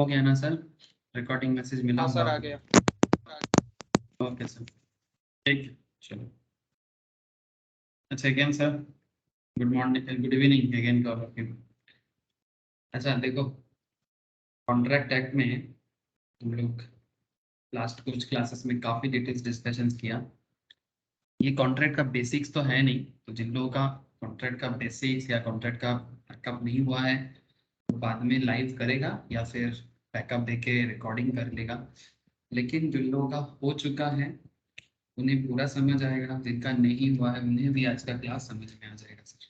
हो गया ना सर? रिकॉर्डिंग मैसेज मिला हाँ सर, होगा। आ गया। ओके सर, ठीक है, चलो। अच्छा again sir, good morning, good evening again all of you. अच्छा देखो, कॉन्ट्रैक्ट एक्ट में हम लोग लास्ट कुछ क्लासेस में काफ़ी डिटेल्स डिस्कशन किया। ये कॉन्ट्रैक्ट का बेसिक्स तो है नहीं, तो जिन लोगों का कॉन्ट्रैक्ट का बेसिक्स या कॉन्ट्रैक्ट का बैकअप नहीं हुआ है वो बाद में लाइव करेगा या फिर बैकअप देके रिकॉर्डिंग कर लेगा। लेकिन जिन लोगों का हो चुका है उन्हें पूरा समझ आएगा, जिनका नहीं हुआ है उन्हें भी आज का क्लास समझ में आ जाएगा सर।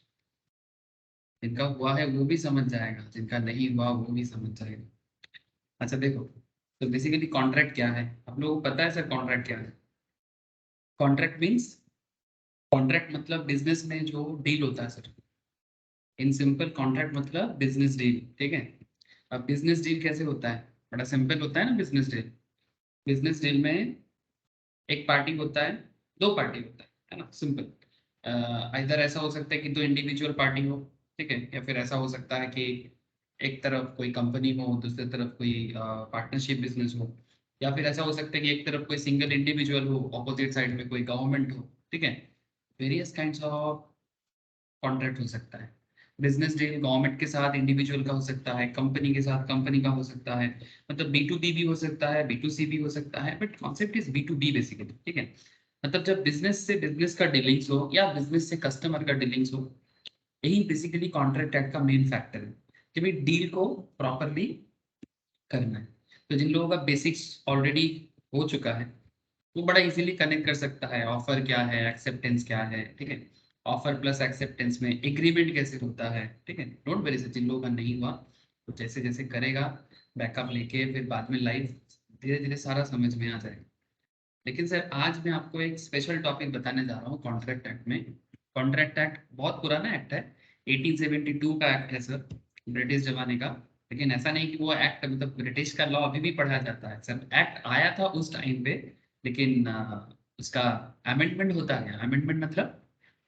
जिनका हुआ है वो भी समझ जाएगा, जिनका नहीं हुआ वो भी समझ जाएगा। अच्छा देखो, तो बेसिकली कॉन्ट्रैक्ट क्या है आप लोगों को पता है सर? कॉन्ट्रैक्ट क्या है? कॉन्ट्रैक्ट मीन्स, कॉन्ट्रैक्ट मतलब बिजनेस में जो डील होता है सर। इन सिंपल कॉन्ट्रैक्ट मतलब बिजनेस डील, ठीक है। अब बिजनेस डील कैसे होता है? बड़ा सिंपल होता है ना बिजनेस डील। बिजनेस डील में एक पार्टी होता है, दो पार्टी होता है ना, सिंपल। इधर ऐसा हो सकता है कि दो इंडिविजुअल पार्टी हो, ठीक है, या फिर ऐसा हो सकता है कि एक तरफ कोई कंपनी हो, दूसरी तरफ कोई पार्टनरशिप बिजनेस हो, या फिर ऐसा हो सकता है कि एक तरफ कोई सिंगल इंडिविजुअल हो, ऑपोजिट साइड में कोई गवर्नमेंट हो, ठीक है। वेरियस काइंड्स ऑफ कॉन्ट्रैक्ट हो सकता है। बिजनेस डील गवर्नमेंट के साथ इंडिविजुअल का हो सकता है, कंपनी के साथ कंपनी का हो सकता है, मतलब बी टू बी भी हो सकता है, बी टू सी भी हो सकता है, but concept is be to be basically, ठीक है। मतलब जब बिजनेस से बिजनेस का डीलिंग्स हो या बिजनेस से कस्टमर का डीलिंग्स हो, यही बेसिकली कॉन्ट्रैक्ट एक्ट का मेन फैक्टर है कि भाई डील को प्रॉपरली करना है। तो जिन लोगों का बेसिक्स ऑलरेडी हो चुका है वो बड़ा इजीली कनेक्ट कर सकता है ऑफर क्या है, एक्सेप्टेंस क्या है, ठीक है। ऑफर प्लस एक्सेप्टेंस में एग्रीमेंट कैसे होता है, ठीक है। डोंट वरी सर, जिन लोगों का नहीं हुआ तो जैसे जैसे करेगा बैकअप लेके फिर बाद में लाइव धीरे धीरे सारा समझ में आ जाएगा। लेकिन सर आज मैं आपको एक स्पेशल टॉपिक बताने जा रहा हूँ कॉन्ट्रैक्ट एक्ट में। कॉन्ट्रैक्ट एक्ट बहुत पुराना एक्ट है, 1872 का एक्ट है सर, ब्रिटिश जमाने का। लेकिन ऐसा नहीं कि वो एक्ट मतलब ब्रिटिश का लॉ अभी भी पढ़ा जाता है सर। एक्ट आया था उस टाइम पे, लेकिन उसका अमेंडमेंट होता गया। अमेंडमेंट मतलब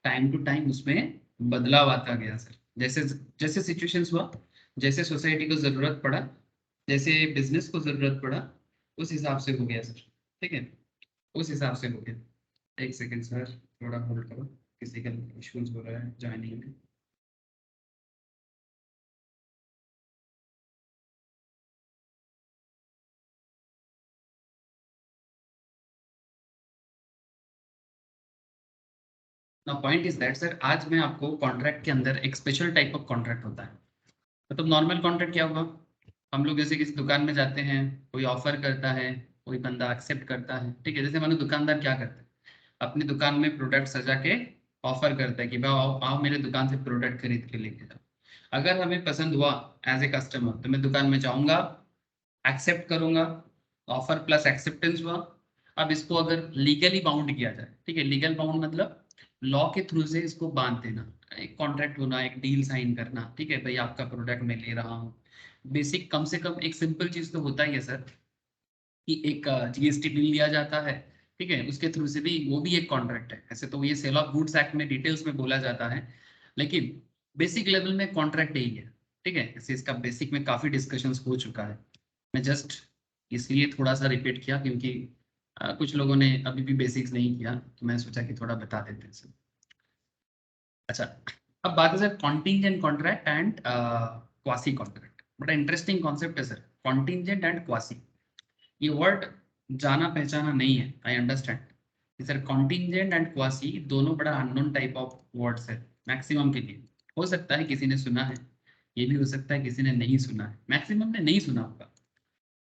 टाइम टू टाइम उसमें बदलाव आता गया सर, जैसे जैसे सिचुएशंस हुआ, जैसे सोसाइटी को जरूरत पड़ा, जैसे बिजनेस को जरूरत पड़ा, उस हिसाब से हो गया सर, ठीक है। उस हिसाब से हो गया। एक सेकेंड सर, थोड़ा होल्ड करो, किसी का इश्यूज हो रहा है ज्वाइनिंग में। ना पॉइंट इज दैट सर, आज मैं आपको कॉन्ट्रैक्ट के अंदर एक स्पेशल टाइप ऑफ कॉन्ट्रैक्ट होता है। मतलब नॉर्मल कॉन्ट्रैक्ट क्या होगा? हम लोग जैसे किसी दुकान में जाते हैं, कोई ऑफर करता है, कोई बंदा एक्सेप्ट करता है, ठीक है। जैसे मानो दुकानदार क्या करता है, अपनी दुकान में प्रोडक्ट सजा के ऑफर करता है कि भाई आओ आओ मेरे दुकान से प्रोडक्ट खरीद के लेके जाओ। अगर हमें पसंद हुआ एज ए कस्टमर तो मैं दुकान में जाऊंगा, एक्सेप्ट करूंगा, ऑफर प्लस एक्सेप्टेंस हुआ। अब इसको अगर लीगली बाउंड किया जाए, ठीक है, लीगल बाउंड मतलब लॉ के थ्रू से इसको बांध देना, एक कॉन्ट्रैक्ट होना, एक डील साइन करना, ठीक है भाई आपका प्रोडक्ट मैं ले रहा हूँ। बेसिक कम से कम एक सिंपल चीज तो होता ही है सर कि एक जीएसटी बिल लिया जाता है, ठीक है, उसके थ्रू से भी वो भी एक कॉन्ट्रैक्ट है। ऐसे तो ये सेल ऑफ गुड्स एक्ट में डिटेल्स में बोला जाता है, लेकिन बेसिक लेवल में कॉन्ट्रैक्ट यही है, ठीक है। ऐसे इसका बेसिक में काफी डिस्कशंस हो चुका है। मैं जस्ट इसलिए थोड़ा सा रिपीट किया क्योंकि कुछ लोगों ने अभी भी बेसिक्स नहीं किया, तो मैं सोचा कि थोड़ा बता देते हैं सर। अच्छा, अब बात है sir contingent contract and quasi contract. बड़ा इंटरेस्टिंग कॉन्सेप्ट है सर, कॉन्टिंजेंट एंड क्वासी। ये वर्ड जाना पहचाना नहीं है, I understand sir. Contingent and quasi दोनों बड़ा अननोन टाइप ऑफ वर्ड्स है मैक्सिमम के लिए। हो सकता है किसी ने सुना है, ये भी हो सकता है किसी ने नहीं सुना है, मैक्सिमम ने नहीं सुना होगा।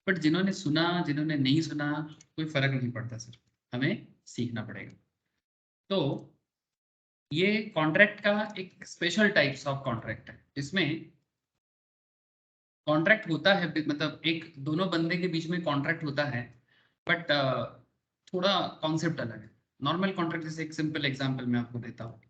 बट जिन्होंने सुना जिन्होंने नहीं सुना कोई फर्क नहीं पड़ता सर, हमें सीखना पड़ेगा। तो ये कॉन्ट्रैक्ट का एक स्पेशल टाइप्स ऑफ कॉन्ट्रैक्ट है, जिसमें कॉन्ट्रैक्ट होता है मतलब एक दोनों बंदे के बीच में कॉन्ट्रैक्ट होता है, बट थोड़ा कॉन्सेप्ट अलग है। नॉर्मल कॉन्ट्रैक्ट जैसे एक सिंपल एग्जांपल मैं आपको देता हूँ।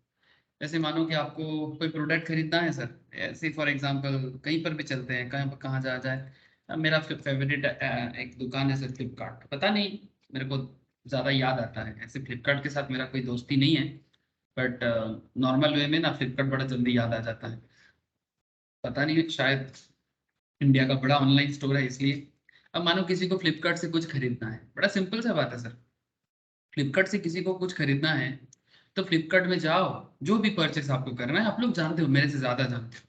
जैसे मानो कि आपको कोई प्रोडक्ट खरीदना है सर, ऐसे फॉर एग्जांपल कहीं पर भी चलते हैं, कहाँ कहाँ जाया जाए। मेरा फेवरेट एक दुकान है सर, फ्लिपकार्ट। पता नहीं मेरे को ज़्यादा याद आता है, ऐसे फ्लिपकार्ट के साथ मेरा कोई दोस्ती नहीं है, बट नॉर्मल वे में ना फ्लिपकार्ट बड़ा जल्दी याद आ जाता है। पता नहीं शायद इंडिया का बड़ा ऑनलाइन स्टोर है इसलिए। अब मानो किसी को फ्लिपकार्ट से कुछ खरीदना है, बड़ा सिंपल सा बात है सर। फ्लिपकार्ट से किसी को कुछ खरीदना है तो फ्लिपकार्ट में जाओ, जो भी परचेस आपको करना है, आप लोग जानते हो, मेरे से ज्यादा जानते हो।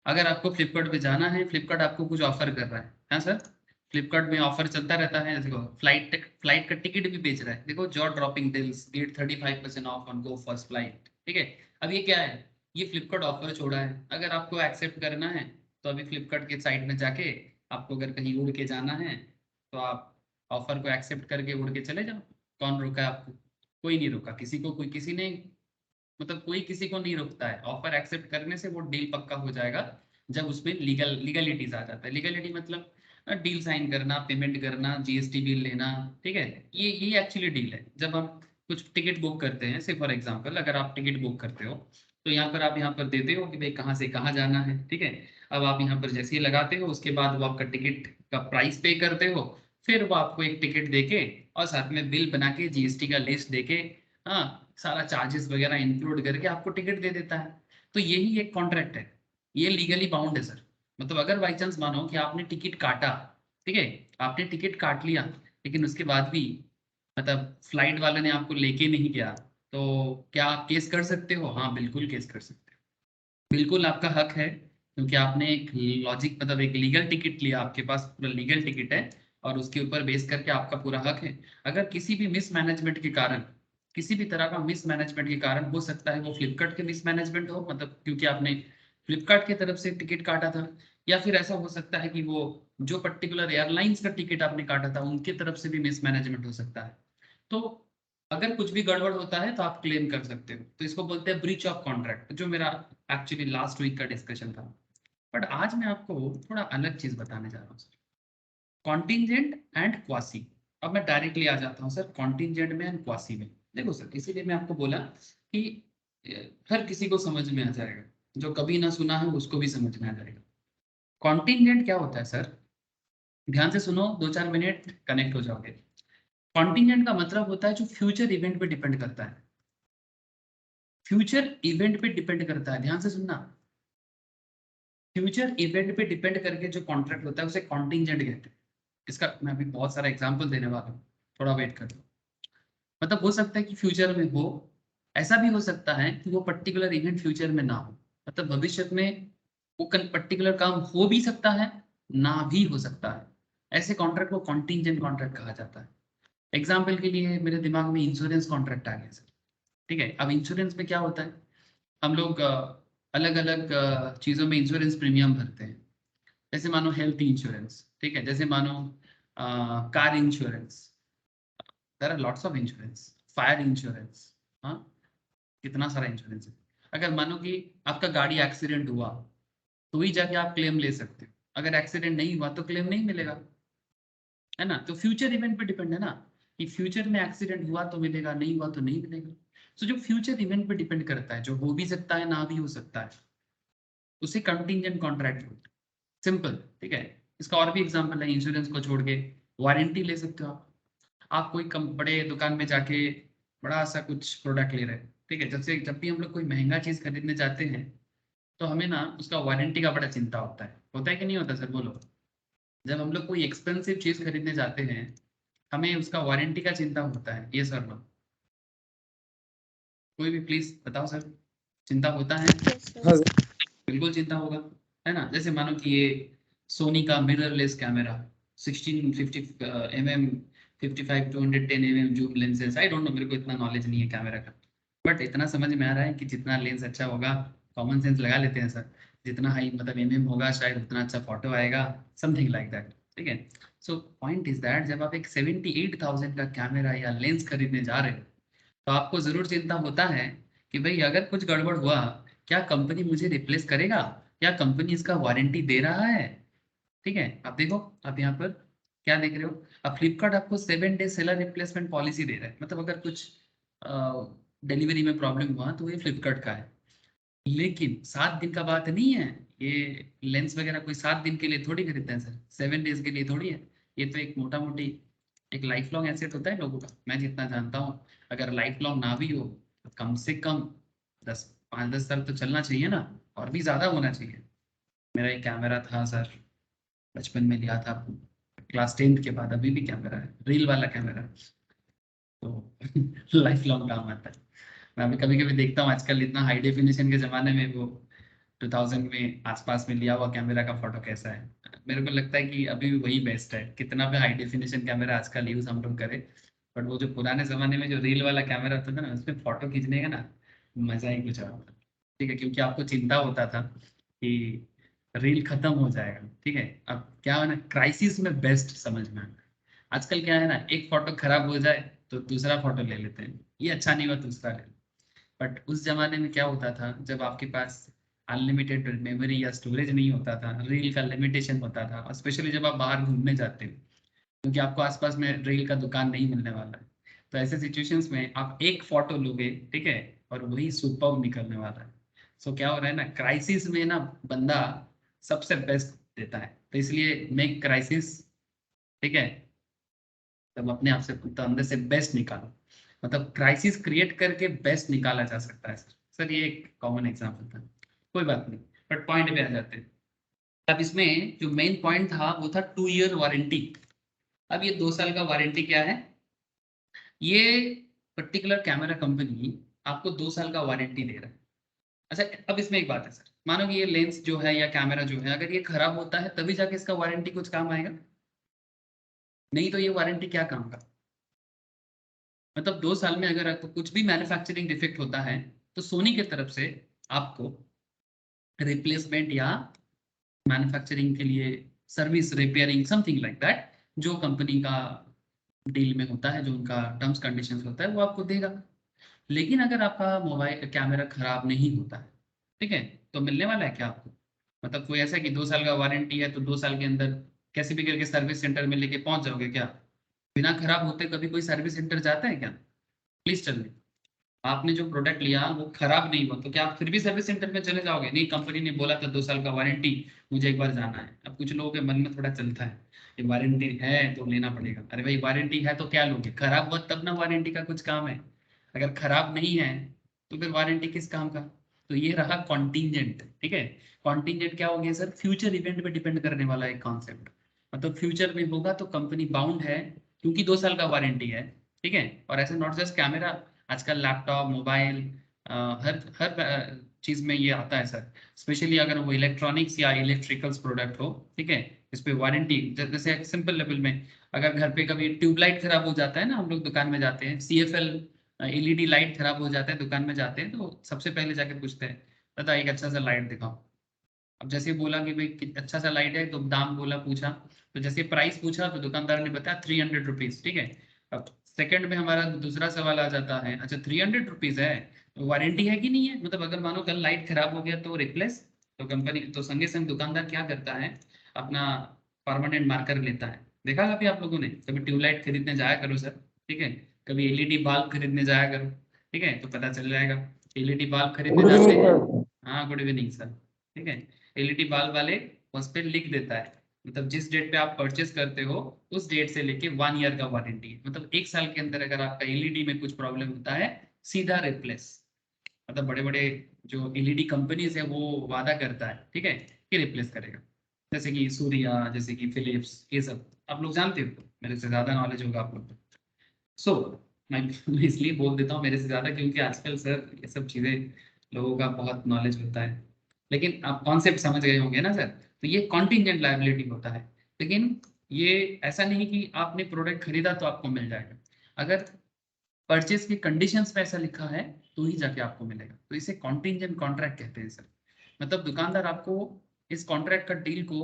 अगर आपको फ्लिपकार्ट पे जाना है, फ्लिपकार्ट आपको कुछ ऑफर कर रहा है, हाँ सर, फ्लिपकार्ट में ऑफर चलता रहता है। देखो फ्लाइट का टिकट भी बेच रहा है, देखो jaw dropping deals, get 35% off on Go First flight. ठीक है, अब ये क्या है, ये फ्लिपकार्ट ऑफर छोड़ा है। अगर आपको एक्सेप्ट करना है तो अभी फ्लिपकार्ट के साइट में जाके आपको अगर कहीं उड़ के जाना है तो आप ऑफर को एक्सेप्ट करके उड़ के चले जाओ। कौन रोका है आपको? कोई नहीं रोका किसी को, कोई किसी ने, मतलब कोई किसी को नहीं रोकता है। ऑफर एक्सेप्ट करने से वो डील पक्का हो जाएगा जब उसमें लीगलिटीज आ जाता है। लीगलिटी मतलब डील साइन करना, पेमेंट करना, जीएसटी बिल लेना। ठीक है, ये एक्चुअली डील है। जब हम कुछ टिकट बुक करते हैं, से फॉर एग्जांपल अगर आप टिकट बुक करते हो तो यहाँ पर आप यहाँ पर देते हो कि भाई कहाँ से कहाँ जाना है। ठीक है, अब आप यहाँ पर जैसे ही लगाते हो उसके बाद वो आपका टिकट का प्राइस पे करते हो, फिर वो आपको एक टिकट देके और साथ में बिल बना के जीएसटी का लिस्ट देके, हाँ, सारा चार्जेस वगैरह इंक्लूड करके आपको टिकट दे देता है। तो यही एक कॉन्ट्रैक्ट है, ये लीगली बाउंड है सर। मतलब अगर बाई चांस मानो कि आपने टिकट काटा, ठीक है, आपने टिकट काट लिया लेकिन उसके बाद भी मतलब फ्लाइट वाले ने आपको लेके नहीं गया, तो क्या आप केस कर सकते हो? हाँ बिल्कुल केस कर सकते हो, बिल्कुल आपका हक है, क्योंकि आपने एक लॉजिक मतलब एक लीगल टिकट लिया, आपके पास पूरा लीगल टिकट है और उसके ऊपर बेस करके आपका पूरा हक है। अगर किसी भी मिसमैनेजमेंट के कारण, किसी भी तरह का मिसमैनेजमेंट के कारण, हो सकता है वो फ्लिपकार्ट के मिसमैनेजमेंट हो, मतलब क्योंकि आपने फ्लिपकार्ट की तरफ से टिकट काटा था, या फिर ऐसा हो सकता है कि वो जो पर्टिकुलर एयरलाइंस का टिकट आपने काटा था उनके तरफ से भी मिसमैनेजमेंट हो सकता है। तो अगर कुछ भी गड़बड़ होता है तो आप क्लेम कर सकते हो, तो इसको बोलते हैं ब्रीच ऑफ कॉन्ट्रैक्ट, जो मेरा एक्चुअली लास्ट वीक का डिस्कशन था। बट आज मैं आपको थोड़ा अलग चीज बताने जा रहा हूँ सर, कॉन्टिंजेंट एंड क्वासी। अब मैं डायरेक्टली आ जाता हूँ सर कॉन्टिंजेंट में एंड क्वासी में। देखो सर, इसीलिए मैं आपको बोला कि हर किसी को समझ में आ जाएगा, जो कभी ना सुना है उसको भी समझ में आ जाएगा। कॉन्टिंजेंट क्या होता है सर, ध्यान से सुनो, 2-4 मिनट कनेक्ट हो जाओगे। कॉन्टिंजेंट का मतलब होता है जो फ्यूचर इवेंट पे डिपेंड करता है, फ्यूचर इवेंट पे डिपेंड करता है, ध्यान से सुनना। फ्यूचर इवेंट पे डिपेंड करके जो कॉन्ट्रैक्ट होता है उसे कॉन्टिंजेंट कहते हैं। इसका मैं अभी बहुत सारा एग्जांपल देने वाला हूँ, थोड़ा वेट कर लो। मतलब हो सकता है कि फ्यूचर में हो, ऐसा भी हो सकता है कि वो पर्टिकुलर इवेंट फ्यूचर में ना हो, मतलब भविष्य में वो पर्टिकुलर काम हो भी सकता है, ना भी हो सकता है। ऐसे कॉन्ट्रैक्ट को कॉन्टिंजेंट कॉन्ट्रैक्ट कहा जाता है। एग्जाम्पल के लिए मेरे दिमाग में इंश्योरेंस कॉन्ट्रैक्ट आ गया सर। ठीक है, अब इंश्योरेंस में क्या होता है, हम लोग अलग अलग चीज़ों में इंश्योरेंस प्रीमियम भरते हैं। जैसे मानो हेल्थ इंश्योरेंस, ठीक है, जैसे मानो car insurance, there are lots of insurance, fire insurance, हाँ, कितना सारा इंश्योरेंस है। अगर मानो कि आपका गाड़ी एक्सीडेंट हुआ तो ही जाके आप क्लेम ले सकते हो, अगर एक्सीडेंट नहीं हुआ तो क्लेम नहीं मिलेगा, है ना। तो फ्यूचर इवेंट पे डिपेंड है ना, कि फ्यूचर में एक्सीडेंट हुआ तो मिलेगा, नहीं हुआ तो नहीं मिलेगा। तो जो फ्यूचर इवेंट पे डिपेंड करता है, जो हो भी सकता है ना भी हो सकता है, उसे कंटिंजेंट कॉन्ट्रैक्ट बोलते हैं। सिंपल, ठीक है। इसका और भी एग्जांपल है, इंश्योरेंस को छोड़ के वारंटी ले सकते हो आप कोई कम बड़े दुकान में जाके बड़ा सा कुछ प्रोडक्ट ले रहे हैं, ठीक है, जब भी हम लोग कोई महंगा चीज खरीदने जाते हैं तो हमें ना उसका वारंटी का बड़ा चिंता होता है कि नहीं होता सर, बोलो। जब हम लोग कोई एक्सपेंसिव चीज खरीदने जाते हैं हमें उसका वारंटी का चिंता होता है, ये सर नो, कोई भी प्लीज बताओ सर, चिंता होता है? हाँ सर। बिल्कुल चिंता होगा, है ना। जैसे मानो कि ये सोनी का mirrorless camera 1650 mm 55-210 mm zoom lenses, I don't know, मेरे को इतना नॉलेज नहीं है कैमरा का, बट इतना समझ में आ रहा है कि जितना लेंस अच्छा होगा, कॉमन सेंस लगा लेते हैं सर, जितना हाई मतलब होगा शायद उतना अच्छा फोटो आएगा, समथिंग लाइक दैट। ठीक है, सो पॉइंट इज दैट जब आप एक 78,000 का कैमरा या लेंस खरीदने जा रहे हो तो आपको जरूर चिंता होता है कि भाई अगर कुछ गड़बड़ हुआ, क्या कंपनी मुझे रिप्लेस करेगा, क्या कंपनी इसका वारंटी दे रहा है। ठीक है, आप देखो, आप यहाँ पर क्या देख रहे हो, अब फ्लिपकार्ट आपको 7 डे सेलर रिप्लेसमेंट पॉलिसी दे रहा है, मतलब अगर कुछ डिलीवरी में प्रॉब्लम हुआ तो ये फ्लिपकार्ट का है। लेकिन 7 दिन का बात नहीं है, ये लेंस वगैरह कोई 7 दिन के लिए थोड़ी खरीदते हैं सर, 7 डेज के लिए थोड़ी है। ये तो एक मोटा मोटी एक लाइफ लॉन्ग एसेट होता है लोगों का, मैं जितना जानता हूँ। अगर लाइफ लॉन्ग ना भी हो तो कम से कम 10 5-10 साल तो चलना चाहिए ना, और भी ज्यादा होना चाहिए। मेरा एक कैमरा था सर, बचपन में लिया था, क्लास 10th के बाद अभी भी कैमरा है, रील वाला कैमरा, तो लाइफ लॉन्ग काम आता है। मैं अभी कभी कभी देखता हूँ आजकल इतना हाई डेफिनेशन के ज़माने में वो 2000 में आसपास में लिया हुआ कैमरा का फोटो कैसा है। मेरे को लगता है कि अभी भी वही बेस्ट है, कितना भी हाई डेफिनेशन कैमरा आजकल यूज हम लोग करें, बट वो जो पुराने ज़माने में जो रील वाला कैमरा होता था ना, उसमें फोटो खींचने का ना मजा ही कुछ और था। ठीक है, क्योंकि आपको चिंता होता था कि रील खत्म हो जाएगा। ठीक है, अब क्या है ना, क्राइसिस में बेस्ट समझ में आता है। आजकल क्या है ना, एक फोटो खराब हो जाए तो दूसरा फोटो ले लेते हैं, ये अच्छा नहीं हुआ दूसरा ले। बट उस जमाने में क्या होता था, जब आपके पास अनलिमिटेड मेमोरी या स्टोरेज नहीं होता था, रील का लिमिटेशन होता था, और स्पेशली जब आप बाहर घूमने जाते हो, क्योंकि आपको आसपास में रील का दुकान नहीं मिलने वाला है, तो ऐसे सिचुएशंस में आप एक फोटो लोगे, ठीक है, और वही सुपर निकलने वाला है। सो क्या हो रहा है ना, क्राइसिस में ना बंदा सबसे बेस्ट देता है, तो इसलिए मेक क्राइसिस, ठीक है, तब अपने आप से तो अंदर से बेस्ट निकालो, मतलब क्राइसिस क्रिएट करके बेस्ट निकाला जा सकता है। सर ये एक कॉमन एग्जांपल था, कोई बात नहीं, बट पॉइंट पे आ जाते हैं। अब इसमें जो मेन पॉइंट था वो था 2 ईयर वारंटी। अब ये 2 साल का वारंटी क्या है, ये पर्टिकुलर कैमरा कंपनी आपको 2 साल का वारंटी दे रहा है। अच्छा, अब इसमें एक बात है सर, मानो कि ये लेंस जो है या कैमरा जो है, अगर ये खराब होता है तभी जाके इसका वारंटी कुछ काम आएगा, नहीं तो ये वारंटी क्या काम का। मतलब 2 साल में अगर आपको कुछ भी मैन्युफैक्चरिंग डिफेक्ट होता है, तो सोनी की तरफ से आपको रिप्लेसमेंट या मैन्युफैक्चरिंग के लिए service, repairing, something like that, जो कंपनी का डील में होता है, जो उनका टर्म्स कंडीशंस होता है, वो आपको देगा। लेकिन अगर आपका मोबाइल कैमरा खराब नहीं होता है, ठीक है, तो मिलने वाला है क्या आपको, मतलब कोई ऐसा कि 2 साल का वारंटी है तो 2 साल के अंदर कैसे भी करके सर्विस सेंटर में लेके पहुंच जाओगे क्या, बिना खराब होते कभी कोई सर्विस सेंटर जाता है क्या। प्लीज टेल मी, आपने जो प्रोडक्ट लिया वो खराब नहीं हुआ तो क्या आप फिर भी सर्विस सेंटर में चले जाओगे, नहीं कंपनी ने बोला था 2 साल का वारंटी, मुझे एक बार जाना है। अब कुछ लोगों के मन में थोड़ा चलता है, ये वारंटी है तो लेना पड़ेगा। अरे भाई वारंटी है तो क्या लोगे, खराब हुआ तब ना वारंटी का कुछ काम है, अगर खराब नहीं है तो फिर वारंटी किस काम का। तो ये रहा कॉन्टीजेंट, ठीक है। कॉन्टीजेंट क्या हो गया सर, फ्यूचर इवेंट पे डिपेंड करने वाला एक कॉन्सेप्ट, मतलब फ्यूचर में होगा तो कंपनी बाउंड है, क्योंकि 2 साल का वारंटी है, ठीक है। और ऐसे नॉट जस्ट कैमरा, आजकल लैपटॉप, मोबाइल, हर हर चीज में ये आता है सर, स्पेशली अगर वो इलेक्ट्रॉनिक्स या इलेक्ट्रिकल्स प्रोडक्ट हो, ठीक है, इस पे वारंटी। जैसे सिंपल लेवल में, अगर घर पे कभी ट्यूबलाइट खराब हो जाता है ना, हम लोग दुकान में जाते हैं, CFL LED लाइट खराब हो जाता है, दुकान में जाते हैं तो सबसे पहले जाके पूछते हैं, दादा एक अच्छा सा लाइट दिखाओ। अब जैसे बोला कि भाई अच्छा सा लाइट है, तो दाम बोला, पूछा, तो जैसे प्राइस पूछा तो दुकानदार ने बताया 300 रुपीज, ठीक है। अब सेकंड में हमारा दूसरा सवाल आ जाता है, अच्छा 300 रुपीज है, वारंटी है कि नहीं है, मतलब अगर मानो कल लाइट खराब हो गया तो रिप्लेस, तो कंपनी तो संगे संग दुकानदार क्या करता है, अपना परमानेंट मार्कर लेता है। देखा कभी आप लोगों ने, कभी ट्यूबलाइट खरीदने जाया करो सर, ठीक है, कभी LED बल्ब खरीदने जाया करो, ठीक है, तो पता चल जाएगा। LED बल्ब खरीदने गुड जाते इवनिंग हैं, सर। हाँ गुड इवनिंग सर, ठीक है, LED बल्ब वाले उस पर लिख देता है, मतलब जिस डेट पे आप परचेस करते हो उस डेट से लेके 1 ईयर का वारंटी है, मतलब 1 साल के अंदर अगर आपका LED में कुछ प्रॉब्लम होता है, सीधा रिप्लेस। मतलब बड़े बड़े जो LED कंपनीज है वो वादा करता है, ठीक है, कि रिप्लेस करेगा, जैसे कि सूर्या, जैसे कि फिलिप्स, ये सब आप लोग जानते हो, मेरे से ज्यादा नॉलेज होगा आप लोग को। सो मैं इसलिए बोल देता हूँ मेरे से ज्यादा, क्योंकि आजकल सर ये सब चीजें लोगों का बहुत नॉलेज होता है, लेकिन आप कॉन्सेप्ट समझ गए होंगे ना सर। तो ये कॉन्टिजेंट लायबिलिटी होता है, लेकिन ये ऐसा नहीं कि आपने प्रोडक्ट खरीदा तो आपको मिल जाएगा, अगर परचेज की कंडीशंस पे ऐसा लिखा है तो ही जाके आपको मिलेगा, तो इसे कॉन्टिजेंट कॉन्ट्रैक्ट कहते हैं सर। मतलब दुकानदार आपको इस कॉन्ट्रैक्ट का डील को,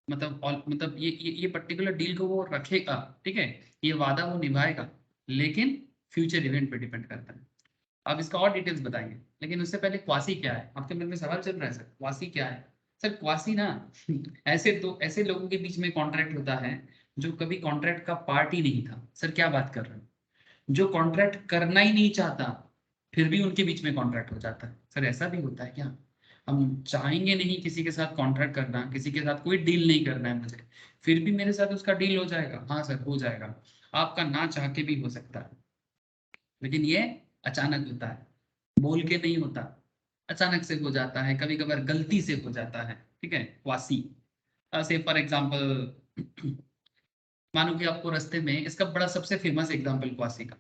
मतलब ये पर्टिकुलर डील को वो रखेगा, ठीक है, ये वादा वो निभाएगा, लेकिन फ्यूचर इवेंट पे डिपेंड करता है। आप इसका और डिटेल्स बताएंगे, लेकिन उससे पहले क्वासी क्या है, आपके मन में सवाल चल रहा है सर, क्वासी क्या है। सर क्वासी ना ऐसे लोगों के बीच में कॉन्ट्रैक्ट होता है जो कभी कॉन्ट्रैक्ट का पार्ट ही नहीं था। सर क्या बात कर रहे हो, जो कॉन्ट्रैक्ट करना ही नहीं चाहता, फिर भी उनके बीच में कॉन्ट्रैक्ट हो जाता है। सर ऐसा भी होता है क्या, हम चाहेंगे नहीं किसी के साथ कॉन्ट्रैक्ट करना, किसी के साथ कोई डील नहीं करना है मुझे, फिर भी मेरे साथ उसका डील हो जाएगा। हाँ सर हो जाएगा, आपका ना चाह के भी हो सकता है, लेकिन ये अचानक होता है, बोल के नहीं होता, अचानक से हो जाता है, कभी कभार गलती से हो जाता है, ठीक है, क्वासी। से फॉर एग्जांपल मानो कि आपको रास्ते में, इसका बड़ा सबसे फेमस एग्जांपल क्वासी का,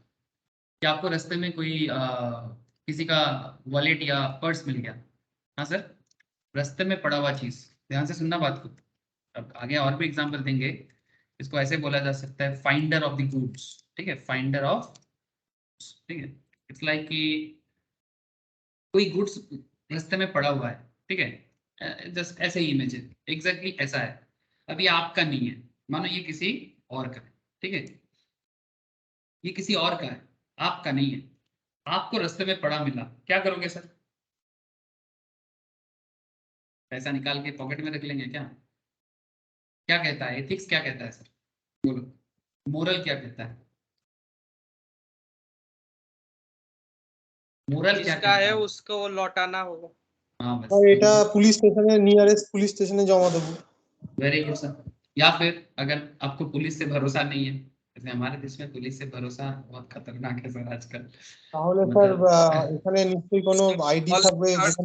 कि आपको रास्ते में कोई किसी का वॉलेट या पर्स मिल गया। हाँ सर, रास्ते में पड़ा हुआ चीज, ध्यान से सुनना बात को, अब आगे और भी एग्जांपल देंगे। इसको ऐसे बोला जा सकता है फाइंडर ऑफ द गुड्स, ठीक है, फाइंडर ऑफ, ठीक है। इट्स लाइक कि कोई गुड्स रास्ते में पड़ा हुआ है, ठीक है, जस्ट ऐसे ही इमेज एग्जैक्टली ऐसा है, अभी आपका नहीं है, मानो ये किसी और का है, ठीक है, ये किसी और का है, आपका नहीं है, आपको रास्ते में पड़ा मिला, क्या करोगे सर? पैसा निकाल के पॉकेट में रख लेंगे क्या? क्या कहता है एथिक्स, क्या कहता है सर? बोलो, मोरल क्या कहता है? मोरल क्या जिसका कहता है है? उसको वो लौटाना होगा। हाँ बस, और এটা পুলিশ স্টেশনে নিয়ারেস্ট পুলিশ স্টেশনে জমা দেবো। Very good sir. या फिर अगर आपको पुलिस से भरोसा नहीं है, जैसे हमारे देश में पुलिस से भरोसा बहुत खतरनाक है सर आजकल, তাহলে স্যার मतलब এখানে নিশ্চয়ই কোনো আইডি All থাকবে cards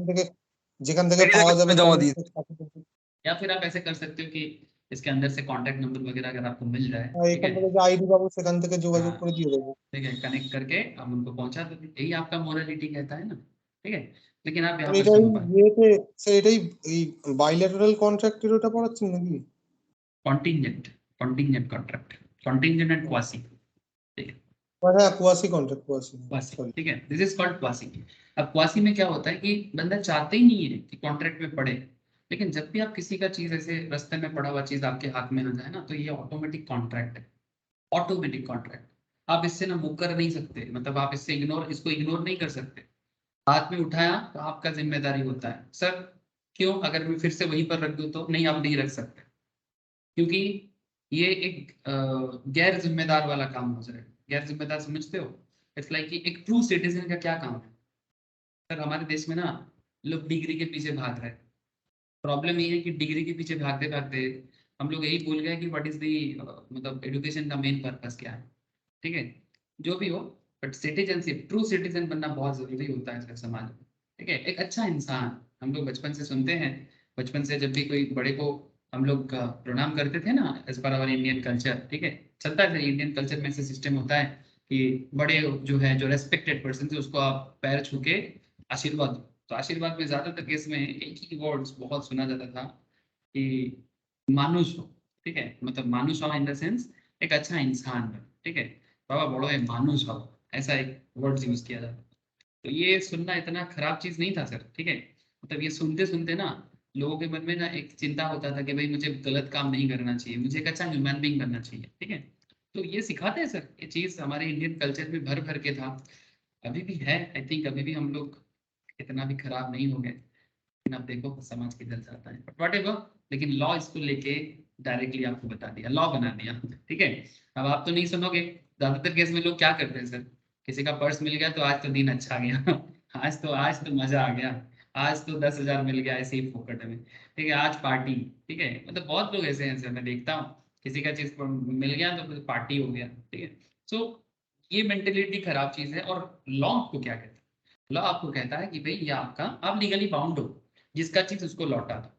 যেখান থেকে मेरी পাওয়া जगह যাবে पे जमा दिए। certificate। या फिर आप ऐसे कर सकते हो कि इसके अंदर से कांटेक्ट नंबर वगैरह अगर आपको मिल जाए, ठीक এখান है, থেকে যে আইডি পাবো সেখান থেকে যোগাযোগ हाँ, করে দিয়ে দেবো। ठीक है, कनेक्ट करके आप उनको पहुंचा दो, यही आपका मोरालिटी कहता है ना, ठीक है। लेकिन आप यहाँ আর पर এটাই सुनो बात, ইয়েতে স্যার এটাই এই বাইলেটারাল কন্ট্রাক্টের ওটা পড়াচ্ছেন নাকি? Contingent, contingent contract, contingent and quasi, ठीक है, হ্যাঁ কুয়াসি कॉन्ट्रैक्ट कुआसी क्वासी, सॉरी। ठीक है, दिस इज कॉल्ड क्वासी। अब क्वासी में क्या होता है कि बंदा चाहते ही नहीं है कि कॉन्ट्रैक्ट में पड़े, लेकिन जब भी आप किसी का चीज ऐसे रास्ते में पड़ा हुआ चीज आपके हाथ में आ जाए ना, तो ये ऑटोमेटिक कॉन्ट्रैक्ट है, ऑटोमेटिक कॉन्ट्रैक्ट। आप इससे ना मुकर नहीं सकते, मतलब आप इससे इसको इग्नोर नहीं कर सकते। हाथ में उठाया तो आपका जिम्मेदारी होता है सर। क्यों? अगर मैं फिर से वहीं पर रख दूं तो नहीं, आप नहीं रख सकते, क्योंकि ये एक गैर जिम्मेदार वाला काम हो जाएगा। गैर जिम्मेदार समझते हो? इट्स लाइक कि एक ट्रू सिटीजन का क्या काम है सर? हमारे देश में ना लोग डिग्री के पीछे भाग रहे हैं। प्रॉब्लम ये है कि डिग्री के पीछे भागते भागते हम लोग यही भूल गए कि व्हाट इज दी, मतलब एजुकेशन का मेन पर्पस क्या है, ठीक है। जो भी हो, बट सिटीजनशिप, ट्रू सिटीजन बनना बहुत जरूरी होता है सर समाज में, ठीक है, एक अच्छा इंसान। हम लोग बचपन से सुनते हैं, बचपन से जब भी कोई बड़े को हम लोग प्रणाम करते थे ना, as per hour Indian culture, ठीक है, चलता है इंडियन कल्चर में ऐसा सिस्टम होता है कि बड़े जो है, जो रेस्पेक्टेड पर्सन थे, उसको आप पैर छू के आशीर्वाद दो। तो आशीर्वाद में ज्यादातर केस में एक ही वर्ड्स बहुत सुना जाता था कि मानुष हो, ठीक है, मतलब मानुष हो इन द सेंस एक अच्छा इंसान हो, ठीक है, बाबा बड़ो है मानुष हो, ऐसा एक वर्ड यूज किया जाता। तो ये सुनना इतना खराब चीज नहीं था सर, ठीक है, मतलब ये सुनते सुनते ना लोगों के मन में ना एक चिंता होता था कि भाई मुझे गलत काम नहीं करना चाहिए, मुझे एक अच्छा ह्यूमन बीइंग बनना चाहिए, ठीक है। तो ये सिखाते हैं सर, ये चीज हमारे इंडियन कल्चर में भर भर के था, अभी भी है। आई थिंक अभी भी हम लोग इतना भी खराब नहीं हो गए, लेकिन आप देखो समाज किधर जाता है, बट वट एवर। लेकिन लॉ इसको लेके डायरेक्टली आपको बता दिया, लॉ बना दिया, ठीक है। अब आप तो नहीं सुनोगे, ज्यादातर केस में लोग क्या करते हैं सर, किसी का पर्स मिल गया तो आज तो दिन अच्छा गया आज तो मजा आ गया, आज तो 10,000 मिल गया ऐसे ही फोकट में, ठीक है, आज पार्टी, ठीक है, मतलब बहुत लोग ऐसे हैं सर, मैं देखता हूँ किसी का चीज मिल गया तो फिर पार्टी हो गया, ठीक है। सो ये मेंटेलिटी खराब चीज है। और लॉ आपको क्या कहता है? लॉ आपको कहता है कि भाई ये आपका, आप लीगली बाउंड हो, जिसका चीज उसको लौटा दो।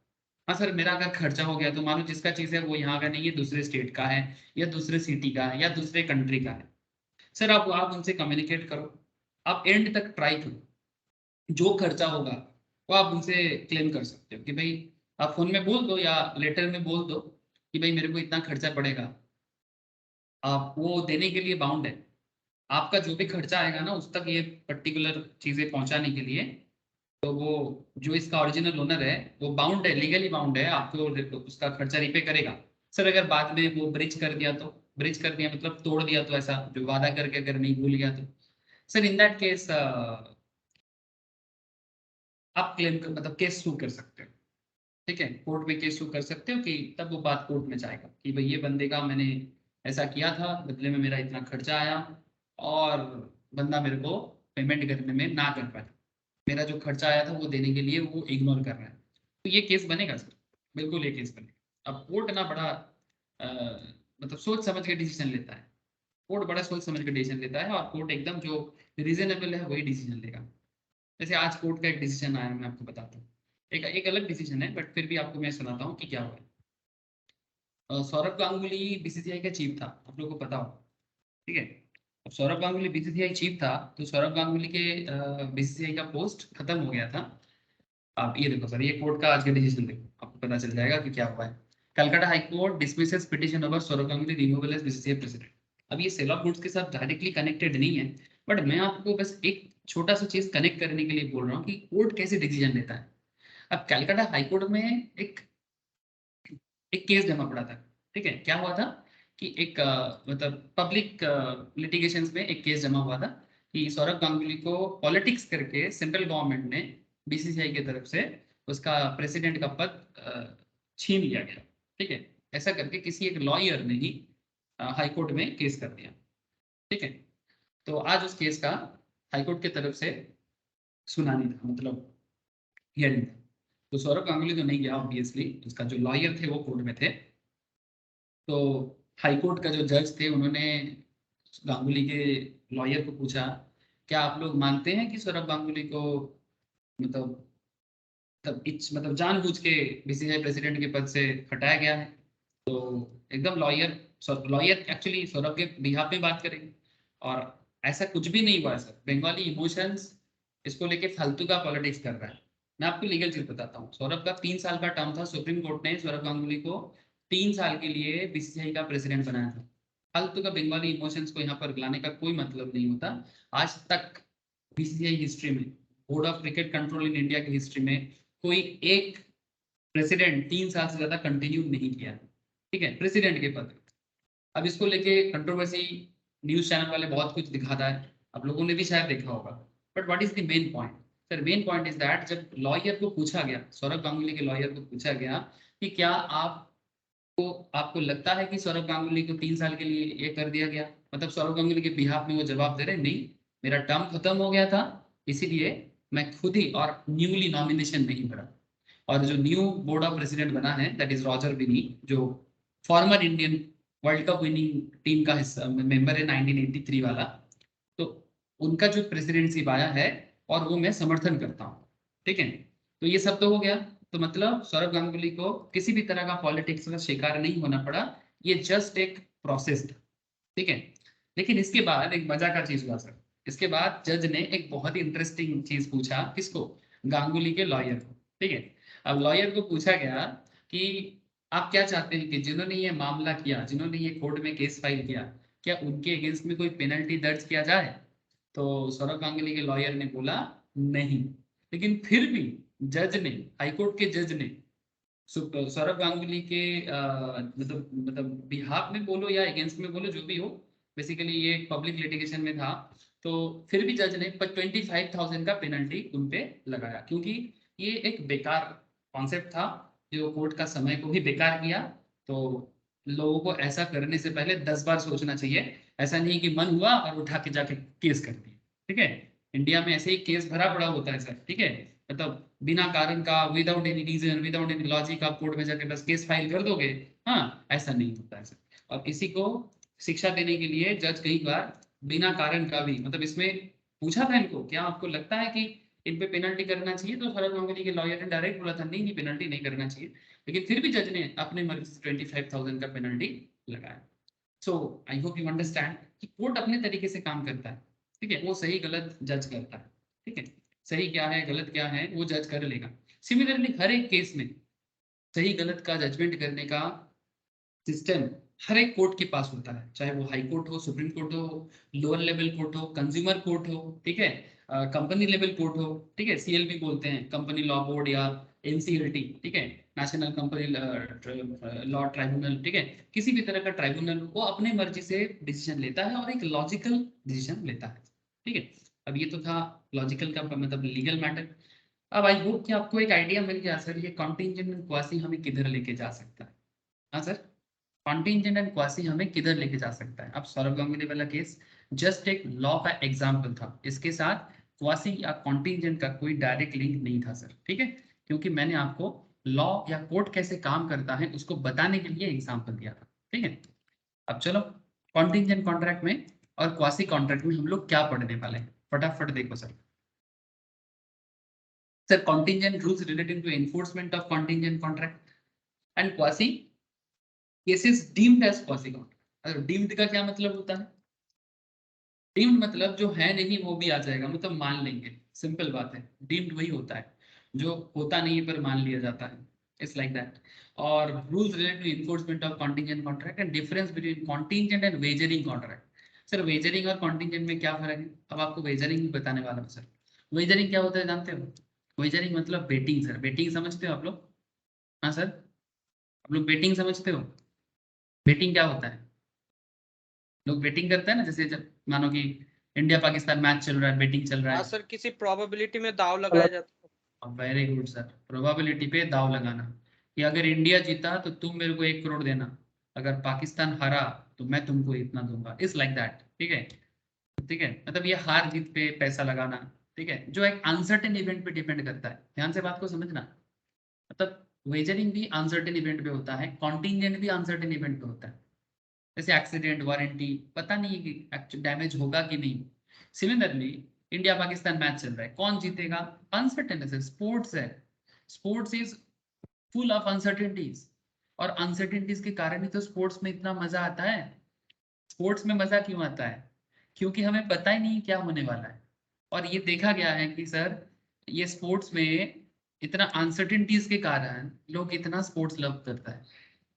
हाँ सर, मेरा अगर खर्चा हो गया तो मानो जिसका चीज है वो यहाँ का नहीं है, दूसरे स्टेट का है, या दूसरे सिटी का है, या दूसरे कंट्री का है, सर आप उनसे कम्युनिकेट करो, आप एंड तक ट्राई करो, जो खर्चा होगा वो आप उनसे क्लेम कर सकते हो कि भाई, आप फोन में बोल दो या लेटर में बोल दो कि भाई मेरे को इतना खर्चा पड़ेगा, आप वो देने के लिए बाउंड है। आपका जो भी खर्चा आएगा ना उस तक ये पर्टिकुलर चीजें पहुंचाने के लिए, तो वो जो इसका ओरिजिनल ओनर है वो बाउंड है, लीगली बाउंड है, आपको उसका खर्चा रिपे करेगा। सर अगर बाद में वो ब्रिज कर दिया तो, ब्रिज कर दिया मतलब तोड़ दिया, तो ऐसा जो वादा करके अगर नहीं भूल गया तो सर इन दैट केस आप क्लेम कर, मतलब केस सू कर सकते हो, ठीक है, कोर्ट में केस सू कर सकते हो कि तब वो बात कोर्ट में जाएगा कि भाई ये बंदे का मैंने ऐसा किया था, बदले में मेरा इतना खर्चा आया, और बंदा मेरे को पेमेंट करने में ना कर पाया, मेरा जो खर्चा आया था वो देने के लिए वो इग्नोर कर रहा है, तो ये केस बनेगा सर, बिल्कुल ये केस बनेगा। अब कोर्ट ना बड़ा मतलब सोच समझ के डिसीजन लेता है, कोर्ट बड़ा सोच समझ के डिसीजन लेता है, और कोर्ट एकदम जो रीजनेबल है वही डिसीजन लेगा। जैसे आज कोर्ट का एक डिसीजन आया, मैं आपको बताता हूँ, एक एक अलग डिसीजन है, बट फिर भी आपको मैं सुनाता हूँ कि क्या हुआ है। सौरभ गांगुली बीसीसीआई का चीफ था, आप लोगों को पता हो, ठीक है। अब सौरभ गांगुली बीसीसीआई चीफ था, तो सौरभ गांगुली के बीसीसीआई का पोस्ट खत्म हो गया था। आप ये देखो सर, ये कोर्ट का आज का डिसीजन देखो, आपको पता चल जाएगा कि क्या हुआ है। Calcutta high court dismisses petition over Sourav Ganguly removal as BCCI president. अब ये सेल ऑफ गुड्स के साथ डायरेक्टली कनेक्टेड नहीं है, बट मैं आपको बस एक छोटा सा चीज कनेक्ट करने के लिए बोल रहा हूँ कि कोर्ट कैसे डिसीजन लेता है। अब कलकत्ता हाई कोर्ट में एक एक केस जमा पड़ा था, ठीक है। क्या हुआ था कि एक मतलब पब्लिक लिटिगेशंस में एक केस जमा हुआ था कि सौरभ गांगुली को पॉलिटिक्स करके सेंट्रल गवर्नमेंट ने बीसीसीआई की तरफ से उसका प्रेसिडेंट का पद छीन लिया गया, ठीक है। ऐसा करके किसी एक लॉयर ने ही हाई कोर्ट में केस कर दिया, ठीक है। तो आज उस केस का हाई कोर्ट की तरफ से सुनानी था, मतलब हियरिंग था। तो सौरभ गांगुली तो नहीं गया ऑब्वियसली, उसका जो लॉयर थे वो कोर्ट में थे। तो हाई कोर्ट का जो जज थे उन्होंने गांगुली के लॉयर को पूछा, क्या आप लोग मानते हैं कि सौरभ गांगुली को मतलब मतलब जानबूझ के बीसीसीआई प्रेसिडेंट के पद से हटाया गया है? तो एकदम लॉयर एक्चुअली सौरभ के बिहाफ में बात करेंगे, और ऐसा कुछ भी नहीं हुआ है सर। बंगाली इमोशंस इसको लेके फालतू का पॉलिटिक्स कर रहा है। मैं आपको लीगल चीज बताता हूँ। सौरभ का 3 साल का टर्म था, सुप्रीम कोर्ट ने सौरभ गांगुली को 3 साल के लिए बीसीसीआई का प्रेसिडेंट बनाया था। फालतू का बंगाली इमोशंस को यहाँ पर लाने का कोई मतलब नहीं होता। आज तक बीसीसीआई हिस्ट्री में, board of cricket control in India की हिस्ट्री में, कोई एक प्रेसिडेंट 3 साल से ज्यादा कंटिन्यू नहीं किया, ठीक है, प्रेसिडेंट के पद। अब इसको लेके कंट्रोवर्सी न्यूज चैनल वाले बहुत कुछ दिखाता है, आप लोगों ने भी शायद देखा होगा। But what is the main point? Sir main point is that जब लॉयर को पूछा गया, सौरभ गांगुली के लॉयर को पूछा गया कि क्या आपको लगता है कि सौरभ गांगुली को 3 साल के लिए ये कर दिया गया, मतलब सौरभ गांगुली के बिहाफ में वो जवाब दे रहे नहीं, मेरा टर्म खत्म हो गया था, इसीलिए मैं खुद ही और न्यूली नॉमिनेशन नहीं भरा। और जो न्यू बोर्ड ऑफ प्रेसिडेंट बना है दैट इज रॉजर बिनी, जो former Indian world cup winning team का हिस्सा मेंबर है 1983 वाला, तो उनका जो प्रेसिडेंटशिप आया है और वो मैं समर्थन करता हूँ, ठीक है। तो ये सब तो हो गया। तो मतलब सौरभ गांगुली को किसी भी तरह का पॉलिटिक्स का शिकार नहीं होना पड़ा, ये जस्ट एक प्रोसेस था, ठीक है। लेकिन इसके बाद एक मजा का चीज हुआ सर। इसके बाद जज ने एक बहुत ही इंटरेस्टिंग चीज पूछा, किसको? गांगुली के लॉयर को, ठीक है। अब लॉयर को पूछा गया कि आप क्या चाहते हैं कि जिन्होंने ये मामला किया, जिन्होंने ये कोर्ट में केस फाइल किया, क्या उनके अगेंस्ट में कोई पेनल्टी दर्ज किया जाए? तो सौरभ गांगुली के लॉयर ने बोला नहीं। लेकिन फिर भी जज ने, हाईकोर्ट के जज ने सौरभ गांगुली के मतलब बिहाफ में बोलो या अगेंस्ट में बोलो, जो भी हो, बेसिकली ये पब्लिक लिटिगेशन में था। तो फिर भी जज ने 25,000 का पेनल्टी उन पे लगाया, क्योंकि ये एक बेकार कॉन्सेप्ट था जो कोर्ट का समय को भी बेकार किया। तो लोगों को ऐसा करने से पहले 10 बार सोचना चाहिए। ऐसा नहीं कि मन हुआ और उठा के जाके केस कर दिया, ठीक है। इंडिया में ऐसे ही केस भरा पड़ा होता है सर, ठीक है। मतलब बिना कारण का, without any reason, without any logic आप कोर्ट में जाके बस केस फाइल कर दोगे। हाँ, ऐसा नहीं होता है सर। और इसी को शिक्षा देने के लिए जज कई बार बिना कारण का भी, मतलब इसमें पूछा था इनको, क्या आपको लगता है कि इन पे पेनल्टी करना चाहिए? तो सौरभ गांगुली के लॉयर ने डायरेक्ट बोला था नहीं नहीं, पेनल्टी नहीं करना चाहिए। लेकिन फिर भी जज ने अपने मर्जी से 25,000 का पेनल्टी लगाया। सो आई होप यू अंडरस्टैंड कि कोर्ट अपने तरीके से काम करता है, ठीक है। वो सही गलत जज करता है, ठीक है। सही क्या है गलत क्या है वो जज कर लेगा। सिमिलरली हर एक केस में सही गलत का जजमेंट करने का सिस्टम हर एक कोर्ट के पास होता है, चाहे वो हाई कोर्ट हो, सुप्रीम कोर्ट हो, लोअर लेवल कोर्ट हो, कंज्यूमर कोर्ट हो, ठीक है, कंपनी लेवल कोर्ट हो, ठीक है, सीएलबी बोलते हैं, कंपनी लॉ बोर्ड, या एनसीएलटी, ठीक है, नेशनल कंपनी लॉ ट्राइब्यूनल, ठीक है। किसी भी तरह का ट्राइब्यूनल वो अपने मर्जी से डिसीजन लेता है और एक लॉजिकल डिसीजन लेता है, ठीक है। अब ये तो था लॉजिकल का मतलब लीगल मैटर। अब आई होप कि आपको एक आइडिया मिल गया सर, ये कॉन्टिंजेंट एंड क्वासी हमें किधर लेके जा सकता है। हाँ सर, कॉन्टिंजेंट एंड क्वासी हमें किधर लेके जा सकता है? अब सौरभ गांगुली वाला केस जस्ट एक लॉ का एग्जाम्पल था, इसके साथ क्वासी या कॉन्टिंजेंट का कोई डायरेक्ट लिंक नहीं था सर, ठीक है। क्योंकि मैंने आपको लॉ या कोर्ट कैसे काम करता है उसको बताने के लिए एग्जाम्पल दिया था, ठीक है। अब चलो कॉन्टिंजेंट कॉन्ट्रैक्ट में और क्वासी कॉन्ट्रैक्ट में हम लोग क्या पढ़ने वाले हैं, फटाफट देखो sir. Sir contingent rules relating to enforcement of contingent contract and quasi cases deemed as quasi contract. Deemed का क्या मतलब होता है? डीम्ड मतलब जो है नहीं वो भी आ जाएगा, मतलब मान लेंगे, सिंपल बात है। डीम्ड वही होता है जो होता नहीं है पर मान लिया जाता है, इट्स लाइक दैट। और rules related to enforcement of contingent contract and difference between contingent and wagering contract. Sir wagering और कॉन्टिंजेंट में क्या फर्क है? अब आपको वेजरिंग भी बताने वाला हूँ सर। वेजरिंग क्या होता है जानते हो? वेजरिंग मतलब बेटिंग सर। बेटिंग समझते हो आप लोग? हाँ सर, आप लोग बेटिंग समझते हो? बेटिंग क्या होता है? लोग बेटिंग करते हैं ना, जैसे जब मानो कि इंडिया पाकिस्तान मैच चल रहा है, बेटिंग चल रहा हाँ है। सर, किसी प्रोबेबिलिटी में दाव लगाया जाता है। वेरी गुड सर, प्रोबेबिलिटी पे दाव लगाना कि अगर इंडिया जीता तो तुम मेरे को 1 करोड़ देना, अगर पाकिस्तान हारा तो मैं तुमको इतना दूंगा, इस लाइक दैट। ठीक है, ठीक है, मतलब ये हार जीत पे पैसा लगाना। ठीक है, जो एक अनसर्टेन इवेंट पे डिपेंड करता है, ध्यान से बात को समझना। मतलब वेजरिंग भी अनसर्टेन इवेंट पे होता है, कॉन्टिंजेंट भी अनसर्टेन इवेंट पे होता है। जैसे एक्सीडेंट, वारंटी, पता नहीं है कि डैमेज होगा कि नहीं। सिमिलरली इंडिया पाकिस्तान मैच चल रहा है, कौन जीतेगा? अनसर्टेन है, स्पोर्ट्स है। Sports is full of uncertainties, और अनसर्टेनिटीज के कारण ही तो स्पोर्ट्स में इतना मजा आता है। स्पोर्ट्स में मजा क्यों आता है? क्योंकि हमें पता ही नहीं क्या होने वाला है। और ये देखा गया है कि सर ये स्पोर्ट्स में इतना अनसर्टेनिटीज के कारण लोग इतना स्पोर्ट्स लव करता है।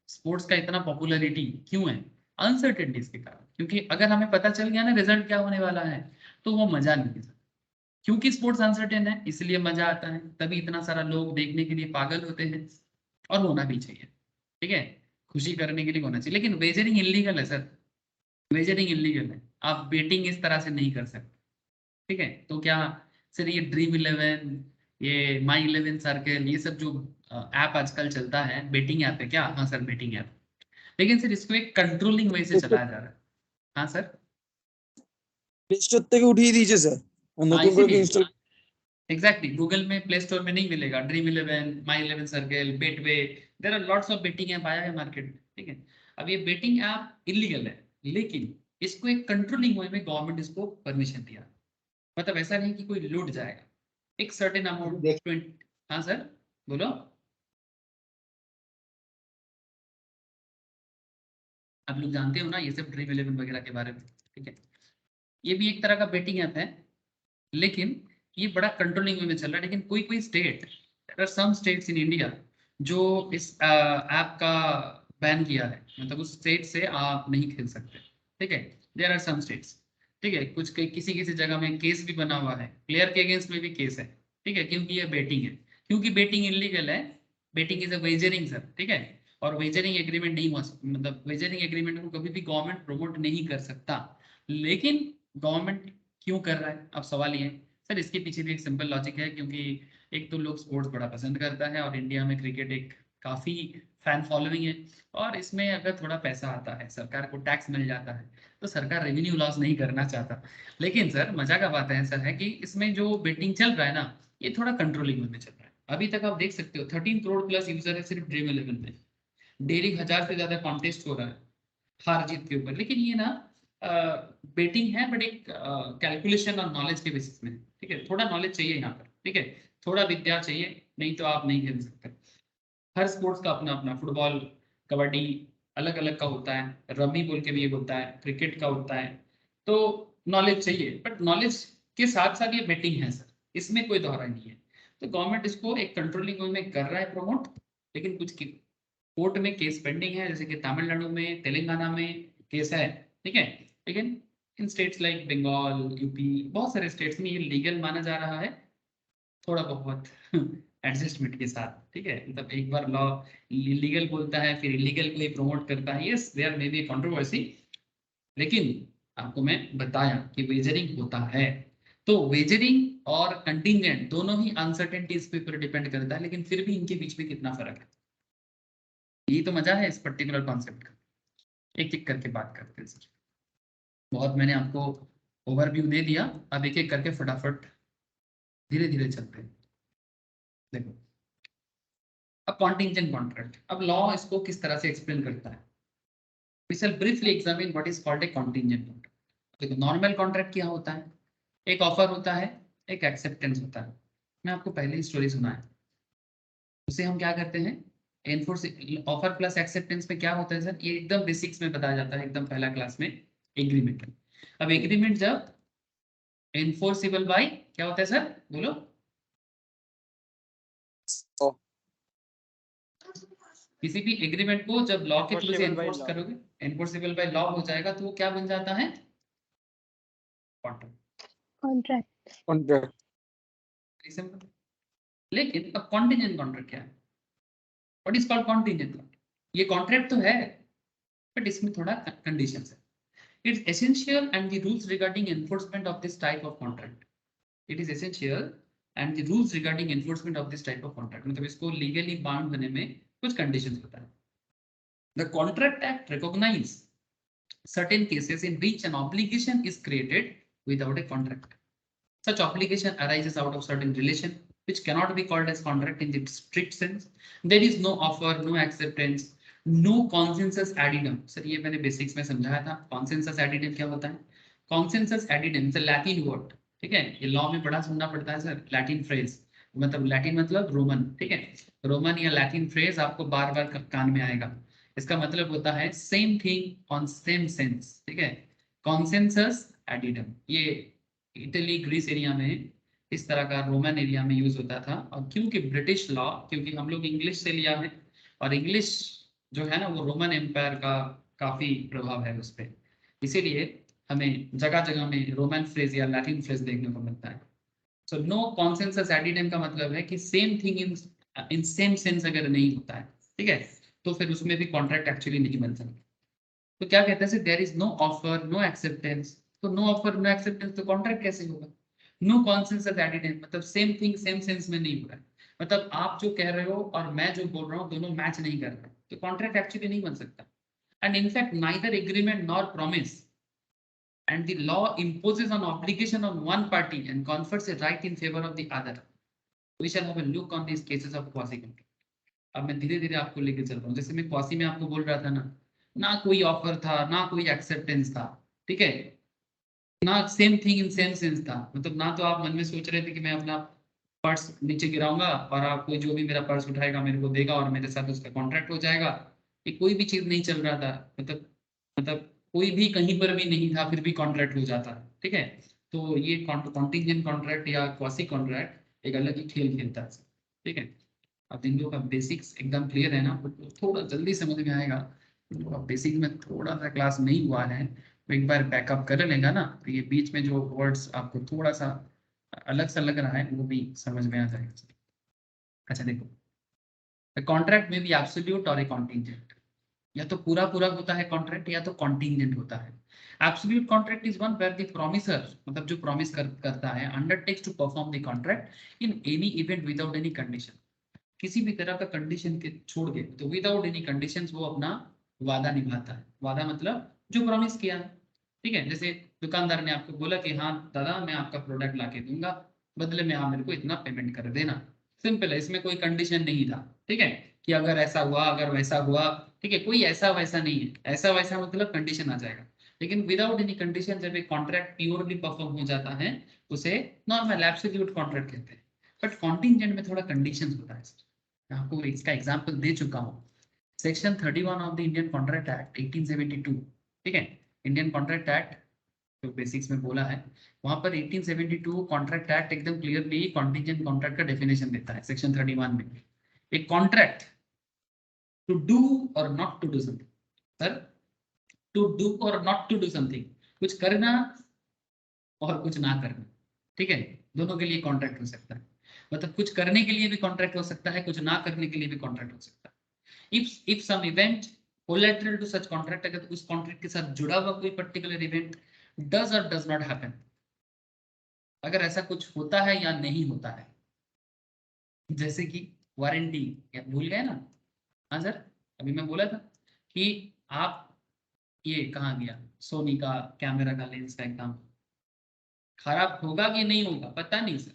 स्पोर्ट्स का इतना पॉपुलैरिटी क्यों है? अनसर्टेनिटीज के कारण। क्योंकि अगर हमें पता चल गया ना रिजल्ट क्या होने वाला है, तो वो मजा नहीं है। क्योंकि स्पोर्ट्स अनसर्टेन है इसलिए मजा आता है, तभी इतना सारा लोग देखने के लिए पागल होते हैं। और होना भी चाहिए, ठीक है, खुशी करने के लिए होना चाहिए। लेकिन वेजरिंग इलीगल है सर, वेजरिंग इलीगल है। आप बेटिंग इस तरह से नहीं कर सकते। ठीक है, तो क्या सर ये ड्रीम 11, ये माई 11 सर्कल, ये सब जो ऐप आजकल चलता है, बेटिंग ऐप है क्या? हाँ सर बेटिंग ऐप। लेकिन सर इसको एक कंट्रोलिंग वे से चलाया जा रहा है। हाँ सर, প্লে স্টোর থেকে উঠিয়ে দিয়েছে স্যার, हाँ নতুন করে इसीलिए ইনস্টল। एग्जैक्टली गूगल में प्ले स्टोर में नहीं मिलेगा Dream 11, My 11 circle, Betway. There are lots of betting app आया है मार्केट में। ठीक है, अब ये बेटिंग ऐप इलीगल है, लेकिन इसको एक कंट्रोलिंग वे में गवर्नमेंट इसको परमिशन दिया। मतलब ऐसा नहीं कि कोई लूट जाएगा, एक सर्टेन अमाउंट 20। हाँ सर बोलो। आप लोग जानते हो ना ये सब ड्रीम 11 वगैरह के बारे में। ठीक है, ये भी एक तरह का बेटिंग ऐप है, लेकिन ये बड़ा कंट्रोलिंग वे में चल रहा है। लेकिन कोई कोई state, there are some states in India जो इस ऐप का बैन किया है, मतलब उस स्टेट से आप नहीं खेल सकते। ठीक है, देयर आर सम स्टेट्स। ठीक है, कुछ किसी किसी जगह में केस भी बना हुआ है, प्लेयर के अगेंस्ट में भी केस है। ठीक है, क्योंकि ये बेटिंग है, क्योंकि बेटिंग इलीगल है। Betting is a wagering sir. ठीक है, और वेजरिंग एग्रीमेंट नहीं हुआ, मतलब वेजरिंग एग्रीमेंट को कभी भी गवर्नमेंट प्रमोट नहीं कर सकता। लेकिन गवर्नमेंट क्यों कर रहा है? अब सवाल ये है सर, इसके पीछे भी एक सिंपल लॉजिक है, क्योंकि एक तो लोग स्पोर्ट्स बड़ा पसंद करता है, और इंडिया में क्रिकेट एक काफी फैन फॉलोइंग है। और इसमें अगर थोड़ा पैसा आता है, सरकार को टैक्स मिल जाता है, तो सरकार रेवेन्यू लॉस नहीं करना चाहता। लेकिन सर मजा का बात है सर है कि इसमें जो बेटिंग चल रहा है ना, ये थोड़ा कंट्रोलिंग में चल रहा है। अभी तक आप देख सकते हो 13 करोड़ प्लस यूजर है सिर्फ ड्रीम 11 में। डेली 1000 से ज्यादा कॉन्टेस्ट हो रहा है हार जीत के ऊपर। लेकिन ये ना बेटिंग है, बट एक कैलकुलेशन और नॉलेज के बेसिस में। ठीक है, थोड़ा नॉलेज चाहिए यहाँ पर। ठीक है, थोड़ा विद्या चाहिए, नहीं तो आप नहीं खेल सकते। हर स्पोर्ट्स का अपना अपना, फुटबॉल, कबड्डी अलग अलग का होता है, रमी बोल के भी एक होता है, क्रिकेट का होता है। तो नॉलेज चाहिए, बट नॉलेज के साथ साथ ये बेटिंग है सर, इसमें कोई दोहराई नहीं है। तो गवर्नमेंट इसको एक कंट्रोलिंग वे में कर रहा है प्रमोट। लेकिन कुछ कोर्ट में केस पेंडिंग है, जैसे कि तमिलनाडु में, तेलंगाना में केस है। ठीक है, लेकिन इन स्टेट्स लाइक बंगाल, यूपी, बहुत सारे स्टेट्स में ये लीगल माना जा रहा है, थोड़ा बहुत एडजस्टमेंट के साथ। ठीक है, मतलब एक बार लॉ लीगल बोलता है फिर इलीगल को ही प्रमोट करता है। Yes there may be controversy, लेकिन आपको मैं बताया कि वेजरिंग होता है। तो वेजरिंग और कंटिंजेंट दोनों ही अनसर्टेनिटीज पे ऊपर डिपेंड करता है, लेकिन फिर भी इनके बीच में कितना फर्क है, यही तो मजा है इस पर्टिकुलर कॉन्सेप्ट का। एक एक करके बात करते हैं सर। बहुत मैंने आपको ओवरव्यू दे दिया, अब एक एक करके फटाफट धीरे धीरे चलते हैं। देखो, अब कॉन्टिंजेंट कॉन्ट्रैक्ट, अब लॉ इसको किस तरह से एक्सप्लेन करता है। We shall briefly examine what is called a contingent contract. देखो, नॉर्मल कॉन्ट्रैक्ट क्या होता है? एक ऑफर होता है, एक एक्सेप्टेंस होता है। मैं आपको पहले ही स्टोरी सुना है, उसे हम क्या करते हैं? एनफोर्स ऑफर प्लस एक्सेप्टेंस में क्या होता है सर, ये एकदम बेसिक्स में बताया जाता है, एकदम पहला क्लास में एग्रीमेंट। अब एग्रीमेंट जब एनफोर्सेबल बाय क्या होता है सर, बोलो। किसी भी एग्रीमेंट को जब लॉ के थ्रू से Enforceable by एनफोर्स law. करोगे, एनफोर्सेबल बाय लॉ हो जाएगा, तो वो क्या बन जाता है, कॉन्ट्रैक्ट। कॉन्ट्रैक्ट। कॉन्ट्रैक्ट। सिंपल। लेकिन अब कॉन्टिजेंट कॉन्ट्रैक्ट क्या है, व्हाट इज कॉल्ड कॉन्टिजेंट? ये कॉन्ट्रैक्ट तो है बट इसमें थोड़ा कंडीशंस है। It's essential and the rules regarding enforcement of this type of contract. It is essential and the rules regarding enforcement of this type of contract. मतलब इसको legally bound बनने में कुछ conditions होता है. The Contract Act recognize certain cases in which an obligation is created without a contract. Such obligation arises out of certain relation which cannot be called as contract in the strict sense. There is no offer, no acceptance, no consensus ad idem. Sir ये मैंने basics में समझाया था, consensus एडिडम क्या होता है। Consensus ad idem it's a Latin word, ठीक है, ये लॉ में बड़ा सुनना पड़ता है सर, लैटिन फ्रेज, मतलब लैटिन मतलब रोमन, ठीक है, रोमन या लैटिन फ्रेज आपको बार बार कान में आएगा। इसका मतलब होता है same thing on same sense, ठीक है, कॉन्सेंसस एडिडम। ये इटली ग्रीस एरिया में इस तरह का रोमन एरिया में यूज होता था, और क्योंकि ब्रिटिश लॉ, क्योंकि हम लोग इंग्लिश से लिया है और इंग्लिश जो है ना वो रोमन एम्पायर का काफी प्रभाव है उस पर, इसीलिए हमें जगह जगह में रोमन फ्रेज या लैटिन फ्रेज देखने को मिलता है। सो नो कॉन्सेंसस एडिडम का मतलब है कि same thing in same sense अगर नहीं होता है, ठीक है, तो फिर उसमें भी कॉन्ट्रैक्ट एक्चुअली नहीं बन सकता। तो क्या कहते हैं, there is no offer no acceptance, तो नो ऑफर नो एक्सेप्टेंस तो कॉन्ट्रैक्ट कैसे होगा। नो कॉन्सेंसस एडिडम मतलब सेम थिंग सेम सेंस में नहीं हो रहा है, मतलब आप जो कह रहे हो और मैं जो बोल रहा हूँ दोनों मैच नहीं कर रहे, तो कॉन्ट्रैक्ट एक्चुअली नहीं बन सकता। And in fact neither agreement nor promise and the law imposes an obligation on one party and confers a right in favor of the other. We shall have a look on these cases of quasi contract. अब मैं धीरे धीरे आपको लेके चल रहा हूँ, जैसे मैं क्वासी में आपको बोल रहा था ना, ना कोई ऑफर था ना कोई एक्सेप्टेंस था, ठीक है, ना same thing in same sense था, मतलब ना तो आप मन में सोच रहे थे कि मैं अपना पर्स नीचे गिराऊंगा और आप कोई जो भी मेरा पर्स उठाएगा मेरे को देगा और मेरे साथ उसका कॉन्ट्रैक्ट हो जाएगा, ये कोई भी चीज नहीं चल रहा था, मतलब कोई भी कहीं पर भी नहीं था, फिर भी कॉन्ट्रैक्ट हो जाता, ठीक है। तो ये कॉन्टिजेंट कॉन्ट्रैक्ट या क्वासी कॉन्ट्रैक्ट एक अलग ही खेल खेलता है, ठीक है। अब इन लोगों का बेसिक्स एकदम क्लियर है ना, तो थोड़ा जल्दी समझ में आएगा। बेसिक में थोड़ा सा क्लास नहीं हुआ है, तो एक बार बैकअप कर लेगा ना, तो ये बीच में जो वर्ड्स आपको थोड़ा सा अलग सा लग रहा है वो भी समझ में आ जाएगा। अच्छा देखो, कॉन्ट्रैक्ट में भी एब्सोल्यूट और कॉन्टिंजेंट, या तो पूरा पूरा होता है कॉन्ट्रैक्ट या तो कॉन्टिंजेंट होता है। Absolute contract is one where the promisor, मतलब जो प्रॉमिस करता है, undertakes to perform the contract in any event without any condition, किसी भी तरह का कंडीशन के छोड़ के, तो विदाउट एनी कंडीशंस वो अपना वादा निभाता है। वादा मतलब जो प्रॉमिस किया है, ठीक है, जैसे दुकानदार ने आपको बोला कि हाँ दादा मैं आपका प्रोडक्ट ला के दूंगा, बदले में आप मेरे को इतना पेमेंट कर देना, सिंपल है, इसमें कोई कंडीशन नहीं था, ठीक है, कि अगर ऐसा हुआ अगर वैसा हुआ, ठीक है, कोई ऐसा वैसा नहीं है, ऐसा वैसा मतलब कंडीशन आ जाएगा। लेकिन विदाउट एनी कंडीशन जब एक कॉन्ट्रैक्ट प्योरली परफॉर्म हो जाता है उसे नॉर्मल एब्सोल्यूट कॉन्ट्रैक्ट कहते हैं। बट कॉन्टिंजेंट में थोड़ा कंडीशंस होता है, मैं आपको इसका एग्जांपल दे चुका हूँ। Section 31 of the Indian contract act 1872, ठीक है, इंडियन कॉन्ट्रैक्ट एक्ट जो बेसिक्स में बोला है, वहां पर 1872 कॉन्ट्रैक्ट एक्ट एकदम क्लियरली कॉन्टिजेंट कॉन्ट्रैक्ट का डेफिनेशन देता है सेक्शन 31 में। एक कॉन्ट्रैक्ट टू डू और not to do something, sir to do और नॉट टू डू समथिंग, कुछ करना और कुछ ना करना, ठीक है, दोनों के लिए कॉन्ट्रैक्ट हो सकता है, मतलब कुछ करने के लिए भी कॉन्ट्रैक्ट हो सकता है, कुछ ना करने के लिए भी कॉन्ट्रैक्ट हो सकता है। If some event collateral to such contract, अगर उस कॉन्ट्रैक्ट के साथ जुड़ा हुआ कोई पर्टिकुलर इवेंट डज और डज नॉट हैपन, अगर ऐसा कुछ होता है या नहीं होता है, जैसे कि वारंटी, भूल गए ना, हाँ सर अभी मैं बोला था कि आप ये कहाँ गया, सोनी का कैमरा का लेंस का एकदम खराब होगा कि नहीं होगा पता नहीं सर,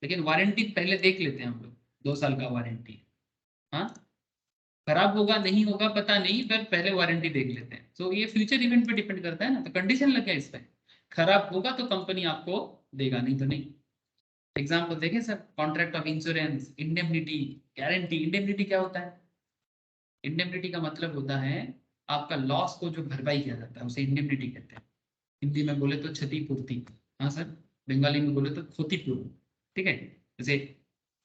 लेकिन वारंटी पहले देख लेते हैं हम लोग, 2 साल का वारंटी, हाँ खराब होगा नहीं होगा पता नहीं, पर पहले वारंटी देख लेते हैं। तो ये फ्यूचर इवेंट पे डिपेंड करता है ना, तो कंडीशन लगे इस पे, खराब होगा तो कंपनी आपको देगा, नहीं तो नहीं। एग्जाम्पल देखें sir, contract of insurance, indemnity, guarantee. Indemnity क्या होता है, इंडेमनिटी का मतलब होता है आपका लॉस को जो भरपाई किया जाता है उसे इंडेमनिटी कहते हैं। हिंदी में बोले तो क्षतिपूर्ति, हाँ सर, बंगाली में बोले तो क्षतिपूर्ति, ठीक है। जैसे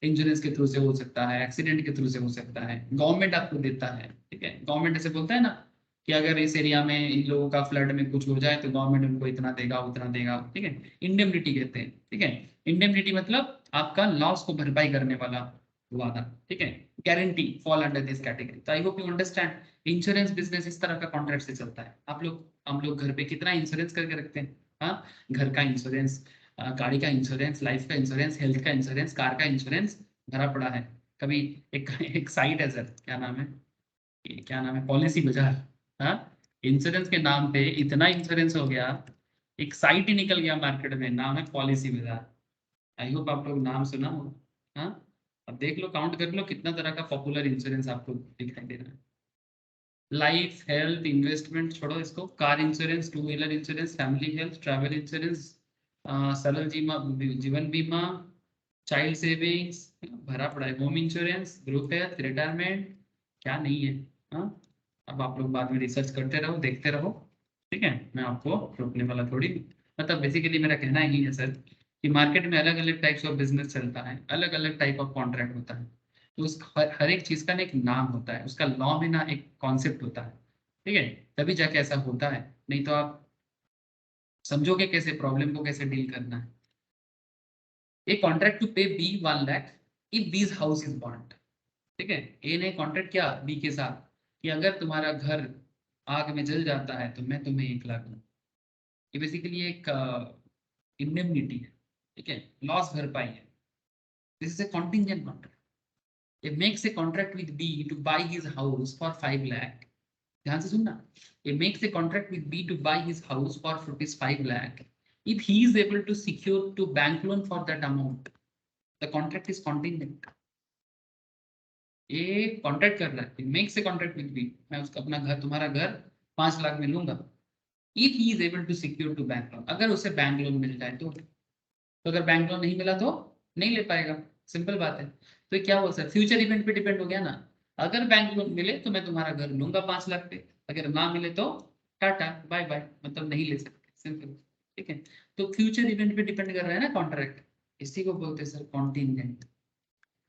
इंश्योरेंस के थ्रू से हो सकता है, एक्सीडेंट के थ्रू से हो सकता है, गवर्नमेंट आपको देता है, ठीक है। गवर्नमेंट ऐसे बोलता है ना कि अगर इस एरिया में इन लोगों का फ्लड में कुछ हो जाए तो गवर्नमेंट उनको इतना देगा उतना देगा, ठीक है। इंडेमनिटी कहते हैं, ठीक है। इंडेमनिटी मतलब आपका लॉस को भरपाई करने वाला वादा, ठीक है। Guarantee fall under this category. तो I hope you understand insurance business इस तरह का कॉन्ट्रैक्ट से चलता है। आप लोग, हम लोग घर पे कितना इंश्योरेंस करके रखते हैं, हाँ, घर का इंश्योरेंस, गाड़ी का इंश्योरेंस, लाइफ का इंश्योरेंस, हेल्थ का इंश्योरेंस, कार का इंश्योरेंस भरा पड़ा है। कभी एक साइट है सर, क्या नाम है, ये क्या नाम है, पॉलिसी बाजार, हाँ, इंश्योरेंस के नाम पे इतना इंश्योरेंस हो गया, एक साइट ही निकल गया मार्केट में, नाम है पॉलिसी बाजार। आई होप आप लोग नाम सुना हो, हाँ। अब देख लो, काउंट कर लो कितना तरह का पॉपुलर इंश्योरेंस आपको दिखाई दे रहा है। लाइफ, हेल्थ, इन्वेस्टमेंट छोड़ो इसको, car insurance, two wheeler insurance, family health, travel insurance, सरल जीवन बीमा, चाइल्ड सेविंग्स भरा पड़ा है, home insurance, group health, retirement, क्या नहीं है, हाँ। अब आप लोग बाद में रिसर्च करते रहो, देखते रहो, ठीक है। मैं आपको रोकने वाला थोड़ी हूँ। मतलब बेसिकली मेरा कहना ही है सर कि मार्केट में अलग अलग टाइप्स ऑफ बिजनेस चलता है, अलग अलग टाइप ऑफ कॉन्ट्रैक्ट होता है। तो उस हर एक चीज का ना एक नाम होता है, उसका लॉ में ना एक कॉन्सेप्ट होता है, ठीक है। तभी जाके ऐसा होता है, नहीं तो आप समझोगे कैसे प्रॉब्लम को कैसे डील करना है। ए कॉन्ट्रैक्ट टू पे बी 1 लाख इफ बीज हाउस इज बॉन्ड, ठीक है। ए ने कॉन्ट्रैक्ट किया बी के साथ कि अगर तुम्हारा घर आग में जल जाता है तो मैं तुम्हें 1 लाख दूँ। ये बेसिकली एक इंडेमनिटी है, ठीक है, लॉस भरपाई है। This is a contingent contract. It makes a contract with B to buy his house for 5 lakh. ध्यान से सुनना, it makes a contract with B to buy his house for rupees 5 lakh if he is able to secure to bank loan for that amount. The contract is contingent. ये contract कर रहा है, it makes a contract with B, मैं उसका अपना घर, तुम्हारा घर 5 लाख में लूंगा if he is able to secure to bank loan, अगर उसे बैंक लोन मिल जाए तो अगर बैंक लोन नहीं मिला तो नहीं ले पाएगा, सिंपल बात है। तो ये क्या हुआ सर, फ्यूचर इवेंट पे डिपेंड हो गया ना। अगर बैंक लोन मिले तो मैं तुम्हारा घर लूंगा 5 लाख पे, अगर ना मिले तो टाटा बाय बाय, मतलब नहीं ले सकते, सिंपल, ठीक है। तो फ्यूचर इवेंट पे डिपेंड कर रहा है ना कॉन्ट्रैक्ट, इसी को बोलते हैं सर कॉन्टिंजेंट।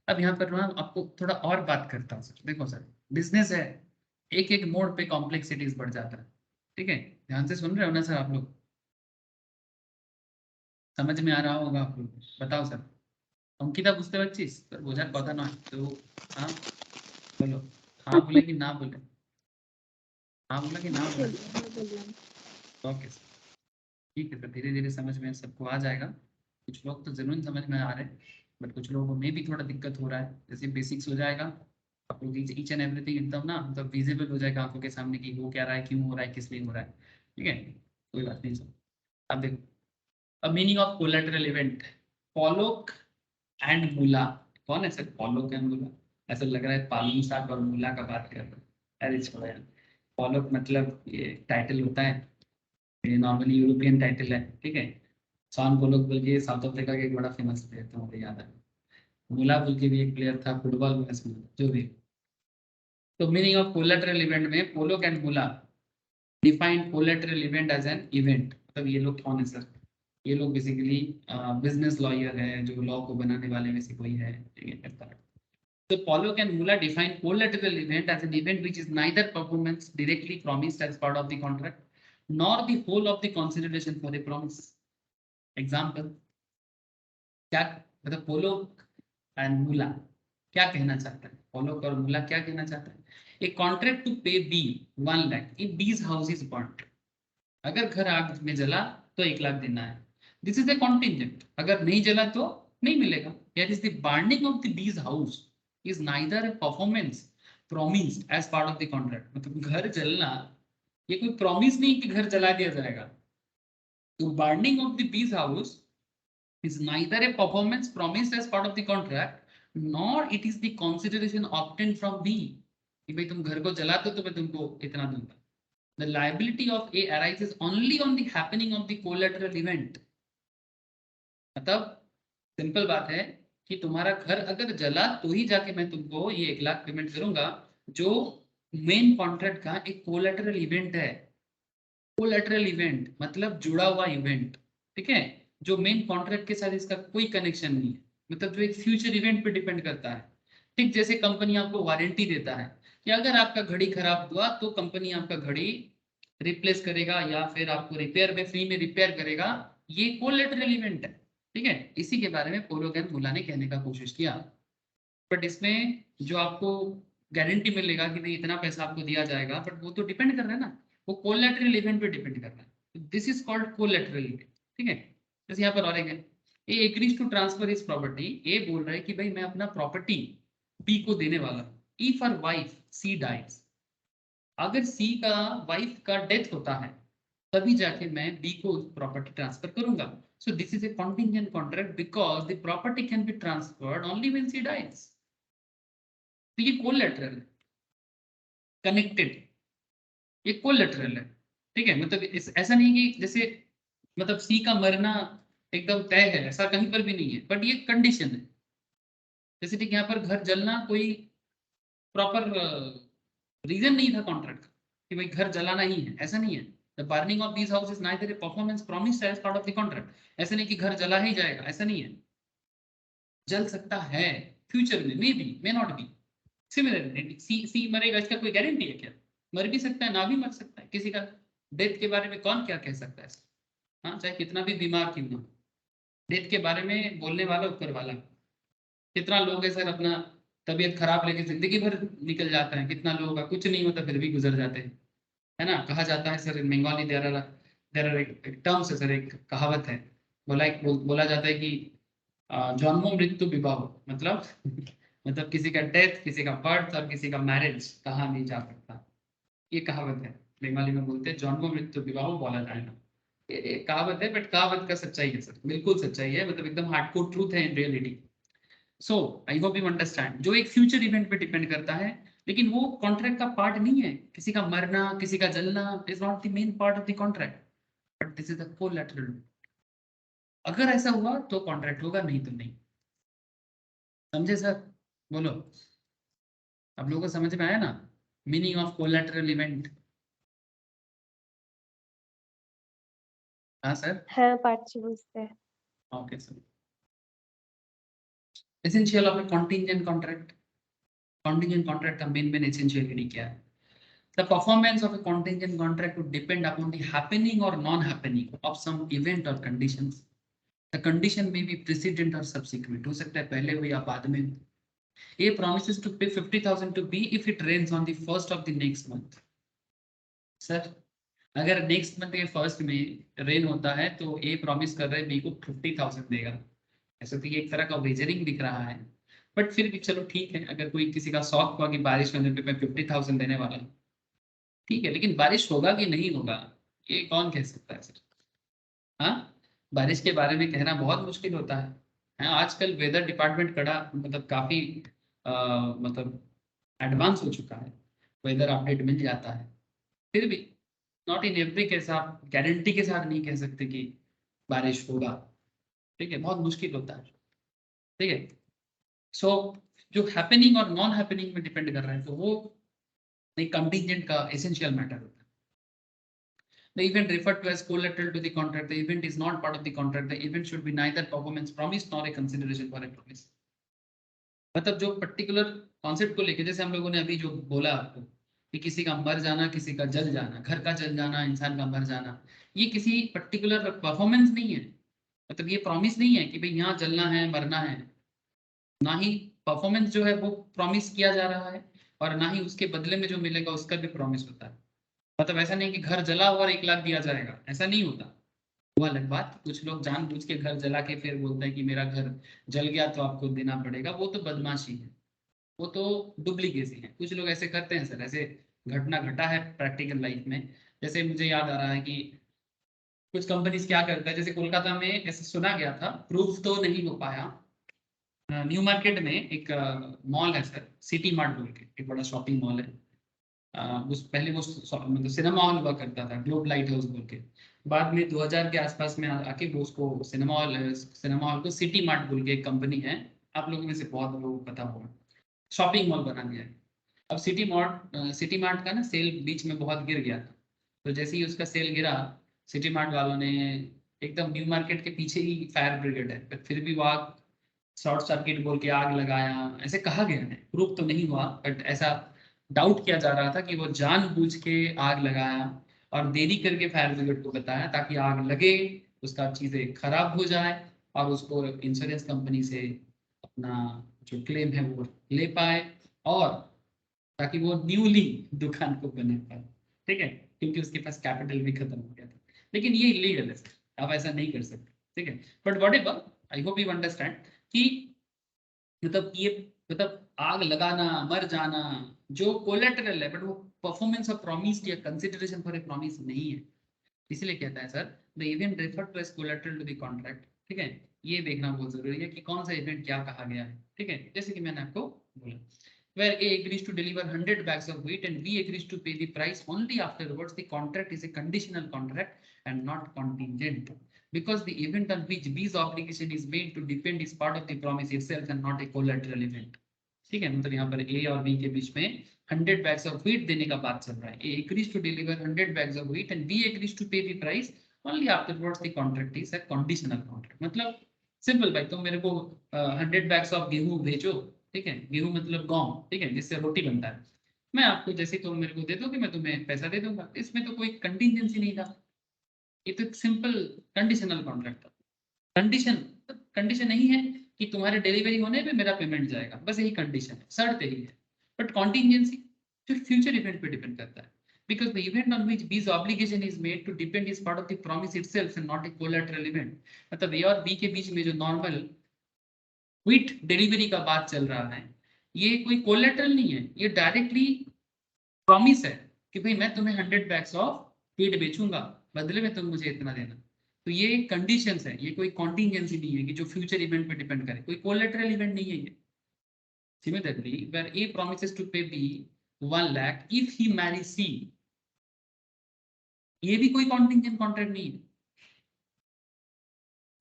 अब यहाँ पर ना आपको थोड़ा और बात करता हूँ सर। देखो सर, बिजनेस है, एक एक मोड पे कॉम्प्लेक्सिटीज बढ़ जाता है, ठीक है। ध्यान से सुन रहे हो ना सर आप लोग, समझ में आ रहा होगा आप लोग, बताओ सर। अंकिता বুঝতে পারছিস, তোর বোঝার কথা নয় তো, हाँ बोलो, हाँ बोले कि ना बोले, हाँ बोला कि ना बोले, ओके सर, ठीक है। तो धीरे धीरे समझ में सबको आ जाएगा। कुछ लोग तो जरूर समझ में आ रहे हैं, बट कुछ लोगों में भी थोड़ा दिक्कत हो रहा है। जैसे बेसिक्स हो जाएगा आप लोग, ईच एंड एवरीथिंग एकदम ना मतलब विजिबल हो जाएगा आंखों के सामने कि वो क्या रहा है, क्यों हो रहा है, किस लिए हो रहा है, ठीक है। कोई बात नहीं सर। अब देखो, अब meaning of collateral event, Pollock and Mulla. कौन है सर पॉलोक एंड मूला, ऐसा लग रहा है पालू साग और मूला का बात कर रहे हैं। अरे छोड़ो यार, पॉलोक मतलब ये टाइटल होता है, ये नॉर्मली यूरोपियन टाइटल है, ठीक है। सॉन पोलोक बोल के साउथ अफ्रीका का एक बड़ा फेमस प्लेयर था, मुझे याद है। मूला बोल के भी एक प्लेयर था फुटबॉल में, जो भी। तो मीनिंग ऑफ कोलैटरल इवेंट में Pollock and Mulla defined collateral event as an event. मतलब ये लोग कौन है सर, ये लोग बेसिकली बिजनेस लॉयर है, जो लॉ को बनाने वाले में से कोई है, ठीक है। So Pollock and Muller define collateral event as an event which is neither performance directly promised as part of the contract, nor the whole of the consideration for a promise. Example, क्या मतलब पोलोक and मुला क्या कहना चाहता है, पोलोक और मुला क्या कहना चाहता है, ए कॉन्ट्रैक्ट टू पे बी 1 लाख इफ बीज हाउस इज बर्न्ड। अगर घर आग में जला तो 1 लाख देना है, दिस इज ए कॉन्टिंजेंट। अगर नहीं जला तो नहीं मिलेगा। That is the burning of the B's house is neither a performance promised as part of the contract. मतलब घर जलना ये कोई प्रॉमिस नहीं कि घर जला दिया जाएगा। तो burning of the B's house is neither a performance promised as part of the contract, nor it is the consideration obtained from B कि भाई तुम घर को जलाते हो तो मैं तुमको इतना दूंगा। The liability of A arises only on the happening of the collateral event। मतलब सिंपल बात है कि तुम्हारा घर अगर जला तो ही जाके मैं तुमको ये 1 लाख पेमेंट करूंगा, जो मेन कॉन्ट्रैक्ट का एक कोलैटरल इवेंट है। कोलैटरल इवेंट मतलब जुड़ा हुआ इवेंट, ठीक है, जो मेन कॉन्ट्रैक्ट के साथ इसका कोई कनेक्शन नहीं है, मतलब जो एक फ्यूचर इवेंट पे डिपेंड करता है। ठीक जैसे कंपनी आपको वारंटी देता है कि अगर आपका घड़ी खराब हुआ तो कंपनी आपका घड़ी रिप्लेस करेगा या फिर आपको रिपेयर में फ्री में रिपेयर करेगा, ये कोलैटरल इवेंट है। ठीक है, इसी के बारे में पोलो कैन मुल्ला ने कहने का कोशिश किया। बट इसमें जो आपको गारंटी मिलेगा कि नहीं इतना पैसा आपको दिया जाएगा, बट वो तो डिपेंड कर रहा है ना, वो कोलैटरल इवेंट पे डिपेंड कर रहा है। This is called collateral event. ठीक है, जैसे यहाँ पर और एक है, A agrees to transfer his property. A बोल रहा है कि भाई मैं अपना प्रॉपर्टी बी को देने वाला हूँ। If our wife C dies, अगर सी का वाइफ का डेथ होता है तभी जाके मैं बी को प्रॉपर्टी ट्रांसफर करूंगा। So this is a contingent contract because the property can be transferred only when C dies. तो ये कोलैटरल है, कनेक्टेड, ये कोलैटरल है। ठीक है, मतलब ऐसा नहीं कि जैसे मतलब सी का मरना एकदम तय है, ऐसा कहीं पर भी नहीं है, बट ये कंडीशन है। जैसे ठीक यहाँ पर घर जलना कोई प्रॉपर रीजन नहीं था कॉन्ट्रैक्ट का कि भाई घर जलाना ही है, ऐसा नहीं है। The burning of these houses neither a performance promised as part of the contract. ऐसा नहीं कि घर जला ही जाएगा, ऐसा नहीं है, जल सकता है फ्यूचर में, may be may not be. Similarly C मरेगा, इसका कोई गारंटी है क्या? मर भी सकता है, ना भी मर सकता है। किसी का डेथ के बारे में कौन क्या कह सकता है? हाँ, चाहे कितना भी बीमार क्यों ना, डेथ के बारे में बोलने वाला ऊपर वाला। कितना लोग है सर अपना तबीयत खराब लेके जिंदगी भर निकल जाता है, कितना लोगों का कुछ नहीं होता फिर भी गुजर जाते हैं, है ना। कहा जाता है सर, बंगाली देर आर एक टर्म्स है सर, एक कहावत है, बोला जाता है कि जन्मों मृत्यु विवाह, मतलब मतलब किसी का डेथ, किसी का बर्थ और किसी का मैरिज कहा नहीं जा सकता। ये कहावत है, बंगाली में बोलते हैं जन्मों मृत्यु विवाह बोला जाएगा। ये कहावत है, बट कहावत का सच्चाई है सर, बिल्कुल सच्चाई है, मतलब एकदम हार्डकोर ट्रूथ है in reality. So I hope you understand, जो एक फ्यूचर इवेंट पे डिपेंड करता है, लेकिन वो कॉन्ट्रैक्ट का पार्ट नहीं है। किसी का मरना, किसी का जलना is not the main part of the contract, but this is the collateral. अगर ऐसा हुआ तो कॉन्ट्रैक्ट होगा, नहीं तो नहीं। समझे सर? बोलो, आप लोगों को समझ में आया ना मीनिंग ऑफ कोलैटरल इवेंट? हाँ सर, হ্যাঁ পারছি বুঝতে। Okay sir. Essential of A contingent contract. Contingent contract का मेन एसेंशियल क्या है? The performance of a contingent contract would depend upon the happening or non-happening of some event or conditions. The condition may be precedent or subsequent. हो सकता है पहले हो या बाद में। A promises to pay 50,000 to B if it rains on the first of the next month. Sir, अगर next month के फर्स्ट में रेन होता है तो A प्रॉमिस कर रहा है B को 50,000 देगा। ऐसा तो ये एक तरह का वेजरिंग दिख रहा है, बट फिर भी चलो ठीक है, अगर कोई किसी का शौक हुआ कि बारिश होने पे मैं 50,000 देने वाला हूँ, ठीक है, लेकिन बारिश होगा कि नहीं होगा ये कौन कह सकता है सर? हाँ, बारिश के बारे में कहना बहुत मुश्किल होता है। हाँ, आजकल वेदर डिपार्टमेंट कड़ा मतलब काफी मतलब एडवांस हो चुका है, वेदर अपडेट मिल जाता है, फिर भी नॉट इन एवरी केस आप गारंटी के साथ नहीं कह सकते कि बारिश होगा। ठीक है, बहुत मुश्किल होता है। ठीक है, सो जो हैपनिंग और नॉन हैपनिंग में डिपेंड कर रहा है, तो वो एक कंटिजेंट का एसेंशियल मैटर होता है। The event referred to as collateral to the contract. The event is not part of the contract. The event should be neither performance promise nor a consideration for a promise. मतलब जो particular concept को लेके, जैसे हम लोगों ने अभी जो बोला आपको कि किसी का मर जाना, किसी का जल जाना, घर का जल जाना, इंसान का मर जाना, ये किसी पर्टिकुलर परफॉर्मेंस नहीं है। मतलब ये प्रॉमिस नहीं है कि भाई यहाँ जलना है, मरना है, ना ही परफॉर्मेंस जो है वो प्रॉमिस किया जा रहा है, और ना ही उसके बदले में जो मिलेगा उसका भी प्रॉमिस होता है। मतलब ऐसा नहीं कि घर जला और 1 लाख दिया जाएगा, ऐसा नहीं होता। वो अलग बात, कुछ लोग जानबूझ के घर जला के फिर बोलते हैं कि मेरा घर जल गया तो आपको देना पड़ेगा, वो तो बदमाशी है, वो तो डुप्लीकेसी है। कुछ लोग ऐसे करते हैं सर, ऐसे घटना घटा है प्रैक्टिकल लाइफ में। जैसे मुझे याद आ रहा है कि कुछ कंपनीज क्या करता है, जैसे कोलकाता में ऐसे सुना गया था, प्रूफ तो नहीं हो पाया। न्यू मार्केट में एक मॉल है सर, सिटी मार्ट बोल के, एक बड़ा शॉपिंग मॉल है। उस पहले वो मतलब सिनेमा हॉल हुआ करता था, ग्लोब लाइट हाउस बोल के। बाद में 2000 के आसपास में आके वो उसको सिनेमा हॉल को सिटी मार्ट बोल के एक कंपनी है, आप लोगों में से बहुत लोगों को पता होगा, शॉपिंग मॉल बना दिया है। अब सिटी मार्ट का ना सेल बीच में बहुत गिर गया था, तो जैसे ही उसका सेल गिरा, सिटी मार्ट वालों ने एकदम न्यू मार्केट के पीछे ही फायर ब्रिगेड है, पर फिर भी वो आग शॉर्ट सर्किट बोल के आग लगाया, ऐसे कहा गया है, प्रूफ तो नहीं हुआ, बट ऐसा डाउट किया जा रहा था कि वो जानबूझ के आग लगाया और देरी करके फायर ब्रिगेड को बताया ताकि आग लगे, उसका चीजें खराब हो जाए और उसको इंश्योरेंस कंपनी से अपना जो क्लेम है वो ले पाए, और ताकि वो न्यूली दुकान को बना पाए, ठीक है, क्योंकि उसके पास कैपिटल भी खत्म हो गया था। लेकिन ये इलीगल है, आप ऐसा नहीं कर सकते, ठीक है। But what ever, I hope you understand कि मतलब ये मतलब आग लगाना, मर जाना जो कोलेटरल है, बट वो परफॉर्मेंस ऑफ प्रॉमिस या कंसिडरेशन फॉर ए प्रॉमिस नहीं है, इसलिए कहता है sir the event refer to as collateral to the contract, ठीक है। ये देखना बहुत जरूरी है कि कौन सा इवेंट क्या कहा गया है, ठीक है। जैसे कि मैंने आपको बोला, where A agrees to deliver 100 bags of wheat and B agrees to pay the price only afterwards, the contract is a conditional contract and not contingent, because the event on which B's obligation is made to depend is part of the promise itself and not a collateral event, ठीक है। मतलब यहाँ पर A और B के बीच में 100 bags of wheat देने का बात चल रहा है, A agrees to deliver 100 bags of wheat and B agrees to pay the price only afterwards, the contract is a conditional contract। मतलब सिंपल भाई, तुम मेरे को 100 bags of गेहूं भेजो, ठीक है, गेहूं मतलब गेहूं, ठीक है, जिससे रोटी बनता है, मैं आपको जैसे तुम मेरे को दे दोगे मैं तुम्हें पैसा दे दूंगा, इसमें तो कोई कंटिजेंसी नहीं था, ये तो सिंपल कंडीशनल कॉन्ट्रैक्ट था। कंडीशन नहीं है कि तुम्हारे डिलीवरी होने पे मेरा पेमेंट जाएगा, बस यही कंडीशन है, शर्त यही है। बट कॉन्टिजेंसी जो फ्यूचर इवेंट पे डिपेंड करता है, because the event on which B's obligation is made to depend is part of the promise itself and not a collateral event। मतलब A और B के बीच में जो नॉर्मल व्हीट डिलीवरी का बात चल रहा है, ये कोई कोलेटरल नहीं है, ये डायरेक्टली प्रॉमिस है कि भाई मैं तुम्हें 100 बैग्स ऑफ व्हीट बेचूंगा, बदले में तुम मुझे इतना देना। तो ये कंडीशंस है, ये कोई कॉन्टिजेंसी नहीं है कि जो फ्यूचर इवेंट पे डिपेंड करे, कोई कोलेटरल इवेंट नहीं है ये। Similarly, where A promises to pay B 1 lakh if he marries C, ये भी कोई कॉन्टिजेंट कॉन्ट्रैक्ट नहीं है।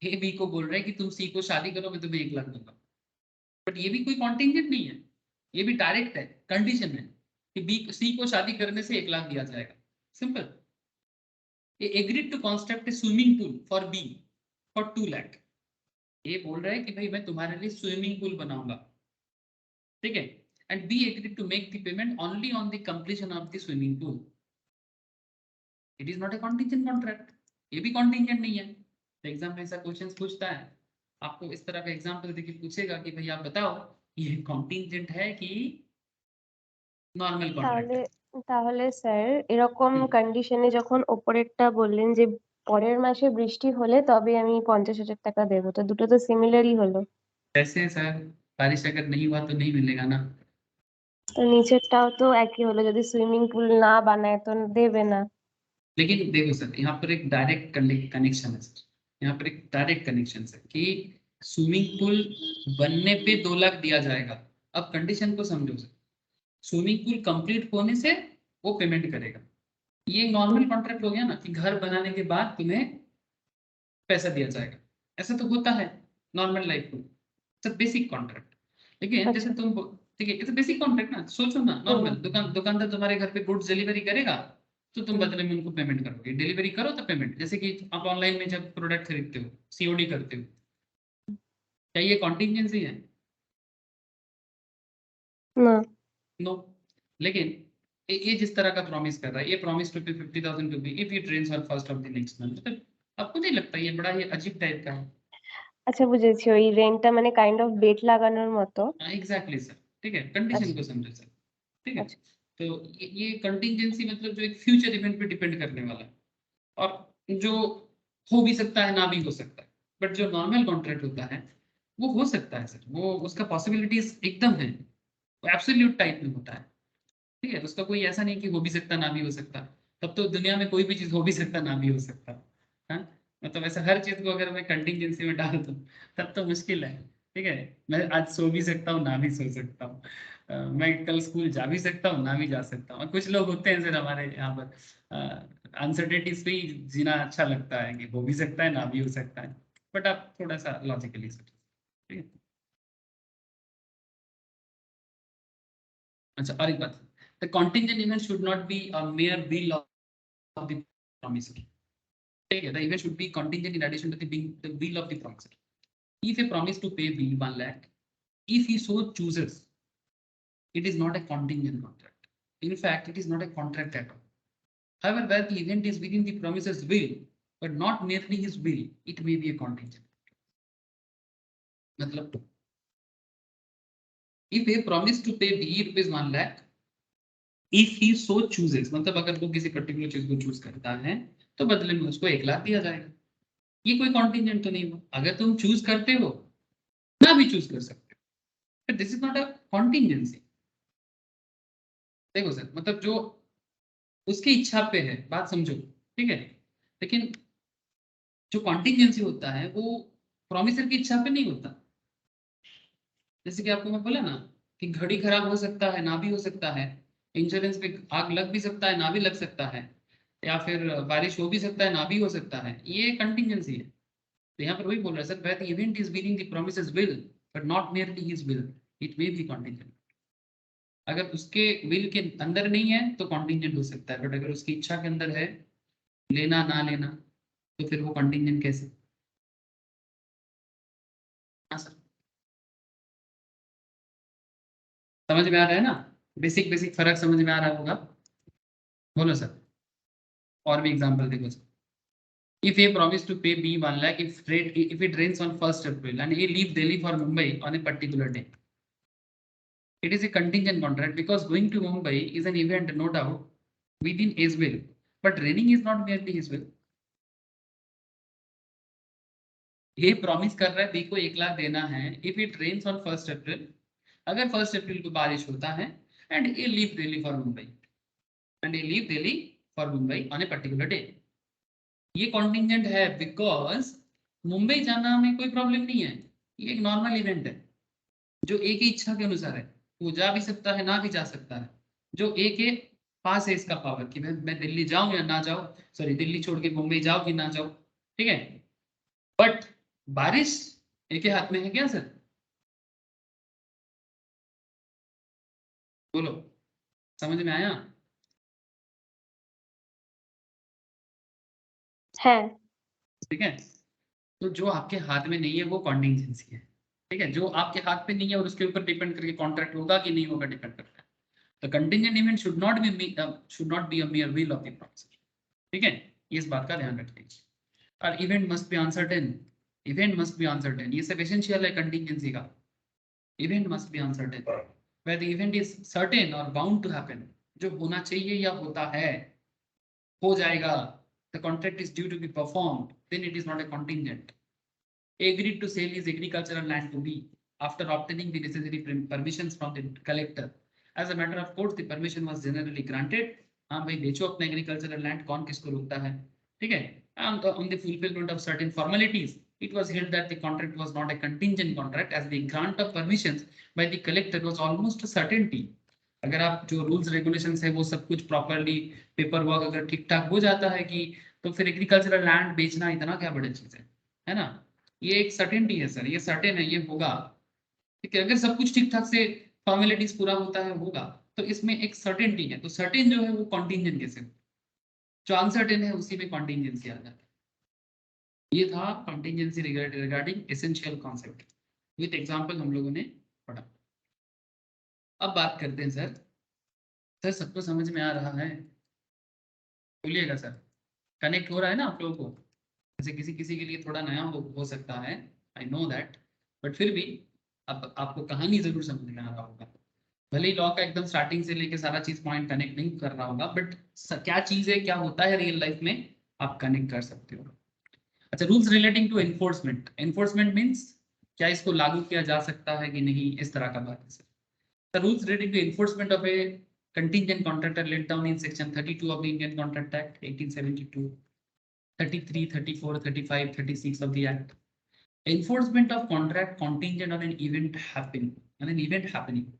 ए बी को बोल रहे हैं कि तुम सी को शादी करो, मैं तुम्हें 1 लाख दूंगा, बट ये भी कोई कॉन्टिजेंट नहीं है, ये भी डायरेक्ट है, कंडीशन है कि बी सी को शादी करने से 1 लाख दिया जाएगा, सिंपल। ये agreed to construct a swimming pool for B for 2 lakh, ये बोल रहा है कि भाई मैं तुम्हारे लिए स्विमिंग पूल बनाऊंगा, ठीक है, and B agreed to make the payment only on the completion of the swimming pool, it is not a contingent contract, ये भी कॉन्टिजेंट नहीं है। तो एग्जाम में ऐसा क्वेश्चन पूछता है, आपको इस तरह का एग्जाम्पल देके पूछेगा कि भाई आप बताओ ये কন্টিনজেন্ট है कि নরমাল কন্ট্রাক্ট তাহলে है। তাহলে স্যার এরকম হুম, কন্ডিশনে যখন ওপরেরটা বললেন যে পরের মাসে বৃষ্টি হলে তবে আমি 50,000 টাকা দেবো, তো দুটো তো সিমিলারই হলো। कैसे सर, बारिश अगर नहीं हुआ तो नहीं मिलेगा ना। তো নিচেরটাও তো একই হলো, যদি সুইমিং পুল না বানায় তো দেবে না। लेकिन देखो सर, यहाँ पर एक डायरेक्ट कनेक्शन है सर, यहाँ पर एक डायरेक्ट कनेक्शन है कि स्विमिंग पूल बनने पे 2 लाख दिया जाएगा। अब कंडीशन को समझो सर, स्विमिंग पूल कंप्लीट होने से वो पेमेंट करेगा, ये नॉर्मल कॉन्ट्रैक्ट हो गया ना कि घर बनाने के बाद तुम्हें पैसा दिया जाएगा, ऐसा तो होता है नॉर्मल लाइफ में, इट्स बेसिक कॉन्ट्रैक्ट। लेकिन जैसे আচ্ছা। तुम ठीक है, इट्स बेसिक कॉन्ट्रैक्ट ना, सोचो ना, হুম। नॉर्मल दुकानदार तुम्हारे घर पे गुड्स डिलीवरी करेगा, तो तुम হুম। बदले में उनको पेमेंट करोगे, डिलीवरी करो तो पेमेंट, जैसे कि आप ऑनलाइन में जब प्रोडक्ट खरीदते हो सीओडी करते हो, क्या ये कॉन्टिजेंसी है? না। नो। लेकिन ये जिस तरह का प्रॉमिस कर रहा है, ये promise to pay 50,000 to B if it rains on first of the next month, मतलब आपको नहीं लगता ये बड़ा ये अजीब टाइप का है? আচ্ছা, বুঝেছি, ওই রেন্টটা মানে কাইন্ড অফ বেট লাগানোর মতো। एग्जैक्टली सर, ठीक है, कंडीशन আচ্ছা। को समझो सर, ठीक है। আচ্ছা। तो ये कंटिजेंसी मतलब जो एक फ्यूचर इवेंट पे डिपेंड करने वाला है, और जो हो भी सकता है ना भी हो सकता है, बट जो नॉर्मल कॉन्ट्रैक्ट होता है वो हो सकता है सर, वो उसका पॉसिबिलिटीज एकदम है, वो एब्सोल्यूट टाइप में होता है, ठीक है। उसका कोई ऐसा नहीं कि हो भी सकता ना भी हो सकता, तब तो दुनिया में कोई भी चीज हो भी सकता ना भी हो सकता, हाँ। मतलब ऐसा हर चीज को अगर मैं कंटिजेंसी में डाल दूं तब तो मुश्किल है, ठीक है। मैं आज सो भी सकता हूँ ना भी सो सकता हूँ, मैं कल स्कूल जा भी सकता हूँ ना भी जा सकता हूँ। कुछ लोग होते हैं सर हमारे यहाँ पर अनसर्टेनिटीज पे ही जीना अच्छा लगता है कि हो भी सकता है ना भी हो सकता है, बट आप थोड़ा सा लॉजिकली सोचो, ठीक है। अच्छा और एक बात, the contingent event should not be a mere will of the promisor. ठीक है, the event should be contingent in addition to the will of the promisor. If a promise to pay bill 1 lakh, if he so chooses, it is not a contingent contract. In fact, it is not a contract at all. However, where the event is within the promisor's will, but not merely his will, it may be a contingent. मतलब if a promise to pay BE rupees 1 lakh, if he so chooses, मतलब अगर वो किसी particular चीज को choose करता है तो बदले में उसको 1 लाख दिया जाएगा। ये कोई कॉन्टिजेंट तो नहीं हुआ। अगर तुम चूज करते हो ना भी चूज कर सकते हो, this is not a contingency. देखो सर, मतलब जो उसकी इच्छा पे है, बात समझो, ठीक है। लेकिन जो कॉन्टिजेंसी होता है वो प्रोमिसर की इच्छा पे नहीं होता। जैसे कि आपको मैं बोला ना कि घड़ी खराब हो सकता है, ना भी हो सकता है, इंश्योरेंस पे आग लग भी सकता है, ना भी लग सकता है, या फिर बारिश हो भी सकता है, ना भी हो सकता है, ये कंटिजेंसी है। तो यहाँ पर वही बोल रहा है sir, where the event is within the promiser's will but not merely his will, it may be contingent. अगर उसके विल के अंदर नहीं है तो कॉन्टिजेंट हो सकता है, बट अगर उसकी इच्छा के अंदर है, लेना ना लेना, तो फिर वो कॉन्टिजेंट कैसे? हाँ सर, समझ में आ रहा है ना? बेसिक बेसिक फर्क समझ में आ रहा होगा। बोलो सर, और भी एग्जांपल देखो sir. If A promise to pay B 1 lakh if it rains on 1st April and A leave Delhi for Mumbai on a particular day, it is a contingent contract because going to Mumbai is an event, no doubt, within his will, but raining is not merely his will. A promise कर रहा है B को 1 लाख देना है if it rains on 1st April, अगर 1st April को बारिश होता है and A leave Delhi for Mumbai on a particular day. ये कॉन्टिजेंट है बिकॉज मुंबई जाना में कोई प्रॉब्लम नहीं है, ये एक नॉर्मल इवेंट है जो एक ही इच्छा के अनुसार है, वो जा भी सकता है ना भी जा सकता है, जो एक के पास है इसका पावर कि मैं दिल्ली जाऊं या ना जाऊं, सॉरी दिल्ली छोड़ के मुंबई जाऊं कि ना जाऊं, ठीक है। बट बारिश एक के हाथ में है क्या सर? बोलो, समझ में आया? है। ठीक है, तो जो आपके हाथ में नहीं है वो कॉन्टिजेंसी है, ठीक है। जो आपके हाथ पे नहीं है और उसके ऊपर डिपेंड करके कॉन्ट्रैक्ट होगा कि नहीं होगा डिपेंड करता है। The contingent event should not be a mere will of the promisor. ठीक है, इस बात का ध्यान रखिए। और event must be uncertain. Event must be uncertain. ये सब essential है contingency का। Event must be uncertain. Where the event is certain or bound to happen, जो होना चाहिए या होता है, हो जाएगा, the contract is due to be performed, then it is not a contingent. Agreed to sell his agricultural land to B after obtaining the necessary permissions from the collector. As a matter of course, the permission was generally granted. हाँ भाई बेचो अपना agricultural land, कौन किसको रोकता है, ठीक है। And on the fulfillment of certain formalities, it was held that the contract was not a contingent contract as the grant of permissions by the collector was almost a certainty. अगर आप जो rules regulations है वो सब कुछ properly paper work अगर ठीक ठाक हो जाता है कि, तो फिर एग्रीकल्चरल लैंड बेचना इतना क्या बड़ी चीज है ना। ये एक सर्टेनिटी है सर, ये सर्टेन है, ये होगा, ठीक है। अगर सब कुछ ठीक ठाक से फॉर्मेलिटीज पूरा होता है होगा, तो इसमें एक सर्टेनिटी है। तो सर्टेन जो है वो कॉन्टिजेंट कैसे, जो अनसर्टेन है उसी में कॉन्टिजेंसी आ जाता है। ये था contingency regarding essential concept, with example हम लोगों ने पढ़ा। अब बात करते हैं सर सबको समझ में आ रहा है? बोलिएगा सर, कनेक्ट हो रहा है ना आप लोगों को? जैसे किसी किसी के लिए थोड़ा नया हो सकता है, आई नो दैट, बट फिर भी अब आपको कहानी जरूर समझ में आ रहा होगा। भले ही लॉ का एकदम स्टार्टिंग से लेके सारा चीज पॉइंट कनेक्ट नहीं कर रहा होगा, बट क्या चीज है, क्या होता है रियल लाइफ में, आप कनेक्ट कर सकते हो। अच्छा, rules relating to enforcement. Enforcement means क्या इसको लागू किया जा सकता है कि नहीं, इस तरह का बात है sir. The rules relating to enforcement of a contingent contract are laid down in section 32 of the Indian Contract Act 1872, 33, 34, 35, 36 of the Act. Enforcement of contract contingent on an event happening.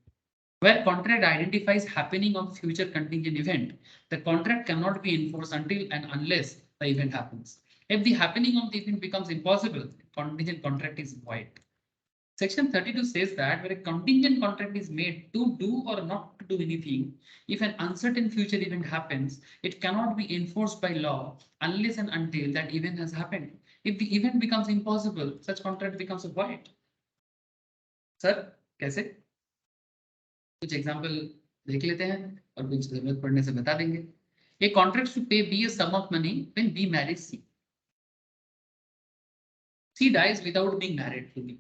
Where contract identifies happening of future contingent event, the contract cannot be enforced until and unless the event happens. If the happening of the event becomes impossible, contingent contract is void. Section 32 says that where a contingent contract is made to do or not to do anything, if an uncertain future event happens, it cannot be enforced by law unless and until that event has happened. If the event becomes impossible, such contract becomes a void. Sir, कैसे? कुछ example देख लेते हैं और कुछ जरूरत पड़ने से बता देंगे. A contract to pay B a sum of money when B marries C. C dies without being married to B.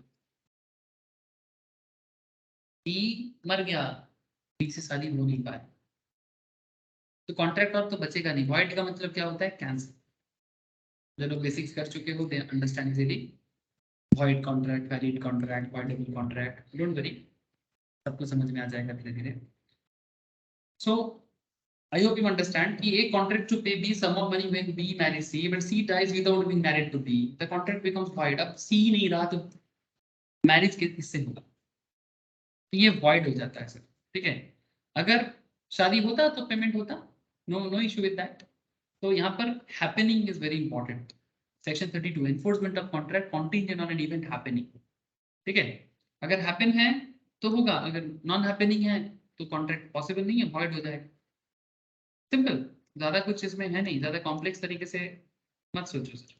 B मर गया, B से शादी हो नहीं पाए, तो कॉन्ट्रैक्ट और तो बचेगा नहीं. वॉइड का मतलब क्या होता है? कैंसिल. जो लोग बेसिक्स कर चुके हो they understand easily. Void contract, valid contract, voidable contract, don't worry, सबको समझ में आ जाएगा धीरे धीरे. So I hope you understand कि A contract to pay B sum of money when B marries C, but C dies without being married to B. The contract becomes void. अब C नहीं रहा तो मैरिज किससे होगा? तो ये void हो जाता है सर. ठीक है, अगर शादी होता तो पेमेंट होता, नो इशू विद दैट. तो यहाँ पर happening is very important. Section 32 enforcement of contract contingent on an event happening. ठीक है, अगर हैपन है तो होगा, अगर नॉन हैपनिंग है तो कॉन्ट्रैक्ट पॉसिबल नहीं है, void हो जाएगा. सिंपल, ज्यादा कुछ इसमें है नहीं, ज्यादा कॉम्प्लेक्स तरीके से मत सोचो sir.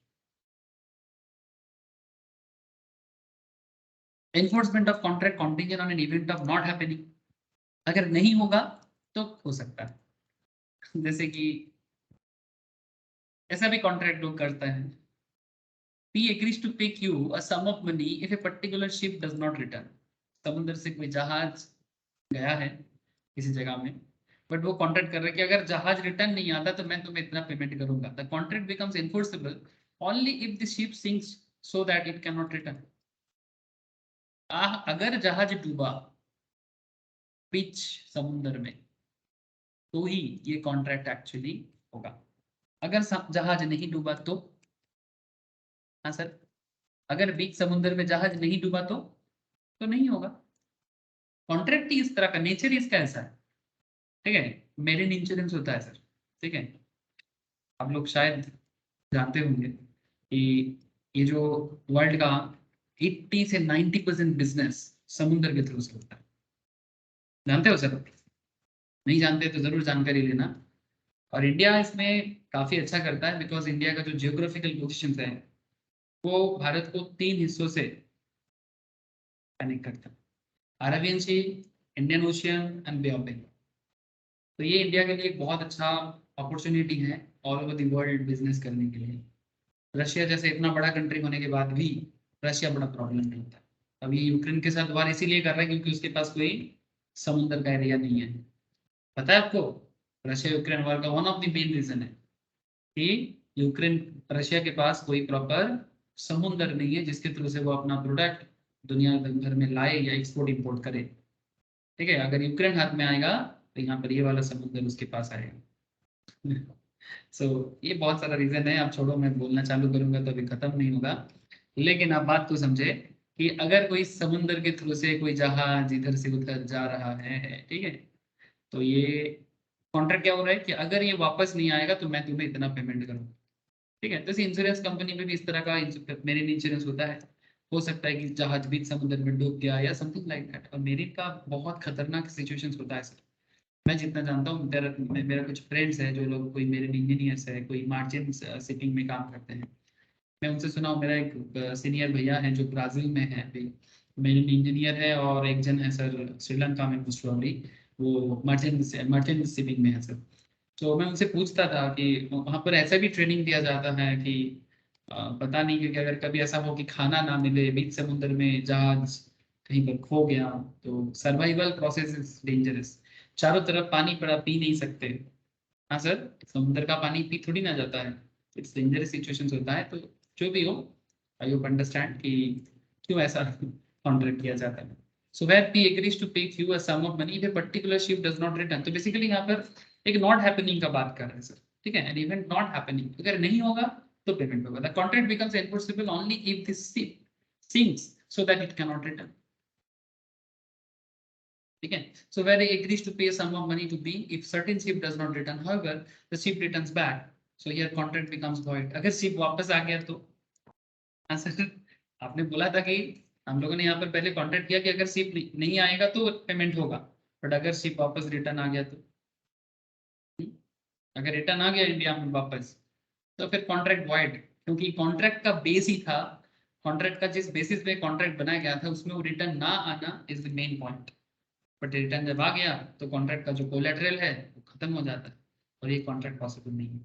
Enforcement of contract contingent on an event of not happening. अगर नहीं होगा तो हो सकता है, जैसे कि ऐसा भी कॉन्ट्रैक्ट लोग करता है. P agrees to pay Q a sum of money if a particular ship does not return. समुद्र से कोई जहाज गया है किसी जगह में, बट वो कॉन्ट्रैक्ट कर रहे हैं कि अगर जहाज रिटर्न नहीं आता तो मैं तुम्हें इतना पेमेंट करूंगा. The contract becomes enforceable only if the ship sinks so that it can not return. अगर जहाज डूबा बीच समुद्र में तो ही ये कॉन्ट्रैक्ट एक्चुअली होगा. अगर जहाज नहीं डूबा तो, हाँ सर, अगर बीच समुद्र में जहाज नहीं डूबा तो नहीं होगा. कॉन्ट्रैक्ट ही इस तरह का, नेचर ही इसका ऐसा है. ठीक है, मेरिन इंश्योरेंस होता है सर. ठीक है, आप लोग शायद जानते होंगे कि ये जो वर्ल्ड का 80 से 90% बिजनेस समुद्र के थ्रू से होता है. जानते हो सर? नहीं जानते तो जरूर जानकारी लेना. और इंडिया इसमें काफी अच्छा करता है, बिकॉज इंडिया का जो जियोग्राफिकल पोजीशन है वो भारत को 3 हिस्सों से कनेक्ट करता है. Arabian sea, Indian ocean and bay of Bengal. तो ये इंडिया के लिए एक बहुत अच्छा अपॉर्चुनिटी है all over the world business करने के लिए. रशिया जैसे इतना बड़ा कंट्री होने के बाद भी रशिया बड़ा प्रॉब्लम नहीं होता. अब ये यूक्रेन के साथ वार इसीलिए कर रहा है क्योंकि उसके पास कोई समुद्र का एरिया नहीं है. पता है आपको, रशिया यूक्रेन वार का one of the main reason है कि यूक्रेन, रशिया के पास कोई प्रॉपर समुद्र नहीं है जिसके थ्रू से वो अपना प्रोडक्ट दुनिया भर में लाए या एक्सपोर्ट इंपोर्ट करे. ठीक है, अगर यूक्रेन हाथ में आएगा तो यहाँ पर ये वाला समुद्र उसके पास आएगा. सो ये बहुत सारा रीजन है. आप छोड़ो, मैं बोलना चालू करूंगा तो अभी खत्म नहीं होगा. लेकिन आप बात को समझे कि अगर कोई समुद्र के थ्रू से कोई जहाज इधर से उधर जा रहा है, ठीक है, तो ये कॉन्ट्रैक्ट क्या हो रहा है कि अगर ये वापस नहीं आएगा तो मैं तुम्हें इतना पेमेंट करूंगा. ठीक है, जैसे इंश्योरेंस कंपनी में भी इस तरह का मेरिन इंश्योरेंस होता है. हो सकता है कि जहाज बीच समुद्र में डूब गया या समथिंग लाइक दैट. और मेरिन का बहुत खतरनाक सिचुएशंस होता है सर. मैं जितना जानता हूँ, मेरा कुछ फ्रेंड्स है जो लोग, कोई मेरिन इंजीनियर्स है, कोई मार्चेंट शिपिंग में काम करते हैं. मैं उनसे सुना हूँ, मेरा एक सीनियर भैया है जो ब्राजील में है अभी, मेरिन इंजीनियर है, और एक जन है सर श्रीलंका में मोस्ट प्रोबेबली, वो मर्चेंट शिपिंग में है सर. तो मैं उनसे पूछता था कि वहाँ पर ऐसा भी ट्रेनिंग दिया जाता है कि पता नहीं, क्योंकि अगर कभी ऐसा हो कि खाना ना मिले, बीच समुद्र में जहाज कहीं पर खो गया, तो सर्वाइवल प्रोसेस इज डेंजरस. चारों तरफ पानी पड़ा, पी नहीं सकते. हाँ सर, समुद्र का पानी पी थोड़ी ना जाता है. इट्स डेंजरस सिचुएशंस होता है. तो जो भी हो, आई होप अंडरस्टैंड कि क्यों ऐसा कॉन्ट्रैक्ट किया जाता है. So where P agrees to pay Q a sum of money if a particular ship does not return. तो बेसिकली यहाँ पर एक नॉट हैपनिंग का बात कर रहे हैं सर. ठीक है, एन इवेंट नॉट हैपनिंग, अगर नहीं होगा तो पेमेंट होगा. The contract becomes enforceable only if this ship sinks so that it can not return. ठीक है, so where he agrees to pay a sum of money to B if certain ship does not return, however the ship returns back, so here contract becomes void. अगर ship वापस आ गया तो, हाँ sir, आपने बोला था कि हम लोगों ने यहाँ पर पहले कॉन्ट्रैक्ट किया कि अगर शिप नहीं आएगा तो पेमेंट होगा, बट अगर शिप वापस रिटर्न आ गया तो अगर रिटर्न आ गया इंडिया में वापस तो फिर कॉन्ट्रैक्ट वॉइड, क्योंकि कॉन्ट्रैक्ट का बेस ही था, कॉन्ट्रैक्ट का जिस बेसिस पे कॉन्ट्रैक्ट बनाया गया था उसमें वो रिटर्न ना आना is the main point. But return जब आ गया तो कॉन्ट्रैक्ट का जो कोलैटरल है वो खत्म हो जाता है और ये कॉन्ट्रैक्ट पॉसिबल नहीं है।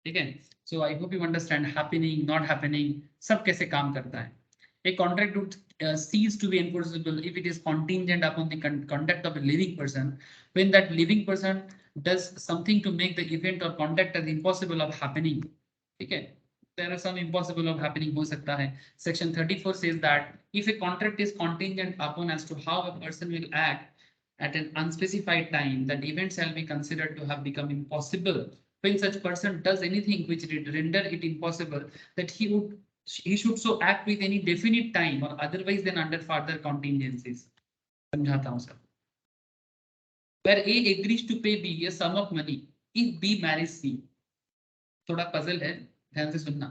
ठीक है, so I hope you understand happening not happening सब कैसे काम करता है। A contract would cease to be enforceable if it is contingent upon the conduct of a living person when that living person does something to make the event or conduct as impossible of happening. ठीक है, there are some impossible of happening हो सकता है। Section 34 says that if a contract is contingent upon as to how a person will act at an unspecified time, that event shall be considered to have become impossible when such person does anything which render it impossible that he should so act with any definite time or otherwise than under further contingencies. समझाता हूं sir. Where A agrees to pay B a sum of money if B marries C. थोड़ा puzzle है, ध्यान से सुनना।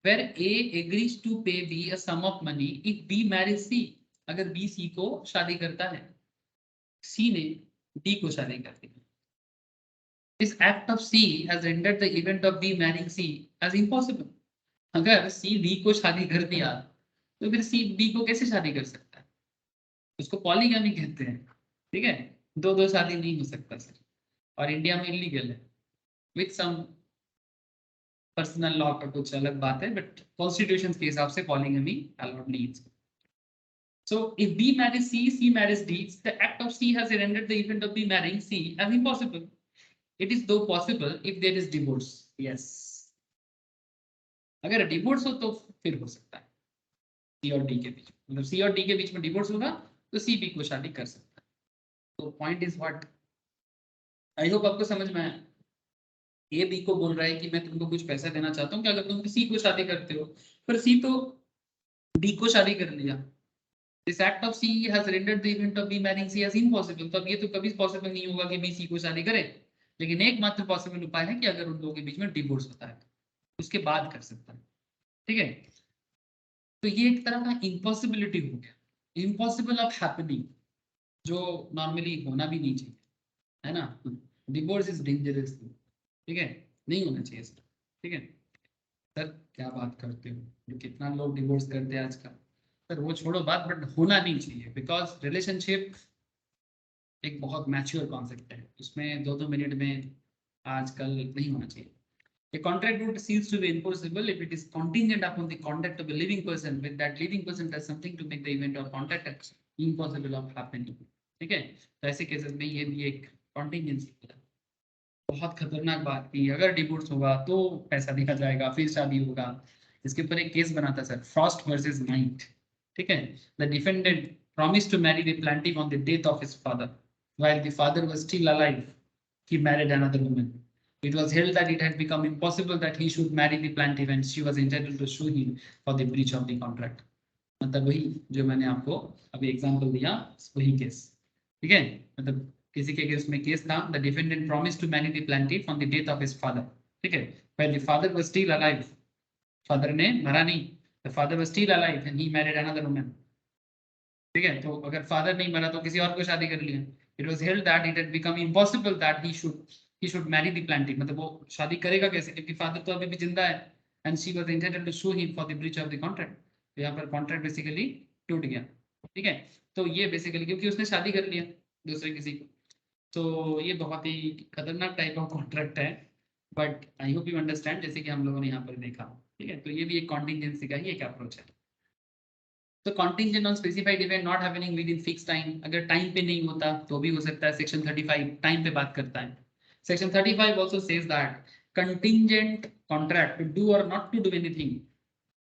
Where A agrees to pay B a sum of money if B marries C. अगर B C को शादी करता है, C ने D को शादी कर दी। This act of C has rendered the event of B marrying C as impossible. अगर C D को शादी कर दिया तो फिर C D को कैसे शादी कर सकता है? उसको पॉलीगैमी कहते हैं। ठीक है, दो शादी नहीं हो सकता सर, और इंडिया में इलीगल है विथ सम पर्सनल लॉ का कुछ अलग बात है, बट कॉन्स्टिट्यूशन के हिसाब से पॉलीगैमी अलाउड नहीं है। So if B marries C, C marries D, the act of C has rendered the event of B marrying C as impossible. It is though possible if there is divorce. Yes. अगर divorce हो तो फिर हो सकता है सी और D के बीच, मतलब सी और डी के बीच में डिवोर्स होगा तो सी बी को शादी कर सकता है। तो point is what, I hope आपको समझ में आया। ए बी को बोल रहा है कि मैं तुमको कुछ पैसा देना चाहता हूँ कि अगर तुम सी को शादी करते हो, पर सी तो डी को शादी कर लिया। This act of C has rendered the event of B marrying C as impossible. तो अब ये तो कभी पॉसिबल नहीं होगा कि बी सी को शादी करे, लेकिन एकमात्र पॉसिबल उपाय है कि अगर उन लोगों के बीच में डिवोर्स होता है उसके बाद कर सकता है। ठीक है, तो ये एक तरह का इम्पॉसिबिलिटी हो गया, इम्पॉसिबल ऑफ हैपनिंग, जो नॉर्मली होना भी नहीं चाहिए, है ना। डिवोर्स इज डेंजरस, ठीक है, नहीं होना चाहिए सर। ठीक है सर, क्या बात करते हो, कितना लोग डिवोर्स करते हैं आजकल सर, वो छोड़ो बात, बट होना नहीं चाहिए बिकॉज रिलेशनशिप एक बहुत मैच्योर कॉन्सेप्ट है, उसमें 2-2 मिनट में आजकल नहीं होना चाहिए। A contract would cease to be enforceable if it is contingent upon the conduct of a living person when that living person does something to make the event or conduct impossible of happening. ठीक है, तो ऐसे cases में ये भी एक contingency है। बहुत खतरनाक बात की, अगर डिवोर्स होगा तो पैसा दिया जाएगा फिर शादी होगा। इसके ऊपर एक केस बना था सर, फ्रॉस्ट वर्सेस नाइट। ठीक है, the defendant promised to marry the plaintiff on the death of his father while the father was still alive. He married another woman. It was held that it had become impossible that he should marry the plaintiff and she was entitled to sue him for the breach of the contract. मतलब वही जो मैंने आपको अभी example दिया, वही case. ठीक है, मतलब किसी के केस में केस था, the defendant promised to marry the plaintiff on the death of his father. ठीक है, while the father was still alive. Father ने मरा नहीं, the father was still alive and he married another woman. ठीक है, तो अगर फादर नहीं मरा तो किसी और को शादी कर लिया। It was held that it had become impossible that he should marry the plaintiff, मतलब वो शादी करेगा कैसे क्योंकि फादर तो अभी भी जिंदा है, and she was entitled to sue him for the breach of the contract. तो यहाँ पर कॉन्ट्रैक्ट बेसिकली टूट गया। ठीक है, तो ये बेसिकली क्योंकि उसने शादी कर लिया दूसरे किसी को, तो ये बहुत ही खतरनाक टाइप ऑफ कॉन्ट्रैक्ट है, but I hope you understand, जैसे कि हम लोगों ने यहाँ पर देखा। ठीक है, तो ये भी एक कॉन्टिजेंसी का ही एक अप्रोच है। तो contingent on specified event not happening with in fix time, अगर टाइम पे नहीं होता तो भी हो सकता है। सेक्शन 35 टाइम पे बात करता है। Section 35 also says that contingent contract to do or not to do anything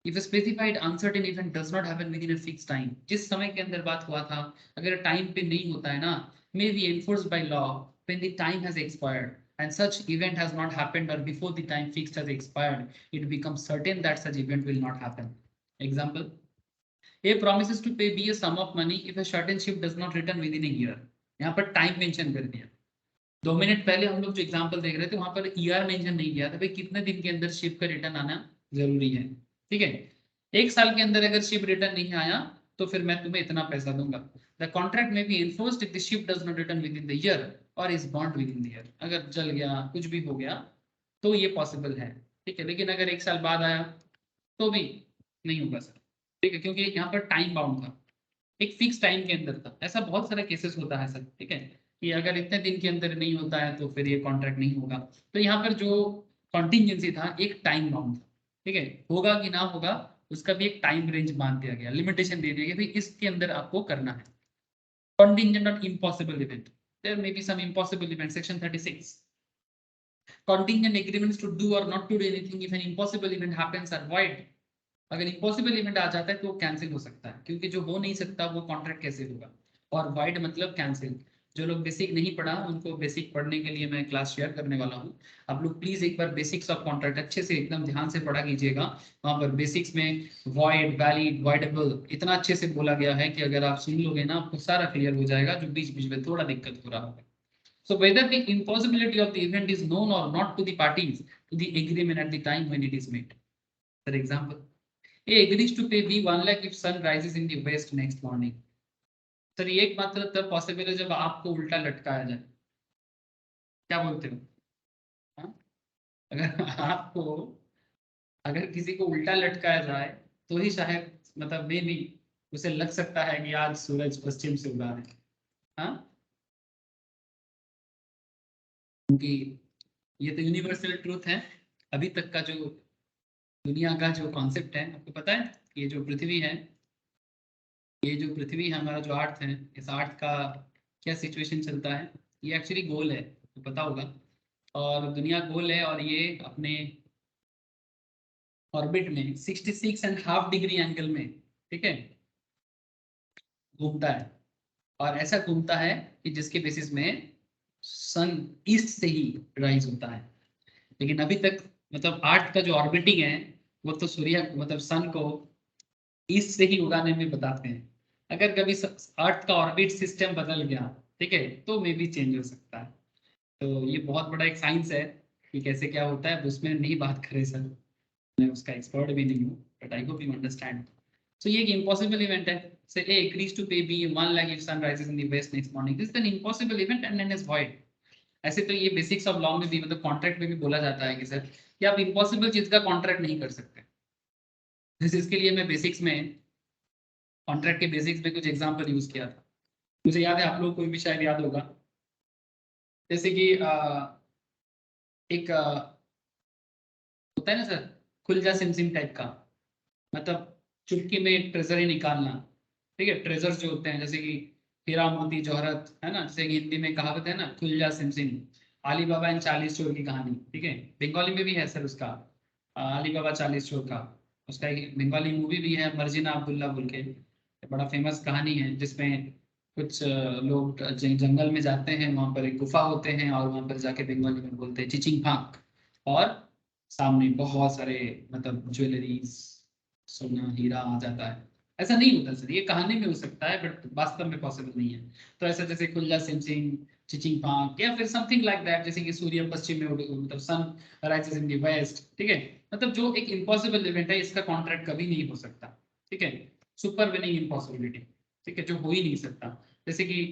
if a specified uncertain event does not happen within a fixed time. जिस समय के अंदर बात हुआ था, अगर टाइम पे नहीं होता है ना, may be enforced by law when the time has expired and such event has not happened or before the time fixed has expired, it becomes certain that such event will not happen. Example, A promises to pay B a sum of money if a certain ship does not return within a year. यहाँ पर time mention कर दिया। 2 minute पहले हम लोग जो example देख रहे थे वहां पर ईआर मेंशन नहीं किया था, भाई कितने दिन के अंदर शिप का रिटर्न आना जरूरी है। ठीक है, 1 साल के अंदर अगर शिप रिटर्न नहीं आया तो फिर मैं तुम्हें इतना पैसा दूंगा। The contract may be enforced if the ship does not return within the year or is burnt within the year. अगर जल गया, कुछ भी हो गया तो ये पॉसिबल है, ठीक है। लेकिन अगर 1 साल बाद आया तो भी नहीं होगा सर, ठीक है, क्योंकि यहाँ पर टाइम बाउंड था, एक फिक्स टाइम के अंदर था। ऐसा बहुत सारा केसेस होता है सर, ठीक है, कि अगर इतने दिन के अंदर नहीं होता है तो फिर ये कॉन्ट्रैक्ट नहीं होगा। तो यहाँ पर जो कॉन्टिजेंसी था एक टाइम बाउंड था, ठीक है, होगा कि ना होगा उसका भी एक टाइम रेंज मान दिया गया, लिमिटेशन दे दिया गया, भाई इसके अंदर आपको करना है। Contingent not impossible event. There may be some impossible event. Section 36. Contingent agreements to do or not to do anything if an impossible event happens are void. अगर impossible event आ जाता है तो कैंसिल हो सकता है, क्योंकि जो हो नहीं सकता वो कॉन्ट्रैक्ट कैसे होगा। और void मतलब कैंसिल। जो लोग बेसिक नहीं पढ़ा उनको बेसिक पढ़ने के लिए मैं क्लास शेयर करने वाला हूँ। आप लोग प्लीज एक बार बेसिक्स ऑफ कॉन्ट्रैक्ट अच्छे से एकदम ध्यान से पढ़ा कीजिएगा। वहां पर बेसिक्स में void, valid, voidable इतना अच्छे से बोला गया है कि अगर आप सुन लोगे ना आपको सारा क्लियर हो जाएगा, जो बीच बीच में थोड़ा दिक्कत हो रहा होगा। So whether the impossibility of the event is known or not to the parties to the agreement at the time when it is made. For example, A agrees to pay B 1 lakh if sun rises in the west next morning. Sir ये एकमात्र तब possible है जब आपको उल्टा लटकाया जाए। क्या बोलते हो? हाँ? अगर किसी को उल्टा लटकाया जाए तो ही शायद मतलब मे भी उसे लग सकता है कि आज सूरज पश्चिम से उगा है। हाँ, क्योंकि ये तो यूनिवर्सल ट्रूथ है। अभी तक का जो दुनिया का जो कॉन्सेप्ट है, आपको पता है ये जो पृथ्वी है, ये जो पृथ्वी है, हमारा जो अर्थ है, इस अर्थ का क्या सिचुएशन चलता है, ये एक्चुअली गोल है, तो पता होगा। और दुनिया गोल है और ये अपने ऑर्बिट में 66.5 डिग्री एंगल में, ठीक है, घूमता है। और ऐसा घूमता है कि जिसके बेसिस में सन ईस्ट से ही राइज होता है। लेकिन अभी तक मतलब अर्थ का जो ऑर्बिटिंग है वो तो सूर्य मतलब सन को ईस्ट से ही उगाने में बताते हैं। अगर कभी अर्थ का ऑर्बिट सिस्टम बदल गया, ठीक है, तो मे भी चेंज हो सकता है। तो ये बहुत बड़ा एक साइंस है कि कैसे क्या होता है, उसमें नहीं बात करें सर, मैं उसका एक्सपर्ट भी नहीं हूँ, but I hope you understand. So ये एक इम्पॉसिबल इवेंट है। से A agrees to pay B 1 lakh if sun rises in the west next morning. This is an impossible event and then is void. ऐसे तो ये basics of law में भी मतलब कॉन्ट्रैक्ट में भी बोला जाता है कि सर कि आप इम्पॉसिबल चीज का कॉन्ट्रैक्ट नहीं कर सकते। इसके लिए मैं बेसिक्स में कॉन्ट्रैक्ट के बेसिक्स में कुछ एग्जांपल यूज किया था। मुझे याद है, आप लोगों को भी शायद याद होगा, जैसे कि एक होता है ना सर खुल जा सिम टाइप का, मतलब चुटकी में ट्रेजर ही निकालना, ठीक है। ट्रेजर्स जो होते हैं जैसे कि हीरा मोती जौहरत, है ना, जैसे हिंदी में कहावत है ना, खुल जा सिम, अली बाबा एंड 40 चोर की कहानी, ठीक है। बंगाली में भी है सर उसका, अली बाबा 40 चोर का, उसका एक बंगाली मूवी भी है मर्जिना अब्दुल्ला बोल के, बड़ा फेमस कहानी है जिसमें कुछ लोग जंगल में जाते हैं, वहां पर एक गुफा होते हैं और वहां पर जाके बंगाली में बोलते हैं चिचिंग फाक, और सामने बहुत सारे मतलब ज्वेलरीज, सोना हीरा आ जाता है। ऐसा नहीं होता सर, ये कहानी में हो सकता है बट वास्तव में पॉसिबल नहीं है। तो ऐसा जैसे खुल्ला सिम चिचिंग फाक या फिर समथिंग लाइक दैट, जैसे कि सूर्य पश्चिम में मतलब sun rises in the west, ठीक है, मतलब जो एक इम्पॉसिबल इवेंट है इसका कॉन्ट्रैक्ट कभी नहीं हो सकता, ठीक है। सुपर विनिंग इम्पॉसिबिलिटी, ठीक है, जो हो ही नहीं सकता। जैसे कि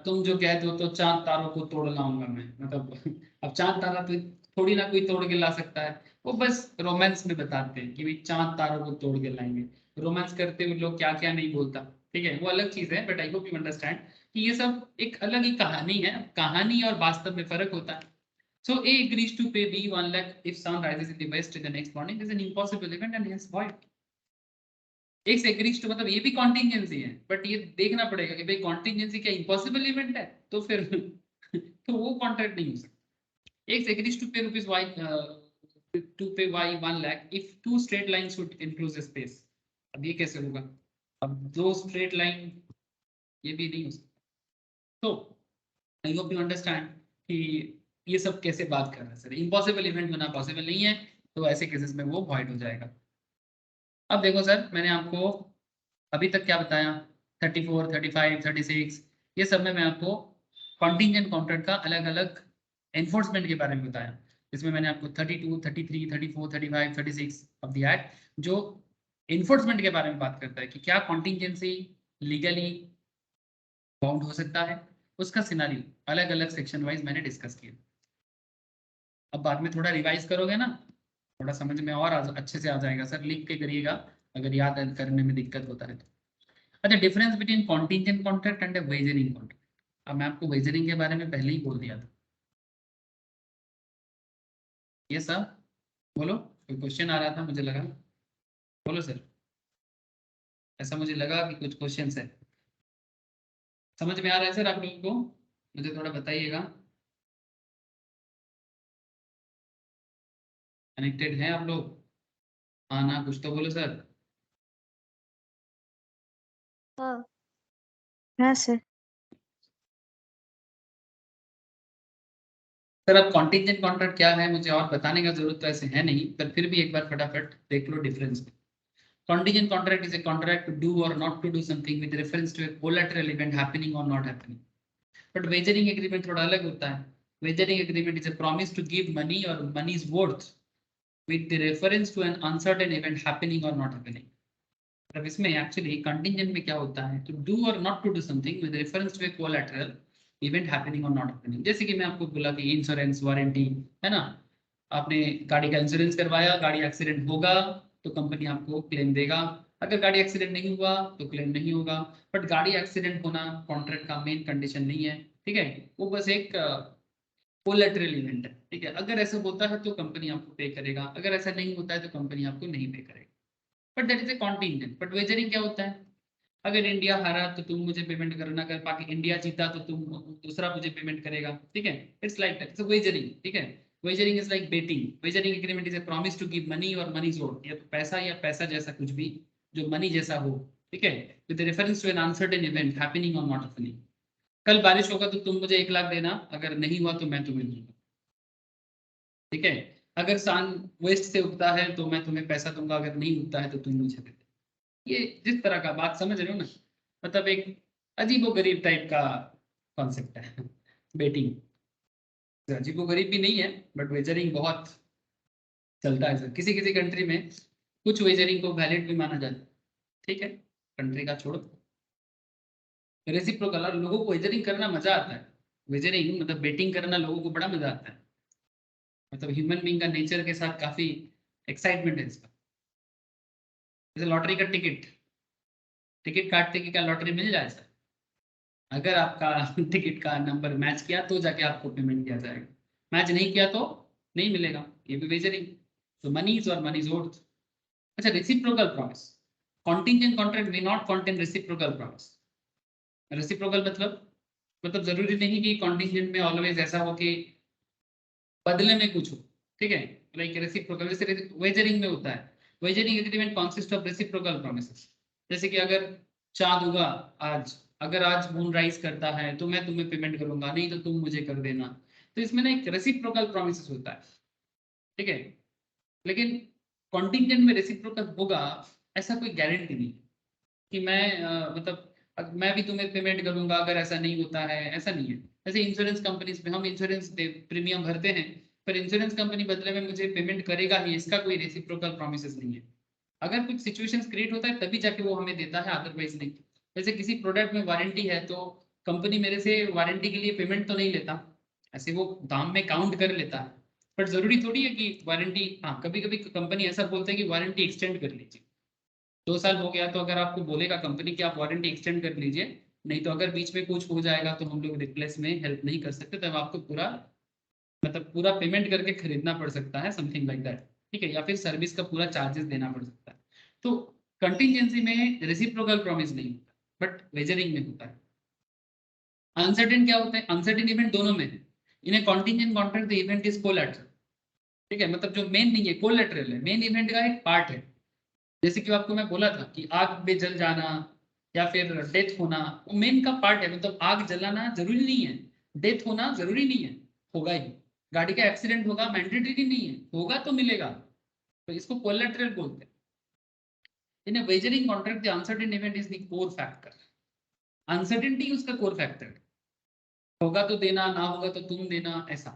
तुम जो कह दो तो चांद तारों को तोड़ लाऊंगा मैं, मतलब अब चांद तारा तो थोड़ी ना कोई तोड़ के ला सकता है, वो बस रोमांस में बताते हैं कि भाई चांद तारों को तोड़ के लाएंगे। रोमांस करते हुए लोग क्या क्या नहीं बोलता, ठीक है, वो अलग चीज है, but I hope you understand कि ये सब एक अलग ही कहानी है। कहानी और वास्तव में फर्क होता है। So A agrees to pay B 1 lakh if sun rises in the west in the next morning. This is an impossible event and hence void. एक agrees to मतलब ये भी contingency है, बट ये देखना पड़ेगा कि भाई contingency क्या impossible event है, तो फिर तो वो contract नहीं हो सकता। एक agrees to pay rupees y to pay y 1 lakh if two straight lines should enclose a space. अब ये कैसे होगा? अब दो स्ट्रेट लाइन, ये भी नहीं हो सकता। तो आई होप यू अंडरस्टैंड कि ये सब कैसे बात कर रहे हैं सर। इम्पॉसिबल इवेंट होना पॉसिबल नहीं है, तो ऐसे केसेस में वो वॉइड हो जाएगा। अब देखो सर, मैंने आपको अभी तक क्या बताया, 34, 35, 36, ये सब में मैं आपको कॉन्टिंजेंट कॉन्ट्रैक्ट का अलग अलग एनफोर्समेंट के बारे में बताया। इसमें मैंने आपको 32, 33, 34, 35, 36 ऑफ द एक्ट जो इन्फोर्समेंट के बारे में बात करता है कि क्या कॉन्टिंजेंसी लीगली बाउंड हो सकता है, उसका सिनारियो अलग अलग सेक्शन वाइज मैंने डिस्कस किया। अब बाद में थोड़ा रिवाइज करोगे ना, थोड़ा समझ में और अच्छे से आ जाएगा। सर लिख के करिएगा अगर याद करने में दिक्कत होता है तो। अच्छा, difference between contingent contract and wagering contract. अब मैं आपको वेजरिंग के बारे में पहले ही बोल दिया था। ये सर बोलो, कोई क्वेश्चन आ रहा था मुझे लगा, बोलो सर। ऐसा मुझे लगा कि कुछ क्वेश्चन है। समझ में आ रहा है सर आप लोगों को? मुझे थोड़ा बताइएगा। कनेक्टेड हैं आप लोग? हाँ ना, कुछ तो बोलो सर। हाँ हाँ सर। सर अब कॉन्टिंजेंट कॉन्ट्रैक्ट क्या है मुझे और बताने का जरूरत तो ऐसे है नहीं, पर फिर भी एक बार फटाफट देख लो difference. Contingent contract is a contract to do or not to do something with reference to a collateral event happening or not happening. But wagering agreement थोड़ा अलग होता है। Wagering agreement is a promise to give money or money's worth with the reference to an uncertain event happening or not happening. अब इसमें actually contingent में क्या होता है, to do or not to do something with reference to a collateral event happening or not happening. जैसे कि मैं आपको बोला कि इंश्योरेंस वारंटी है ना, आपने गाड़ी का इंश्योरेंस करवाया, गाड़ी एक्सीडेंट होगा तो कंपनी आपको क्लेम देगा, अगर गाड़ी एक्सीडेंट नहीं हुआ तो क्लेम नहीं होगा। बट गाड़ी एक्सीडेंट होना कॉन्ट्रैक्ट का मेन कंडीशन नहीं है, ठीक है, वो बस एक कोलेटरल इवेंट है, ठीक है। अगर ऐसा होता है तो कंपनी आपको पे करेगा, अगर ऐसा नहीं होता है तो कंपनी आपको नहीं पे करेगा। But that is a contingent. But wagering क्या होता है, अगर इंडिया हारा तो तुम मुझे पेमेंट करना, अगर बाकी इंडिया जीता तो तुम दूसरा मुझे पेमेंट करेगा, ठीक है। It's like that, it's wagering, ठीक है। Wagering is like betting. Wagering agreement is a promise to give money और मनी जोड़, या तो पैसा या पैसा जैसा कुछ भी जो मनी जैसा हो, ठीक है, with reference to an uncertain event happening और नॉट हैपनिंग। कल बारिश होगा तो तुम मुझे 1 लाख देना, अगर नहीं हुआ तो मैं तुम्हें दूंगा, ठीक है। अगर सान वेस्ट से उगता है तो मैं तुम्हें पैसा दूंगा, अगर नहीं उगता है तो तुम मुझे दे। ये जिस तरह का बात समझ रहे हो ना, मतलब एक अजीबोगरीब टाइप का कॉन्सेप्ट है बेटिंग। अजीबोगरीब भी नहीं है, बट वेजरिंग बहुत चलता है सर। किसी किसी कंट्री में कुछ वेजरिंग को वैलिड भी माना जाता है, ठीक है, कंट्री का छोड़ो। रेसिप्रोकल, और लोगों को वेजरिंग करना मजा आता है। वेजरिंग मतलब बेटिंग करना लोगों को बड़ा मजा आता है, मतलब ह्यूमन बीइंग का नेचर के साथ काफी एक्साइटमेंट है इसका। जैसे लॉटरी का टिकट, टिकट काटते कि क्या लॉटरी मिल जाए सर? अगर आपका टिकट का नंबर मैच किया तो जाके आपको पेमेंट किया जाएगा, मैच नहीं किया तो नहीं मिलेगा। ये भी वेजरिंग। तो मनीज और मनीज ओर्थ। अच्छा, reciprocal promise. Contingent contract may not contain reciprocal promise. Reciprocal मतलब जरूरी नहीं कि कॉन्टिंजेंट में ऑलवेज ऐसा हो कि बदले में कुछ हो, ठीक है। लाइक रेसिप्रोकल जैसे वेजरिंग में होता है। Wagering agreement consist of reciprocal promises. जैसे कि अगर चांद उगा आज, अगर आज मून राइज करता है तो मैं तुम्हें पेमेंट करूंगा, नहीं तो तुम मुझे कर देना। तो इसमें ना एक रेसिप्रोकल प्रॉमिसेस होता है, ठीक है। लेकिन कॉन्टिंजेंट में रेसिप्रोकल होगा ऐसा कोई गारंटी नहीं कि मैं मतलब मैं भी तुम्हें पेमेंट करूंगा अगर ऐसा नहीं होता है, ऐसा नहीं है। जैसे इंश्योरेंस कंपनीज में हम इंश्योरेंस प्रीमियम भरते हैं, पर इंश्योरेंस कंपनी बदले में मुझे पेमेंट करेगा ही, इसका कोई रेसिप्रोकल प्रॉमिसेस नहीं है। अगर कुछ सिचुएशंस क्रिएट होता है तभी जाके वो हमें देता है, अदरवाइज नहीं। जैसे किसी प्रोडक्ट में वारंटी है तो कंपनी मेरे से वारंटी के लिए पेमेंट तो नहीं लेता, ऐसे वो दाम में काउंट कर लेता है। बट जरूरी थोड़ी है कि वारंटी, हाँ कभी कभी कंपनी ऐसा बोलते हैं कि वारंटी एक्सटेंड कर लीजिए, 2 साल हो गया तो अगर आपको बोलेगा कंपनी कि आप वारंटी एक्सटेंड कर लीजिए, नहीं तो अगर बीच में कुछ हो जाएगा तो हम लोग रिप्लेस में हेल्प नहीं कर सकते, तब आपको पूरा मतलब पूरा पेमेंट करके खरीदना पड़ सकता है, समथिंग लाइक दैट, ठीक है, या फिर सर्विस का पूरा चार्जेस देना पड़ सकता है। तो कंटिजेंसी में रेसिप्रोकल प्रॉमिस नहीं होता, बट वेजरिंग में होता है। अनसर्टेन क्या होता है, अनसर्टेन इवेंट दोनों में है। In a contingent contract the event is collateral, ठीक है, मतलब जो मेन नहीं है कोलैटरल है, मेन इवेंट का एक पार्ट है। जैसे कि आपको मैं बोला था कि आग में जल जाना या फिर डेथ होना, वो मेन का पार्ट है। मतलब आग जलाना जरूरी नहीं है, डेथ होना जरूरी नहीं है, होगा ही। गाड़ी का एक्सीडेंट होगा मैंडेटरी नहीं है, होगा तो मिलेगा, तो इसको कोलैटरल बोलते हैं। In a wagering contract the uncertain event is the core factor. Uncertainty उसका कोर फैक्टर, होगा तो देना, ना होगा तो तुम देना, ऐसा।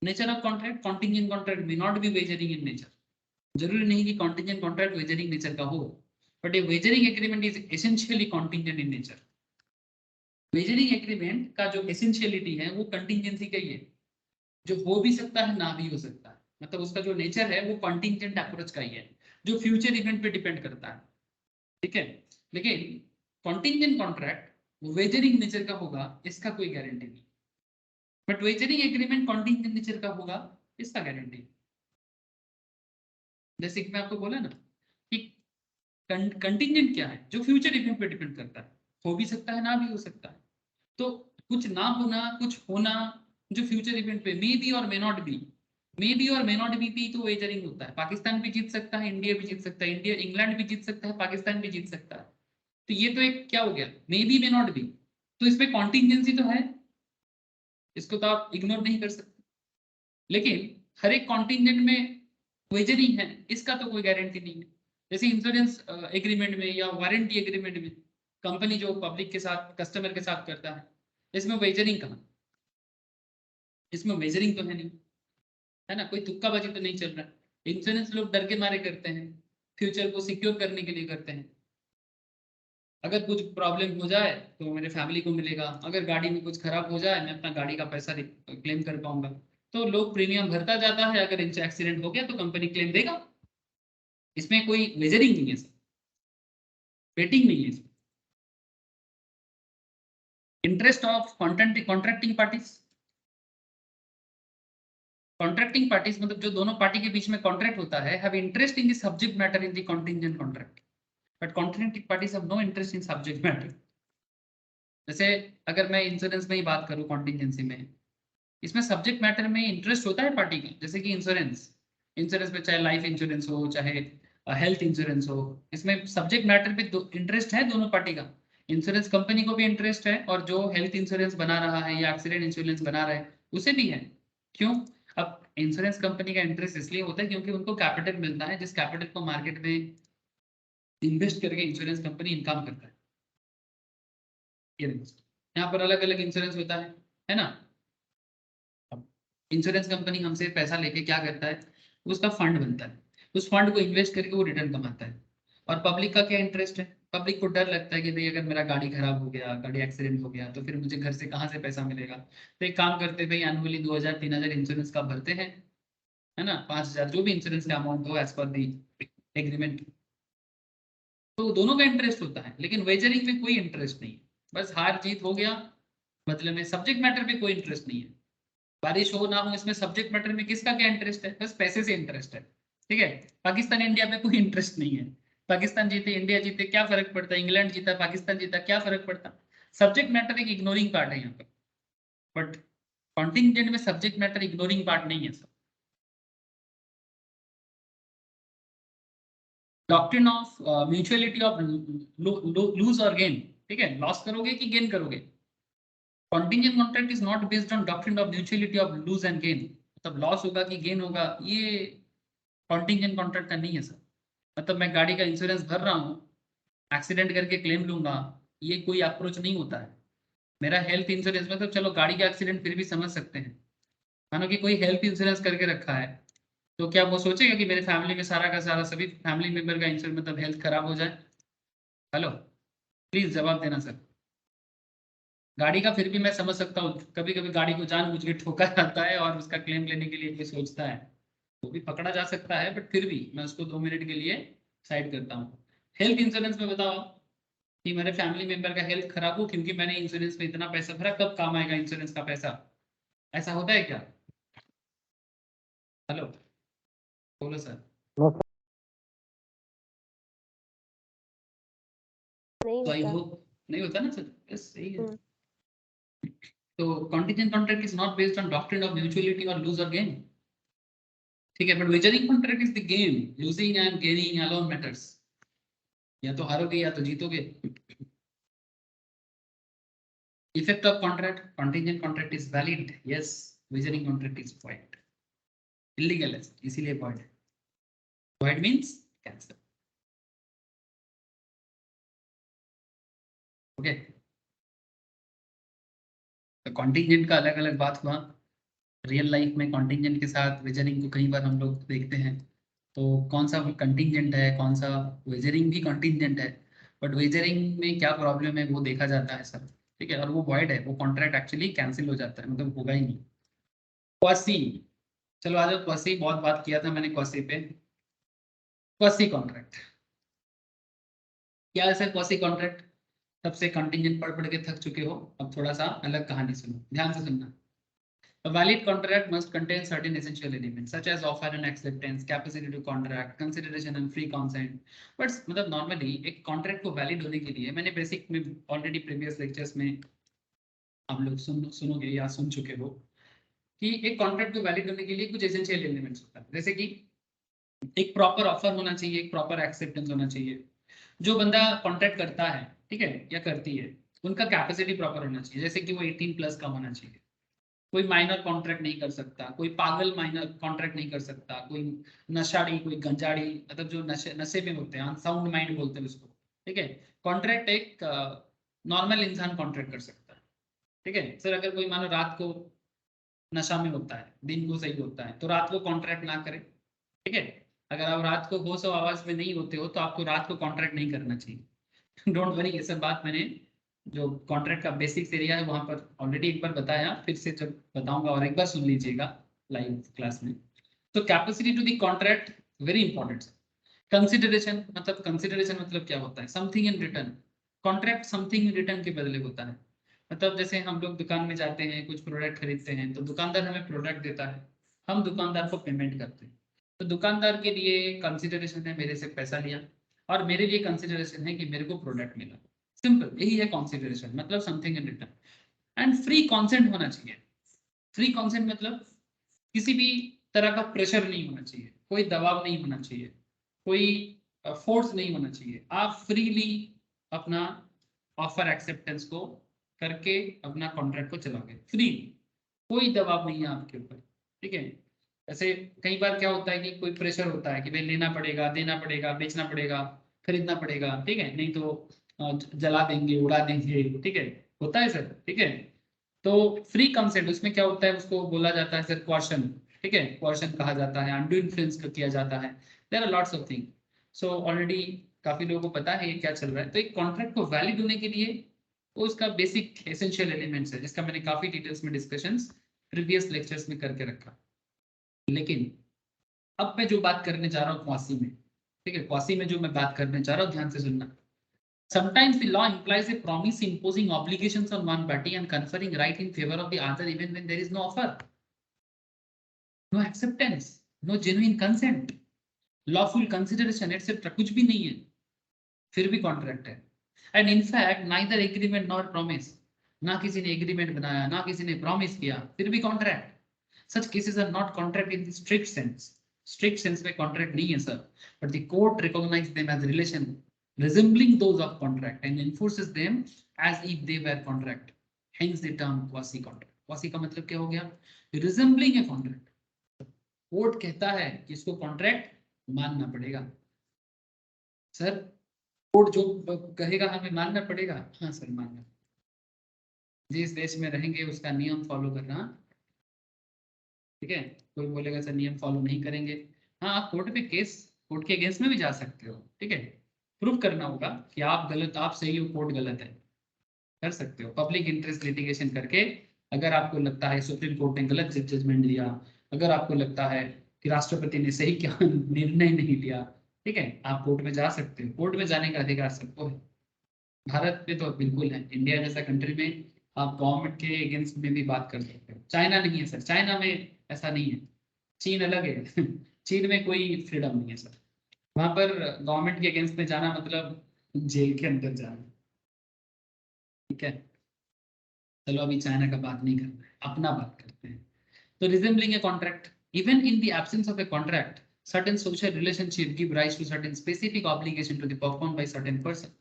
Nature of contract, contingent contract may not be wagering in nature. जरूरी नहीं कि कॉन्टिजेंट कॉन्ट्रैक्ट वेजरिंग नेचर का हो, but a wagering agreement is essentially contingent in nature. Wagering agreement का जो एसेंशियलिटी है वो कंटिजेंसी का ही है, जो हो भी सकता है ना भी हो सकता है, मतलब उसका जो नेचर है वो कंटिजेंट अप्रोच का ही है, जो फ्यूचर इवेंट पे डिपेंड करता है, ठीक है। लेकिन कॉन्टिजेंट कॉन्ट्रैक्ट वेजरिंग नेचर का होगा इसका कोई गारंटी नहीं, but wagering agreement contingent nature का होगा इसका गारंटी। जैसे कि मैं आपको बोला ना कि कंटिजेंट क्या है, जो फ्यूचर इवेंट पे डिपेंड करता है, हो भी सकता है ना भी हो सकता है। तो कुछ ना होना कुछ होना जो फ्यूचर इवेंट पे मे बी और मे नॉट बी, मे बी और मे नॉट बी भी तो वेजरिंग होता है। पाकिस्तान भी जीत सकता है, इंडिया भी जीत सकता है, इंडिया इंग्लैंड भी जीत सकता है, पाकिस्तान भी जीत सकता है। तो ये तो एक क्या हो गया, मे बी मे नॉट बी, तो इसमें कॉन्टिजेंसी तो है, इसको तो आप इग्नोर नहीं कर सकते। लेकिन हर एक कॉन्टिजेंट में वेजरिंग है इसका तो कोई गारंटी नहीं है। जैसे इंश्योरेंस एग्रीमेंट में या वारंटी एग्रीमेंट में कंपनी जो पब्लिक के साथ कस्टमर के साथ करता है, इसमें वेजरिंग कहाँ, इसमें वेजरिंग तो है नहीं, है ना, कोई तुक्काबाजी तो नहीं चल रहा है। इंश्योरेंस लोग डर के मारे करते हैं, फ्यूचर को सिक्योर करने के लिए करते हैं। अगर कुछ प्रॉब्लम हो जाए तो मेरे फैमिली को मिलेगा, अगर गाड़ी में कुछ खराब हो जाए मैं अपना गाड़ी का पैसा क्लेम कर पाऊंगा। तो लोग प्रीमियम भरता जाता है, अगर इनसे एक्सीडेंट हो गया तो कंपनी क्लेम देगा। इसमें कोई वेजरिंग नहीं है सर, वेटिंग नहीं है। Interest of contracting parties, contracting parties मतलब जो दोनों पार्टी के बीच में कॉन्ट्रैक्ट होता है, have interest in the subject matter in the contingent contract, but contracting parties have no interest in subject matter. जैसे अगर मैं इंश्योरेंस में ही बात करूं कॉन्टिजेंसी में, इसमें सब्जेक्ट मैटर में इंटरेस्ट होता है पार्टी का। जैसे कि इंश्योरेंस, इंश्योरेंस में चाहे लाइफ इंश्योरेंस हो चाहे हेल्थ इंश्योरेंस हो, इसमें सब्जेक्ट मैटर पे इंटरेस्ट है दोनों पार्टी का। इंश्योरेंस कंपनी को भी इंटरेस्ट है और जो हेल्थ इंश्योरेंस बना रहा है या एक्सीडेंट इंश्योरेंस बना रहा है उसे भी है। क्यों? अब इंश्योरेंस कंपनी का इंटरेस्ट इसलिए होता है क्योंकि उनको कैपिटल मिलता है, जिस कैपिटल को मार्केट में इन्वेस्ट करके इंश्योरेंस कंपनी इनकम करता है। यहाँ पर अलग अलग इंश्योरेंस होता है ना। इंश्योरेंस कंपनी हमसे पैसा लेके क्या करता है, उसका फंड बनता है, उस फंड को इन्वेस्ट करके वो रिटर्न कमाता है। और पब्लिक का क्या इंटरेस्ट है, पब्लिक को डर लगता है कि भाई अगर मेरा गाड़ी खराब हो गया, गाड़ी एक्सीडेंट हो गया तो फिर मुझे घर से कहाँ से पैसा मिलेगा। तो एक काम करते हैं भाई, एनुअली 2000-3000 इंश्योरेंस का भरते हैं, है ना, 5000 जो भी इंश्योरेंस का अमाउंट हो एज पर दी एग्रीमेंट। तो दोनों का इंटरेस्ट होता है, लेकिन वेजरिंग में कोई इंटरेस्ट नहीं है, बस हार जीत हो गया, बदले में सब्जेक्ट मैटर पे कोई इंटरेस्ट नहीं है। बारिश हो ना हो इसमें सब्जेक्ट मैटर में किसका क्या इंटरेस्ट है, बस पैसे से इंटरेस्ट है, ठीक है। पाकिस्तान इंडिया में कोई इंटरेस्ट नहीं है, पाकिस्तान जीते इंडिया जीते क्या फर्क पड़ता है, इंग्लैंड जीता पाकिस्तान जीता क्या फर्क पड़ता। सब्जेक्ट मैटर एक इग्नोरिंग पार्ट है यहाँ पर, बट कॉन्टिजेंट में सब्जेक्ट मैटर इग्नोरिंग पार्ट नहीं है sir. Doctrine of mutuality of lose और गेन, ठीक है, लॉस करोगे कि गेन करोगे। Contingent contract is not based on doctrine of mutuality of lose and gain, मतलब लॉस होगा कि गेन होगा, ये कॉन्टिजेंट कॉन्ट्रैक्ट का नहीं है सर। मतलब मैं गाड़ी का इंश्योरेंस भर रहा हूँ, एक्सीडेंट करके क्लेम लूंगा, ये कोई अप्रोच नहीं होता है। मेरा हेल्थ इंश्योरेंस मतलब चलो गाड़ी का एक्सीडेंट फिर भी समझ सकते हैं, मानो कि कोई हेल्थ इंश्योरेंस करके रखा है, तो क्या वो सोचेगा कि मेरे फैमिली में सारा का सारा सभी फैमिली मेंबर का इंश्योरेंस मतलब हेल्थ खराब हो जाए। हेलो, प्लीज जवाब देना सर। गाड़ी का फिर भी मैं समझ सकता हूँ, कभी कभी गाड़ी को जानबूझ के ठोका जाता है और उसका क्लेम लेने के लिए कोई सोचता है, वो भी पकड़ा जा सकता है, बट फिर भी मैं उसको 2 मिनट के लिए साइड करता हूँ। हेल्थ इंश्योरेंस में बताओ कि मेरे फैमिली मेंबर का हेल्थ खराब हो क्योंकि मैंने इंश्योरेंस में इतना पैसा भरा, कब काम आएगा इंश्योरेंस का पैसा, ऐसा होता है क्या? हेलो, बोलो सर। नहीं तो आई होता। होप नहीं होता ना सर, बस सही है। हम्म। तो contingent contract is not based on doctrine of mutuality और लूज और गेन, ठीक है, but wagering contract is the game, losing and gaining alone matters, या तो हारोगे या तो जीतोगे। Effect of contract, contingent contract is valid, yes, wagering contract is void, illegal है, इसीलिए void है। void means cancel, okay. तो कॉन्टिजेंट का अलग अलग बात हुआ, रियल लाइफ में कॉन्टिजेंट के साथ वेजरिंग को कई बार हम लोग देखते हैं। तो कौन सा कंटिंजेंट है, कौन सा वेजरिंग भी कंटिंजेंट है, बट वेजरिंग में क्या प्रॉब्लम है वो देखा जाता है सर, ठीक है, और वो वॉइड है, वो कॉन्ट्रैक्ट एक्चुअली कैंसिल हो जाता है, मतलब होगा ही नहीं। क्वासी, चलो आज क्वासी बहुत बात किया था मैंने क्वासी पे। क्वासी कॉन्ट्रैक्ट क्या है सर? क्वासी कॉन्ट्रैक्ट, सबसे कंटिंजेंट पढ़ पढ़ के थक चुके हो, अब थोड़ा सा अलग कहानी सुनो, ध्यान से सुनना। A valid contract must contain certain essential elements such as offer and acceptance, capacity to contract, consideration and free consent. But मतलब normally एक contract को valid होने के लिए, मैंने basic में already previous lectures में आप लोग सुनोगे या सुन चुके हो कि एक contract को valid होने के लिए कुछ essential elements होता है, जैसे कि एक proper offer होना चाहिए, एक proper acceptance होना चाहिए, जो बंदा कॉन्ट्रैक्ट करता है, ठीक है, या करती है, उनका कैपेसिटी प्रॉपर होना चाहिए, जैसे कि वो 18 प्लस का होना चाहिए, कोई माइनर कॉन्ट्रैक्ट नहीं कर सकता, कोई पागल माइनर कॉन्ट्रैक्ट नहीं कर सकता, कोई नशाड़ी, कोई गंजाड़ी, मतलब जो नशे नशे में होते हैं, अनसाउंड माइंड बोलते हैं उसको, ठीक है। कॉन्ट्रैक्ट एक नॉर्मल इंसान कॉन्ट्रैक्ट कर सकता है, ठीक है सर। अगर कोई मानो रात को नशा में होता है, दिन को सही होता है, तो रात को कॉन्ट्रैक्ट ना करे, ठीक है। अगर आप रात को होश और आवाज में नहीं होते हो तो आपको रात को कॉन्ट्रैक्ट नहीं करना चाहिए। डोंट वरी, ये सब बात मैंने जो कॉन्ट्रैक्ट का बेसिक्स एरिया है वहां पर ऑलरेडी एक बार बताया, फिर से जब बताऊंगा और एक बार सुन लीजिएगा लाइव क्लास में। तो capacity to the contract very important. Consideration मतलब क्या होता है? Something in return. Contract something in return के बदले होता है, मतलब जैसे हम लोग दुकान में जाते हैं, कुछ प्रोडक्ट खरीदते हैं, तो दुकानदार हमें प्रोडक्ट देता है, हम दुकानदार को पेमेंट करते हैं। तो दुकानदार के लिए कंसिडरेशन है, मेरे से पैसा लिया, और मेरे लिए कंसिडरेशन है कि मेरे को प्रोडक्ट मिला। सिंपल, यही है कंसिडरेशन, मतलब something in return. And free consent होना चाहिए। फ्री कॉन्सेंट मतलब किसी भी तरह का प्रेशर नहीं होना चाहिए, कोई दबाव नहीं होना चाहिए, कोई फोर्स नहीं होना चाहिए। आप फ्रीली अपना ऑफर एक्सेप्टेंस को करके अपना कॉन्ट्रैक्ट को चलाओगे, फ्री, कोई दबाव नहीं है आपके ऊपर, ठीक है। ऐसे कई बार क्या होता है कि कोई प्रेशर होता है कि भाई लेना पड़ेगा, देना पड़ेगा, बेचना पड़ेगा, खरीदना पड़ेगा, ठीक है, नहीं तो जला देंगे, उड़ा देंगे, ठीक है, होता है सर, ठीक है। तो फ्री कंसेंट उसमें क्या होता है, उसको बोला जाता है सर क्वेश्चन, ठीक है, क्वेश्चन कहा जाता है, अनडू इन्फ्लुएंस किया जाता है, there are lots of thing. So already काफी लोगों को पता है ये क्या चल रहा है। तो एक कॉन्ट्रैक्ट को वैलिड होने के लिए वो उसका बेसिक एसेंशियल एलिमेंट्स है, जिसका मैंने काफी डिटेल्स में डिस्कशंस प्रीवियस लेक्चर्स में करके रखा। लेकिन अब मैं जो बात करने जा रहा हूँ क्वासी में, ठीक है, क्वासी में जो मैं बात करने जा रहा हूँ, ध्यान से सुनना। Sometimes the law implies a promise imposing obligations on one party and conferring right in favor of the other even when there is no offer, no acceptance, no genuine consent, lawful consideration, etc. कुछ भी नहीं है, फिर भी contract है। And in fact neither agreement nor promise, ना किसी ने एग्रीमेंट बनाया, ना किसी ने प्रॉमिस किया, फिर भी contract. Such cases are not contract in the strict sense. Strict sense में contract नहीं है sir, but the court recognizes them as relation resembling those of contract and enforces them as if they were contract. Hence the term quasi contract. Quasi का मतलब क्या हो गया? Resembling a contract. Court कहता है कि इसको कॉन्ट्रैक्ट मानना पड़ेगा। सर कोर्ट जो कहेगा हमें मानना पड़ेगा, हाँ सर मानना। जिस देश में रहेंगे उसका नियम फॉलो करना, ठीक है। कोई बोलेगा सर नियम फॉलो नहीं करेंगे, हाँ आप कोर्ट पे केस, कोर्ट के अगेंस्ट में भी जा सकते हो, ठीक है। प्रूफ करना होगा कि आप गलत, आप सही हो, कोर्ट गलत है, कर सकते हो पब्लिक इंटरेस्ट लिटिगेशन करके। अगर आपको लगता है सुप्रीम कोर्ट ने गलत जजमेंट दिया, अगर आपको लगता है कि राष्ट्रपति ने सही क्या निर्णय नहीं लिया, ठीक है, आप कोर्ट में जा सकते हो। कोर्ट में जाने का अधिकार सबको है। भारत में तो बिल्कुल है, इंडिया जैसा कंट्री में आप गवर्नमेंट के अगेंस्ट में भी बात कर सकते हो। चाइना नहीं है सर, चाइना में ऐसा नहीं है, चीन अलग है। चीन में कोई फ्रीडम नहीं है सर, वहां पर गवर्नमेंट के अगेंस्ट में जाना मतलब जेल के अंदर जाना, ठीक है। चलो अभी चाइना का बात नहीं करना है, अपना बात करते हैं। तो resembling a contract, even in the absence of a contract, certain social relationship give rise to certain specific obligation to be performed by certain person.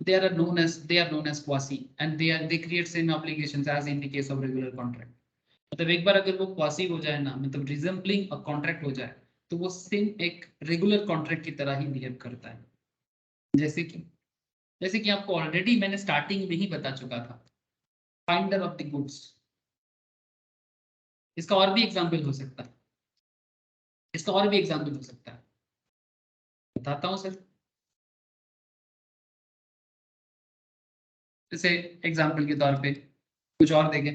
They are known as quasi, and they create same obligations as in the case of regular contract. मतलब एक बार अगर वो quasi हो जाए ना, मतलब resembling a contract हो जाए, तो वो सेम एक रेगुलर कॉन्ट्रैक्ट की तरह ही बिहेव करता है। जैसे कि आपको ऑलरेडी मैंने स्टार्टिंग में ही बता चुका था, फाइंडर ऑफ द गुड्स, इसका और भी एग्जांपल हो सकता है, इसका और भी एग्जांपल हो सकता है। बताता हूँ सर। जैसे एग्जाम्पल के तौर पे कुछ और देखें।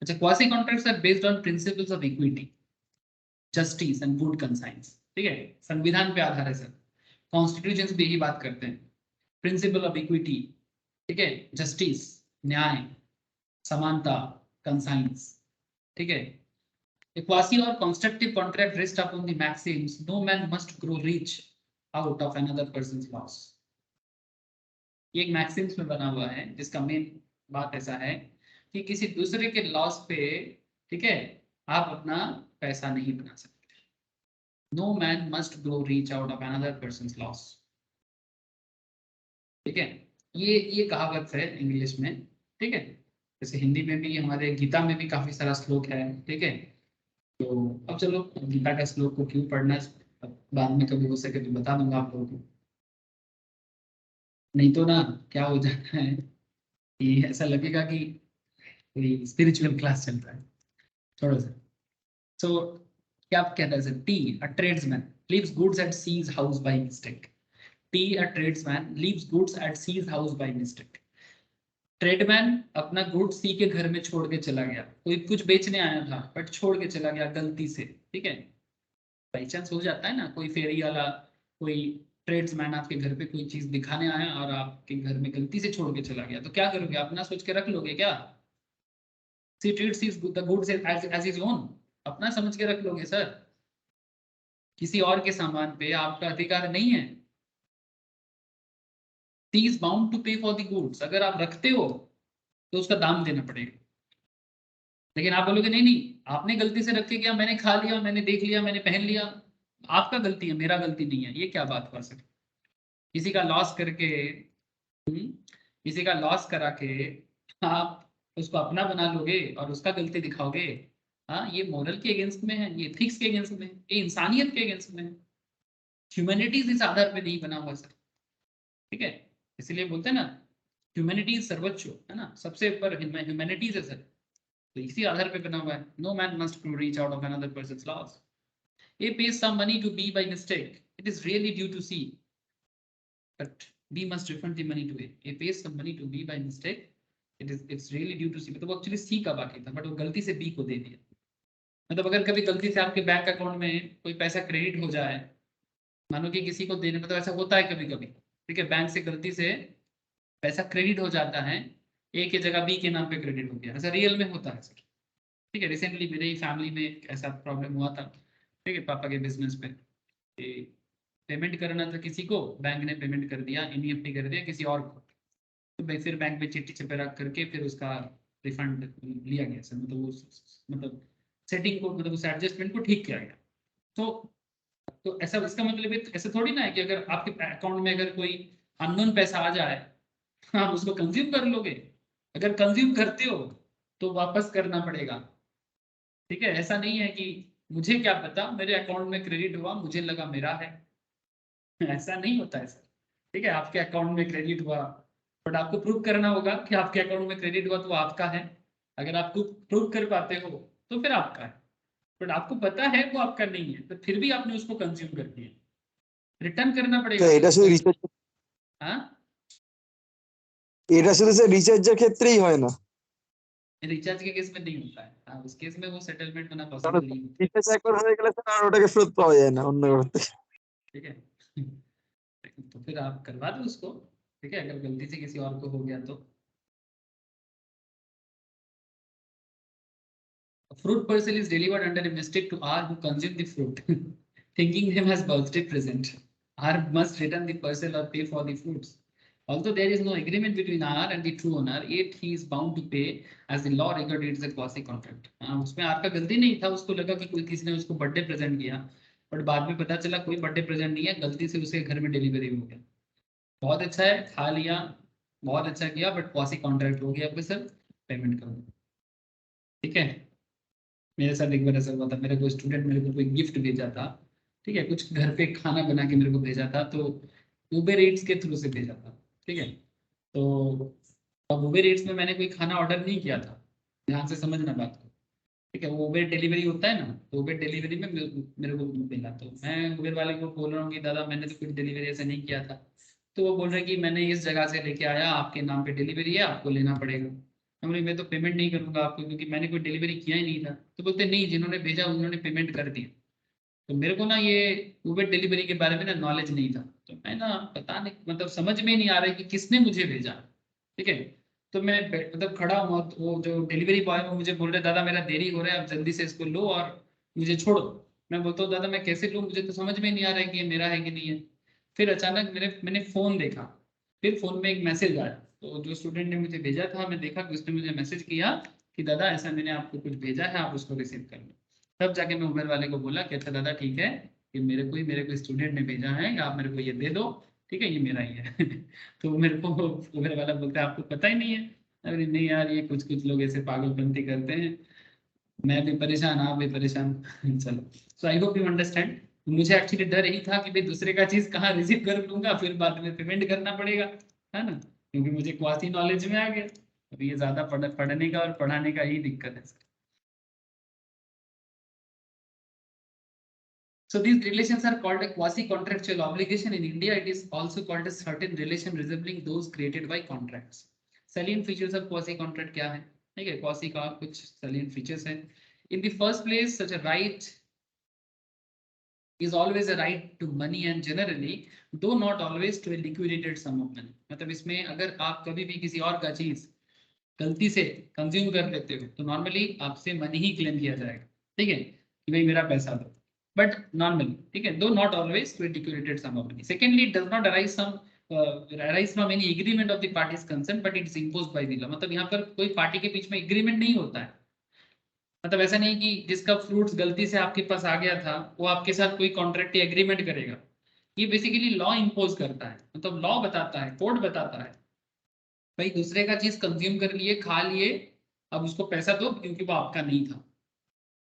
अच्छा, quasi contracts are based on principles of equity, justice and good conscience. ठीक है, संविधान पे आधार है सर, कॉन्स्टिट्यूशन भी यही बात करते हैं। प्रिंसिपल ऑफ इक्विटी, ठीक है, जस्टिस, न्याय, समानता, कंसाइंस। ठीक है, a quasi or constructive contract rests upon the maxims no man must grow rich out of another person's loss। ये एक मैक्सिम्स में बना हुआ है जिसका मेन बात ऐसा है कि किसी दूसरे के लॉस पे, ठीक है, आप अपना पैसा नहीं बना सकते। No man must grow rich out of another person's loss. ठीक है, ये कहावत है इंग्लिश में। ठीक है, जैसे हिंदी में भी हमारे गीता में भी काफी सारा श्लोक है। ठीक है, तो अब चलो गीता का श्लोक को क्यों पढ़ना है, बाद में कभी हो सके तो बता दूंगा आप लोगों को। नहीं तो ना क्या हो जाता है कि ऐसा लगेगा कि कोई स्पिरिचुअल क्लास चल रहा है थोड़ा सा। सो क्या कहता है sir, T a tradesman leaves goods at C's house by mistake. T a tradesman leaves goods at C's house by mistake. Tradesman अपना गुड्स सी के घर में छोड़ के चला गया, कोई कुछ बेचने आया था बट छोड़ के चला गया गलती से। ठीक है, बाई चांस हो जाता है ना, कोई फेरी वाला, कोई ट्रेड्समैन आपके घर पे कोई चीज दिखाने आया और आपके घर में गलती से छोड़ के चला गया, तो क्या करोगे, अपना सोच के रख लोगे क्या? C treats the goods as his own, अपना समझ के रख लोगे सर। किसी और के सामान पे आपका अधिकार नहीं है। सी इज बाउंड टू पे फॉर द गुड्स, अगर आप रखते हो तो उसका दाम देना पड़ेगा। लेकिन आप बोलोगे नहीं नहीं, आपने गलती से रख के गया, मैंने खा लिया, मैंने देख लिया, मैंने पहन लिया, आपका गलती है, मेरा गलती नहीं है, ये क्या बात हुआ सर? किसी का लॉस करके, किसी का लॉस करा के आप उसको अपना बना लोगे और उसका गलती दिखाओगे? हाँ, ये मोरल के अगेंस्ट में है, ये एथिक्स के अगेंस्ट में है, ये इंसानियत के अगेंस्ट में है। ह्यूमैनिटीज इस आधार पे नहीं बना हुआ सर। ठीक है, इसलिए बोलते हैं ना ह्यूमैनिटीज सर्वोच्च है ना, सबसे ऊपर ह्यूमैनिटीज है सर, तो इसी आधार पे बना हुआ है। No man must reach out of another person's loss. A pays some money to B by mistake, it is really due to C, but B must refund the money to A। A pays some money to B by mistake, it's really due to C, मतलब actually C का बाकी था but वो गलती से B को दे दिया। मतलब अगर कभी गलती से आपके बैंक अकाउंट में कोई पैसा क्रेडिट हो जाए, मानो कि किसी को देने, मतलब ऐसा होता है कभी कभी, ठीक है, बैंक से गलती से पैसा क्रेडिट हो जाता है, A की जगह B के नाम पे क्रेडिट हो गया, ऐसा रियल में होता है सर। ठीक है, रिसेंटली मेरे ही फैमिली में ऐसा प्रॉब्लम हुआ था। ठीक है, पापा के बिजनेस पे पेमेंट करना था किसी को, बैंक ने पेमेंट कर दिया, एनईएफटी कर दिया किसी और को, तो भाई फिर बैंक में चिट्ठी चपेरा करके फिर उसका रिफंड लिया गया सर, मतलब वो मतलब सेटिंग को, मतलब उस एडजस्टमेंट को ठीक किया गया। तो ऐसा, इसका मतलब ऐसा थोड़ी ना है कि अगर आपके अकाउंट में अगर कोई अननोन पैसा आ जाए आप उसको कंज्यूम कर लोगे। अगर कंज्यूम करते हो तो वापस करना पड़ेगा। ठीक है, ऐसा नहीं है कि मुझे क्या पता, मेरे अकाउंट में क्रेडिट हुआ, मुझे लगा मेरा है, ऐसा नहीं होता है सर। ठीक है, आपके अकाउंट में क्रेडिट हुआ बट आपको प्रूव करना होगा कि आपके अकाउंट में क्रेडिट हुआ तो आपका है। अगर आप प्रूव कर पाते हो तो फिर आपका है, बट आपको पता है वो आपका नहीं है, तो फिर भी आपने उसको कंज्यूम कर दिया, रिटर्न करना তো पड़ेगा। এটা শুধু রিচার্জ, हाँ, এটা শুধু স্যার রিচার্জের ক্ষেত্রেই হয় না, रिचार्ज के केस में नहीं होता है। हाँ, उस केस में वो सेटलमेंट होना কারণ पॉसिबल नहीं होता। রিচার্জ একবার হয়ে গেলে স্যার আর ওটাকে ফেরত পাওয়া যায় না অন্য কারোর থেকে। ठीक है, तो फिर आप करवा दो उसको। ठीक है, अगर गलती से किसी और को हो गया तो। A fruit parcel is delivered under a mistake to R who consumed the fruit, thinking him as birthday present. R must return the parcel or pay for the fruits. Although there is no agreement between R and the true owner, yet he is bound to pay as the law regulates a quasi contract. उसमें R का गलती नहीं था, उसको लगा कि कोई किसी ने उसको बर्थडे प्रेजेंट किया, बट बाद में पता चला कोई बर्थडे प्रेजेंट नहीं है, गलती से उसके घर में डिलीवरी हो गया। बहुत अच्छा है, खा लिया, बहुत अच्छा किया, बट क्वासी कॉन्ट्रैक्ट हो गया, आपके सर पेमेंट कर दो। ठीक है, मेरे साथ एक बार ऐसा हुआ था, मेरा कोई स्टूडेंट मेरे को कोई गिफ्ट भेजा था। ठीक है, कुछ घर पे खाना बना के मेरे को भेजा था, तो उबेर ईट्स के थ्रू से भेजा था। ठीक है, तो अब उबेर ईट्स में मैंने कोई खाना ऑर्डर नहीं किया था, ध्यान से समझना बात को। ठीक है, वो उबेर डिलीवरी होता है ना, तो उबेर डिलीवरी में मेरे को मिला, तो मैं उबेर वाले को बोल रहा हूँ कि दादा मैंने तो कुछ डिलीवरी ऐसा नहीं किया था। तो वो बोल रहे कि मैंने इस जगह से लेके आया, आपके नाम पे डिलीवरी है, आपको लेना पड़ेगा। हम बोले मैं तो पेमेंट नहीं करूंगा आपको, क्योंकि मैंने कोई डिलीवरी किया ही नहीं था। तो बोलते नहीं, जिन्होंने भेजा उन्होंने पेमेंट कर दिया। तो मेरे को ना ये उबेर डिलीवरी के बारे में ना नॉलेज नहीं था, तो मैं ना पता नहीं, मतलब समझ में नहीं आ रहा है कि किसने मुझे भेजा। ठीक है, तो मैं मतलब खड़ा हुआ, तो वो जो डिलीवरी बॉय वो मुझे बोल रहे दादा मेरा देरी हो रहा है, आप जल्दी से इसको लो और मुझे छोड़ो। मैं बोलता हूँ दादा मैं कैसे लूँ, मुझे तो समझ में नहीं आ रहा है कि ये मेरा है कि नहीं है। फिर अचानक मैंने फोन देखा, फिर फोन में एक मैसेज आया, तो जो स्टूडेंट ने मुझे भेजा था, मैं देखा कि उसने मुझे मैसेज किया कि दादा ऐसा मैंने आपको कुछ भेजा है, आप उसको रिसीव कर लो। तब जाके मैं उबेर वाले को बोला कि अच्छा दादा ठीक है, कि मेरे को स्टूडेंट ने भेजा है, आप मेरे को ये दे दो, ठीक है ये मेरा ही है। तो मेरे को उबेर वाला बोलता है आपको पता ही नहीं है। अरे नहीं यार, ये कुछ कुछ लोग ऐसे पागलपंती करते हैं, मैं भी परेशान, आप भी परेशान। चलो, सो आई होप यू अंडरस्टैंड। मुझे एक्चुअली डर यही था कि भाई दूसरे का चीज कहाँ रिसीव कर लूंगा, फिर बाद में पेमेंट करना पड़ेगा, है ना, क्योंकि मुझे क्वासी नॉलेज में आ गया। अब ये ज्यादा पढ़ने का और पढ़ाने का ही दिक्कत है। So these relations are called a quasi-contractual obligation. In India, it is also called a certain relation resembling those created by contracts. Salient features of quasi-contract क्या है? ठीक है, quasi का कुछ salient features हैं. In the first place, such a right is always a right to money and generally, though not always, to a liquidated sum of money. मतलब इसमें अगर आप कभी भी किसी और का चीज गलती से कंज्यूम कर लेते हो, तो नॉर्मली आपसे मनी ही क्लेम किया जाएगा। ठीक है, कि भाई मेरा पैसा दो, but normally, ठीक है, though not always, to a liquidated sum of money. Secondly, it does not arise from any agreement of the parties concerned, but it is imposed by the law. मतलब यहाँ पर कोई पार्टी के बीच में agreement नहीं होता है। मतलब ऐसा नहीं कि जिसका फ्रूट्स गलती से आपके पास आ गया था वो आपके साथ कोई कॉन्ट्रैक्ट या एग्रीमेंट करेगा। ये बेसिकली लॉ इम्पोज करता है, मतलब लॉ बताता है, कोड बताता है, भाई दूसरे का चीज कंज्यूम कर लिए, खा लिए, अब उसको पैसा दो क्योंकि वो आपका नहीं था।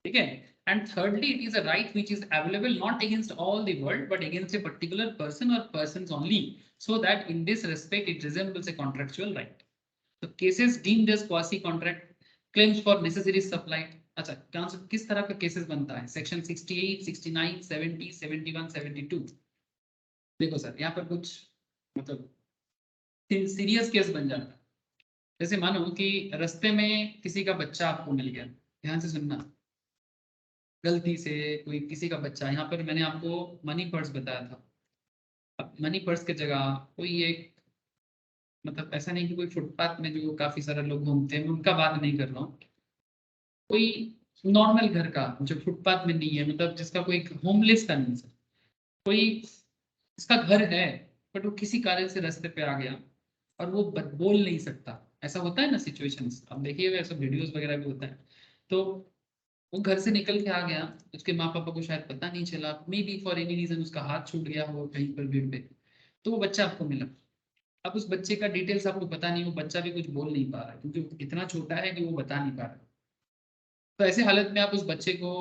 ठीक है, and thirdly it is a right which is available not against all the world but against a particular person or persons only, so that in this respect it resembles a contractual right. So cases deemed as quasi contract claims for necessary supply. अच्छा, किस तरह का cases बनता है? Section 68, 69, 70, 71, 72। देखो sir, यहाँ पर कुछ मतलब सीरियस केस बन जाता है। जैसे मानो कि रास्ते में किसी का बच्चा आपको मिल गया, ध्यान से सुनना, गलती से कोई किसी का बच्चा, यहाँ पर मैंने आपको मनी पर्स बताया था। अब मनी पर्स की जगह कोई एक, मतलब ऐसा नहीं कि कोई फुटपाथ में जो काफी सारे लोग घूमते हैं, मैं उनका बात नहीं कर रहा हूँ, कोई नॉर्मल घर का जो फुटपाथ में नहीं है, मतलब जिसका कोई होमलेस का नहीं, कोई इसका घर है बट वो किसी कारण से रास्ते पे आ गया और वो बोल नहीं सकता। ऐसा होता है ना सिचुएशंस, आप देखिएगा ऐसा वीडियोस वगैरह भी होता है। तो वो घर से निकल के आ गया, उसके माँ पापा को शायद पता नहीं चला, may be for any reason उसका हाथ छूट गया हो कहीं पर भीड़ पे, तो वो बच्चा आपको मिला। अब उस बच्चे का डिटेल्स आपको पता नहीं, वो बच्चा भी कुछ बोल नहीं पा रहा है क्योंकि वो इतना छोटा है कि वो बता नहीं पा रहा है। तो ऐसे हालत में आप उस बच्चे को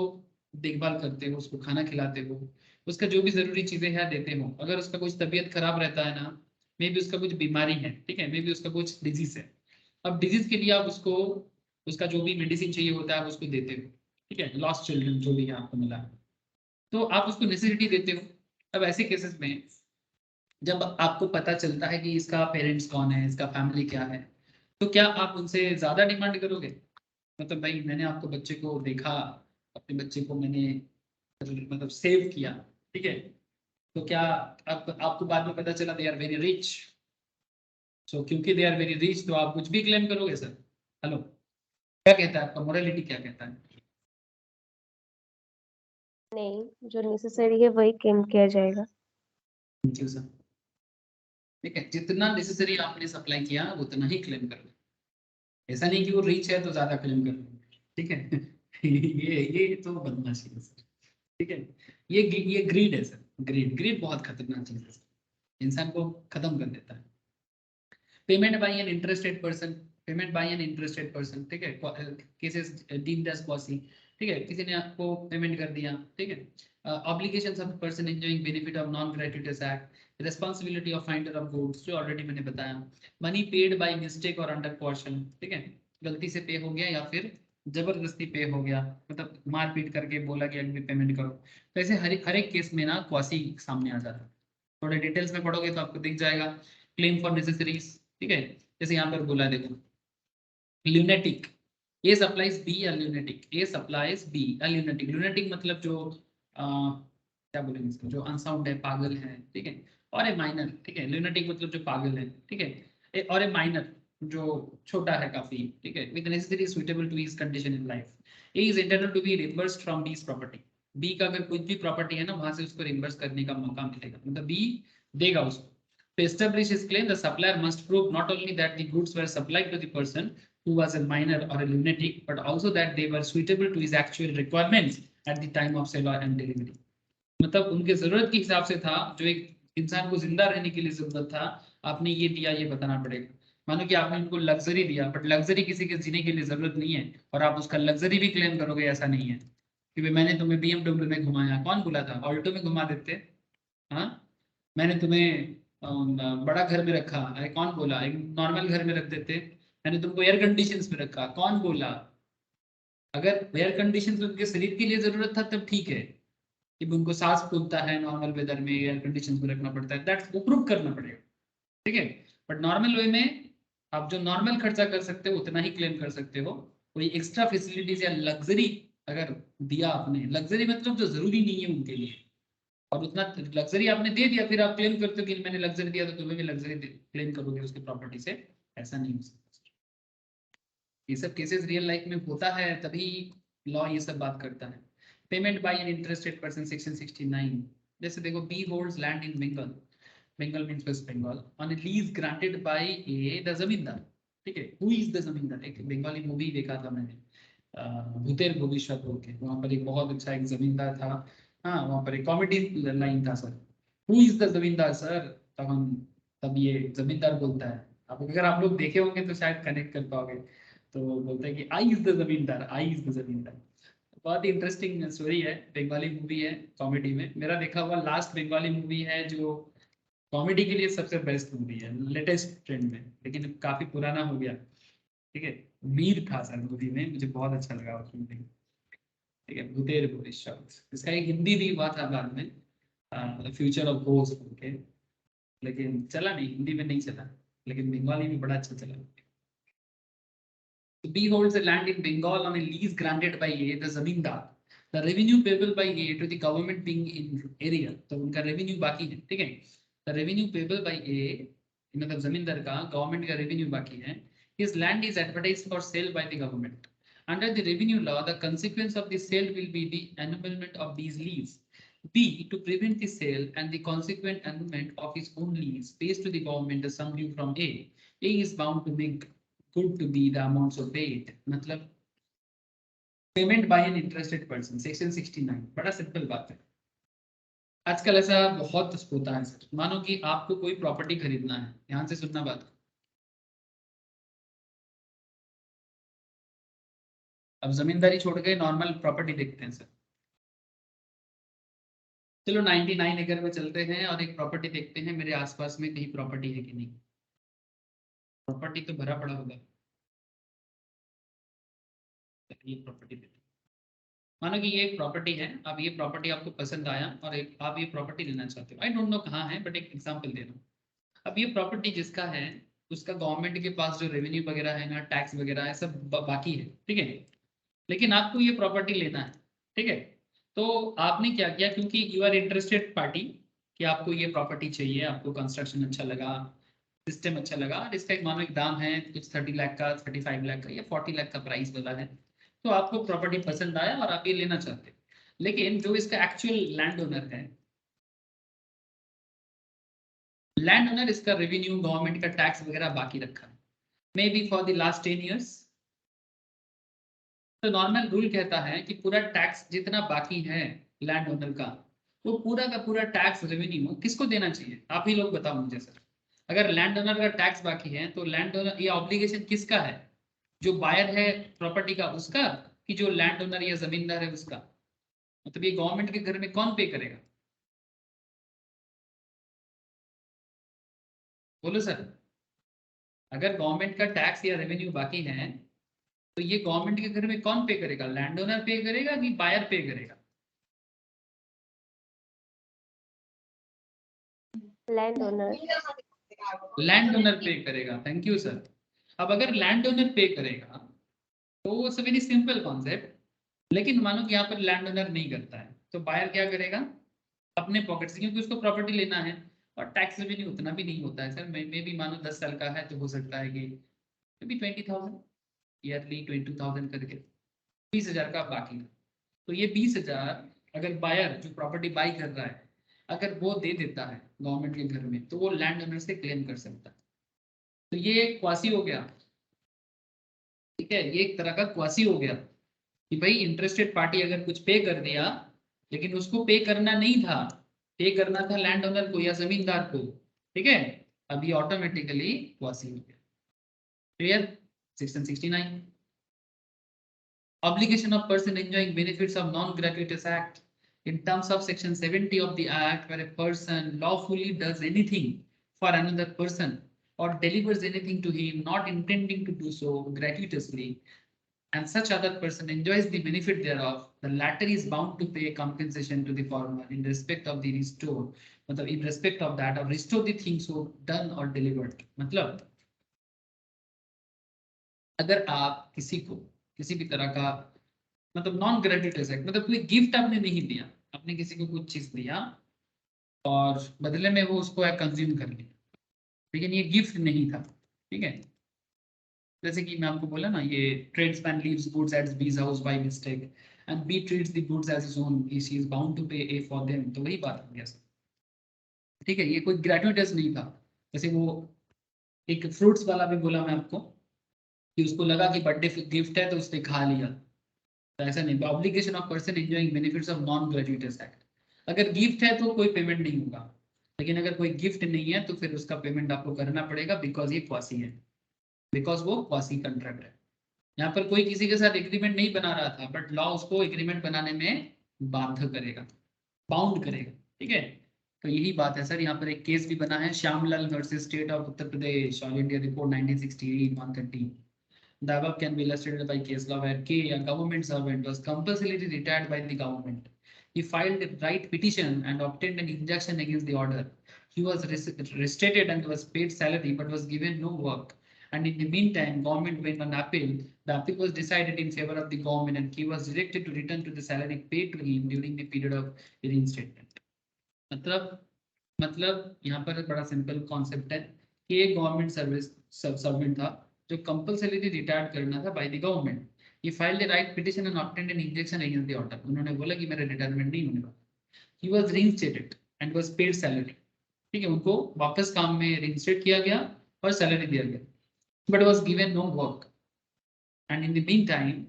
देखभाल करते हो, उसको खाना खिलाते हो, उसका जो भी जरूरी चीजें हैं देते हो। अगर उसका कुछ तबीयत खराब रहता है ना, मे बी उसका कुछ बीमारी है, ठीक है, मे बी उसका कुछ डिजीज है, अब डिजीज के लिए आप उसको उसका जो भी मेडिसिन चाहिए होता है आप उसको देते हो। ठीक है, लॉस्ट चिल्ड्रन जो भी आपको मिला है, तो आप उसको नेसेसिटी देते हो। अब ऐसे केसेस में जब आपको पता चलता है कि इसका पेरेंट्स कौन है, इसका फैमिली क्या है, तो क्या आप उनसे ज्यादा डिमांड करोगे? मतलब भाई मैंने आपको बच्चे को देखा, अपने बच्चे को मैंने मतलब सेव किया, ठीक है, तो क्या आपको बाद में पता चला दे आर वेरी रिच, सो क्योंकि दे आर वेरी रिच तो आप कुछ भी क्लेम करोगे सर? हेलो, क्या कहता है आपका मोरालिटी, क्या कहता है? नहीं, जो नेसेसरी है वही क्लेम किया जाएगा। Thank you sir. ठीक है, जितना नेसेसरी आपने सप्लाई किया उतना ही क्लेम कर लो, ऐसा नहीं कि वो रिच है तो ज्यादा क्लेम कर लो। ठीक है, ये तो बदमाशी है सर। ठीक है, ये ग्रीड है सर, ग्रीड ग्रीड बहुत खतरनाक चीज है सर, इंसान को खत्म कर देता है। Payment by an interested person, payment by an interested person, ठीक है, केसेस डीम्ड एज क्वासी, ठीक है, किसी ने आपको पेमेंट कर दिया, ठीक है, obligations of person enjoying benefit of non gratuitous act, responsibility of finder of goods जो ऑलरेडी मैंने बताया, मनी पेड बाय मिस्टेक और अंडर कॉशन, ठीक है, गलती से पे हो गया या फिर जबरदस्ती पे हो गया, मतलब मारपीट करके बोला कि अगली पेमेंट करो, तो ऐसे हर एक केस में ना क्वासी सामने आ जाता है। थोड़े डिटेल्स में पढ़ोगे तो आपको दिख जाएगा। क्लेम फॉर नेसेसरीज, ठीक है, जैसे यहाँ पर बोला है, देखो lunatic, A supplies B a lunatic, A supplies B a lunatic, lunatic मतलब जो क्या बोलेंगे इसको, जो अनसाउंड है, पागल है, ठीक है, और ए माइनर, ठीक है, lunatic मतलब जो पागल है, ठीक है, और ए माइनर जो छोटा है काफी, ठीक है, with necessary suitable to his condition in life, A is entitled to be reimbursed from B's property, B का अगर कुछ भी प्रॉपर्टी है ना वहां से उसको रिम्बर्स करने का मौका मिलेगा, मतलब B देगा उसको। To establish his claim, the supplier must prove not only that the goods were supplied to the person who was a minor or a lunatic, but also that they were suitable to his actual requirements at the time of sale and delivery. मतलब उनके जरूरत के हिसाब से था, जो एक इंसान को जिंदा रहने के लिए जरूरत था, आपने ये दिया, ये बताना पड़ेगा। मानो कि आपने उनको लग्जरी दिया, बट लग्जरी किसी के जीने के लिए जरूरत नहीं है, और आप उसका लग्जरी भी क्लेम करोगे, ऐसा नहीं है कि भाई मैंने तुम्हें BMW में घुमाया, कौन बोला था, ऑल्टो में घुमा देते, हाँ, मैंने तुम्हें बड़ा घर में रखा, अरे कौन बोला, एक नॉर्मल घर में रख देते, मैंने तुमको एयर कंडीशंस में रखा, कौन बोला। अगर एयर कंडीशंस उनके शरीर के लिए जरूरत था तब ठीक है, कि उनको सांस फूलता है नॉर्मल वेदर में, एयर कंडीशंस में रखना पड़ता है, दैट्स वो प्रूव करना पड़ेगा, ठीक है। बट नॉर्मल वे में आप जो नॉर्मल खर्चा कर सकते हो उतना ही क्लेम कर सकते हो। कोई एक्स्ट्रा फैसिलिटीज या लग्जरी अगर दिया आपने, लग्जरी मतलब जो जरूरी नहीं है उनके लिए, और उतना लग्जरी आपने दे दिया, फिर आप क्लेम करते हो कि मैंने लग्जरी दिया तो तुम्हें भी लग्जरी क्लेम करोगे उसकी प्रॉपर्टी से, ऐसा नहीं हो सकता। ये सब केसेस रियल लाइफ में होता है, तभी लॉ ये सब बात करता है। Payment by an interested person, section 69, जैसे देखो, B holds land in Bengal, Bengal means West Bengal, on a lease granted by A the zamindar, ठीक है, हु इज द जमींदार। एक बंगाली मूवी देखा था मैंने, भूतेर भविष्य बोल के, वहां पर एक बहुत अच्छा एक जमींदार था, हाँ, वहां पर एक कॉमेडी लाइन था, सर हु इज द जमींदार सर, तब हम, तब ये जमींदार बोलता है, अब अगर आप लोग देखे होंगे तो शायद कनेक्ट कर पाओगे, तो बोलते हैं कि आई इज द जमींदार, आई इज द जमींदार। बहुत ही इंटरेस्टिंग स्टोरी है, बंगाली मूवी है, कॉमेडी में, मेरा देखा हुआ लास्ट बंगाली मूवी है जो कॉमेडी के लिए सबसे बेस्ट मूवी है, लेटेस्ट ट्रेंड में, लेकिन काफी पुराना हो गया, ठीक है। वीर था सर मूवी में, मुझे बहुत अच्छा लगा उस मूवी, ठीक है, भूतेर भविष्य, इसका एक हिंदी भी हुआ था बाद में, फ्यूचर ऑफ घोस्ट के, लेकिन चला नहीं, हिंदी में नहीं चला, लेकिन बंगाली में बड़ा अच्छा चला। B holds the land in Bengal on a lease granted by A, the zamindar. The revenue payable by A to the government being in area, तो उनका revenue बाकी है, ठीक है। The revenue payable by A, मतलब जमींदार का government का revenue बाकी है। His land is advertised for sale by the government. Under the revenue law, the consequence of the sale will be the annulment of these lease. B, to prevent the sale and the consequent annulment of his own lease pays to the government the sum due from A. A is bound to make good to be the amounts of paid, मतलब payment by an interested person, section 69, बड़ा simple बात है। आजकल ऐसा बहुत होता है sir, मानो कि आपको कोई प्रॉपर्टी खरीदना है, ध्यान से सुनना बात, अब जमींदारी छोड़ के नॉर्मल प्रॉपर्टी देखते हैं सर, चलो 99 एकड़ में चलते हैं और एक प्रॉपर्टी देखते हैं मेरे आसपास में कहीं प्रॉपर्टी है कि नहीं, प्रॉपर्टी तो भरा पड़ा होगा, ये प्रॉपर्टी देखते हैं। मानो कि ये एक प्रॉपर्टी है, अब ये प्रॉपर्टी आपको पसंद आया और एक आप ये प्रॉपर्टी लेना चाहते हो, आई डोंट नो कहाँ है, बट एक एग्जांपल दे रहा हूँ। अब ये प्रॉपर्टी जिसका है उसका गवर्नमेंट के पास जो रेवेन्यू वगैरह है ना, टैक्स वगैरह है, सब बाकी है, ठीक है, लेकिन आपको ये प्रॉपर्टी लेना है, ठीक है। तो आपने क्या किया, क्योंकि यू आर इंटरेस्टेड पार्टी, कि आपको ये प्रॉपर्टी चाहिए, आपको कंस्ट्रक्शन अच्छा लगा, सिस्टम अच्छा लगा, और इसका एक मानो एक दाम है कुछ 30 लाख का, 35 लाख का या 40 लाख का प्राइस वाला है, तो आपको प्रॉपर्टी पसंद आया और आप ये लेना चाहते हैं, लेकिन जो इसका एक्चुअल लैंड ओनर है, लैंड ओनर इसका रेवेन्यू गवर्नमेंट का टैक्स वगैरह बाकी रखा है, मे be for the last 10 years. तो नॉर्मल रूल कहता है कि पूरा टैक्स जितना बाकी है लैंड ओनर का, वो पूरा का पूरा टैक्स रेवेन्यू किसको देना चाहिए, आप ही लोग बताओ मुझे सर। अगर लैंड ओनर का टैक्स बाकी है तो लैंड ओनर, ये ऑब्लिगेशन किसका है, जो बायर है प्रॉपर्टी का उसका, कि जो लैंड ओनर या जमींदार है उसका, मतलब ये गवर्नमेंट के घर में कौन पे करेगा, बोलो सर। अगर गवर्नमेंट का टैक्स या रेवेन्यू बाकी है तो ये गवर्नमेंट के घर में कौन पे करेगा, लैंड ओनर पे करेगा कि बायर पे करेगा? Land owner. लैंड ओनर पे करेगा। Thank you sir. अब अगर लैंड ओनर पे करेगा तो वो वेरी सिंपल कॉन्सेप्ट, लेकिन मानो कि यहाँ पर लैंड ओनर नहीं करता है तो बायर क्या करेगा, अपने पॉकेट से, क्योंकि उसको प्रॉपर्टी लेना है और टैक्स रेवेन्यू उतना भी नहीं होता है सर। मैं भी मानो 10 साल का है तो हो सकता है कि 20,000 ईयरली 20,000 करके 20,000 का बाकी था। तो ये 20,000 अगर बायर जो प्रॉपर्टी बाई कर रहा है अगर वो दे देता है गवर्नमेंट के घर में तो वो लैंड ओनर से क्लेम कर सकता है। तो ये एक क्वासी हो गया, ठीक है, ये एक तरह का क्वासी हो गया कि भाई इंटरेस्टेड पार्टी अगर कुछ पे कर दिया लेकिन उसको पे करना नहीं था, पे करना था लैंड ओनर को या जमींदार को, ठीक है, अब ये ऑटोमेटिकली क्वासी हो गया। Clear? Section 69 obligation of person enjoying benefits of non-gratuitous act in terms of section 70 of the act, where a person lawfully does anything for another person or delivers anything to him not intending to do so gratuitously, and such other person enjoys the benefit thereof, the latter is bound to pay compensation to the former in respect of the restore, मतलब in respect of that, or restore the things so done or delivered। मतलब अगर आप किसी को किसी भी तरह का मतलब नॉन ग्रेट्युटस एक्ट, मतलब कोई गिफ्ट आपने नहीं दिया, आपने किसी को कुछ चीज दिया और बदले में वो उसको कंज्यूम कर लिया, लेकिन ये गिफ्ट नहीं था, ठीक है। जैसे कि मैं आपको बोला ना, ये tradesman leaves goods at B's house by mistake and B treats the goods as his own, he is bound to pay A for them, तो वही बात हो गया सर, ठीक है। ये कोई ग्रेट्युटस नहीं था। जैसे वो एक फ्रूट्स वाला भी बोला मैं आपको कि उसको लगा कि बर्थडे गिफ्ट है तो उसने खा लिया, तो ऐसा नहीं। Obligation of person enjoying benefits of non gratuitous act, अगर गिफ्ट है तो कोई पेमेंट नहीं होगा, लेकिन अगर कोई गिफ्ट नहीं है तो फिर उसका पेमेंट आपको करना पड़ेगा, बिकॉज ये क्वासी है, बिकॉज वो क्वासी कॉन्ट्रैक्ट है। यहाँ पर कोई किसी के साथ एग्रीमेंट नहीं बना रहा था, बट लॉ उसको एग्रीमेंट बनाने में बाध्य करेगा, बाउंड करेगा, ठीक है। तो यही बात है सर। यहाँ पर एक केस भी बना है, Shyamlal versus state of Uttar Pradesh, all India report 1968 130। The above can be illustrated by case law where K, a government servant, was compulsorily retired by the government. He filed a right petition and obtained an injunction against the order. He was restated and was paid salary but was given no work. And in the meantime, government went on appeal. The appeal was decided in favor of the government and he was directed to return to the salary paid to him during the period of reinstatement. मतलब यहाँ पर बड़ा simple concept है कि एक government servant था जो compulsorily retired करना था by the government. He filed the right petition and obtained an injection against the order. उन्होंने बोला कि मेरा रिटायरमेंट नहीं होने वाला। He was reinstated and was paid salary, ठीक है, उनको वापस काम में रीइंस्टेट किया गया और सैलरी दिया गया, but was given no work. And in the mean time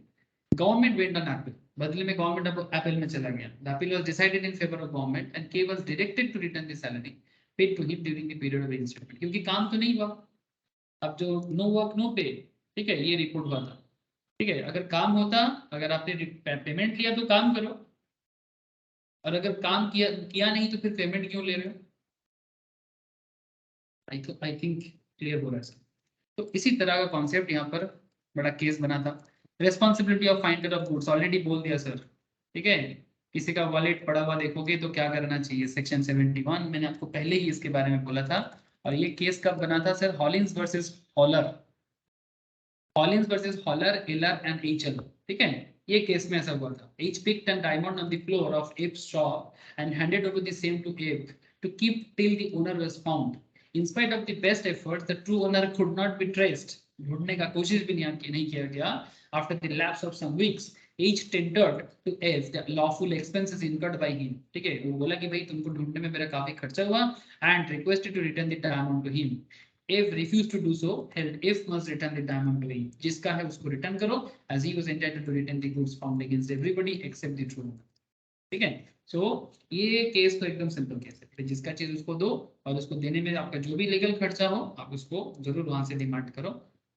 government went on appeal, बदले में गवर्नमेंट अपील में चला गया। The appeal was decided in favour of government and K was directed to return the salary paid to him during the period of reinstatement, क्योंकि काम तो नहीं हुआ। अब जो नो वर्क नो पे, ठीक है, ये रिपोर्ट हुआ था, ठीक है। अगर काम होता, अगर आपने पेमेंट लिया तो काम करो, और अगर काम किया नहीं तो फिर पेमेंट क्यों ले रहे हो? आई थिंक क्लियर हो रहा है सर। तो इसी तरह का कॉन्सेप्ट यहाँ पर बड़ा केस बना था। Responsibility of finder of goods already बोल दिया सर, ठीक है। किसी का वॉलेट पड़ा हुआ देखोगे तो क्या करना चाहिए, सेक्शन 71, मैंने आपको पहले ही इसके बारे में बोला था। और ये केस कब बना था sir? Hollins versus Holler, Hollins versus Holler, एलर एंड एचएल, ठीक है। ये केस में ऐसा हुआ था। H picked an diamond on the floor of A's shop and handed over the same to A to keep till the owner was found. In spite of the best efforts, the true owner could not be traced. ढूंढने का कोशिश भी नहीं किया गया। After the lapse of some weeks, each tendered to F the lawful expenses incurred by him. ठीक है, वो बोला कि भाई तुमको ढूंढने में मेरा काफी खर्चा हुआ, and requested to return the diamond to him. F refused to do so, held F must return the diamond to him. जिसका है उसको रिटर्न करो, as he was entitled to return the goods found against everybody except the true owner. ठीक है। सो ये case तो एकदम simple case है, जिसका चीज उसको दो और उसको देने में आपका जो भी लीगल खर्चा हो आप उसको जरूर वहां से डिमांड करो,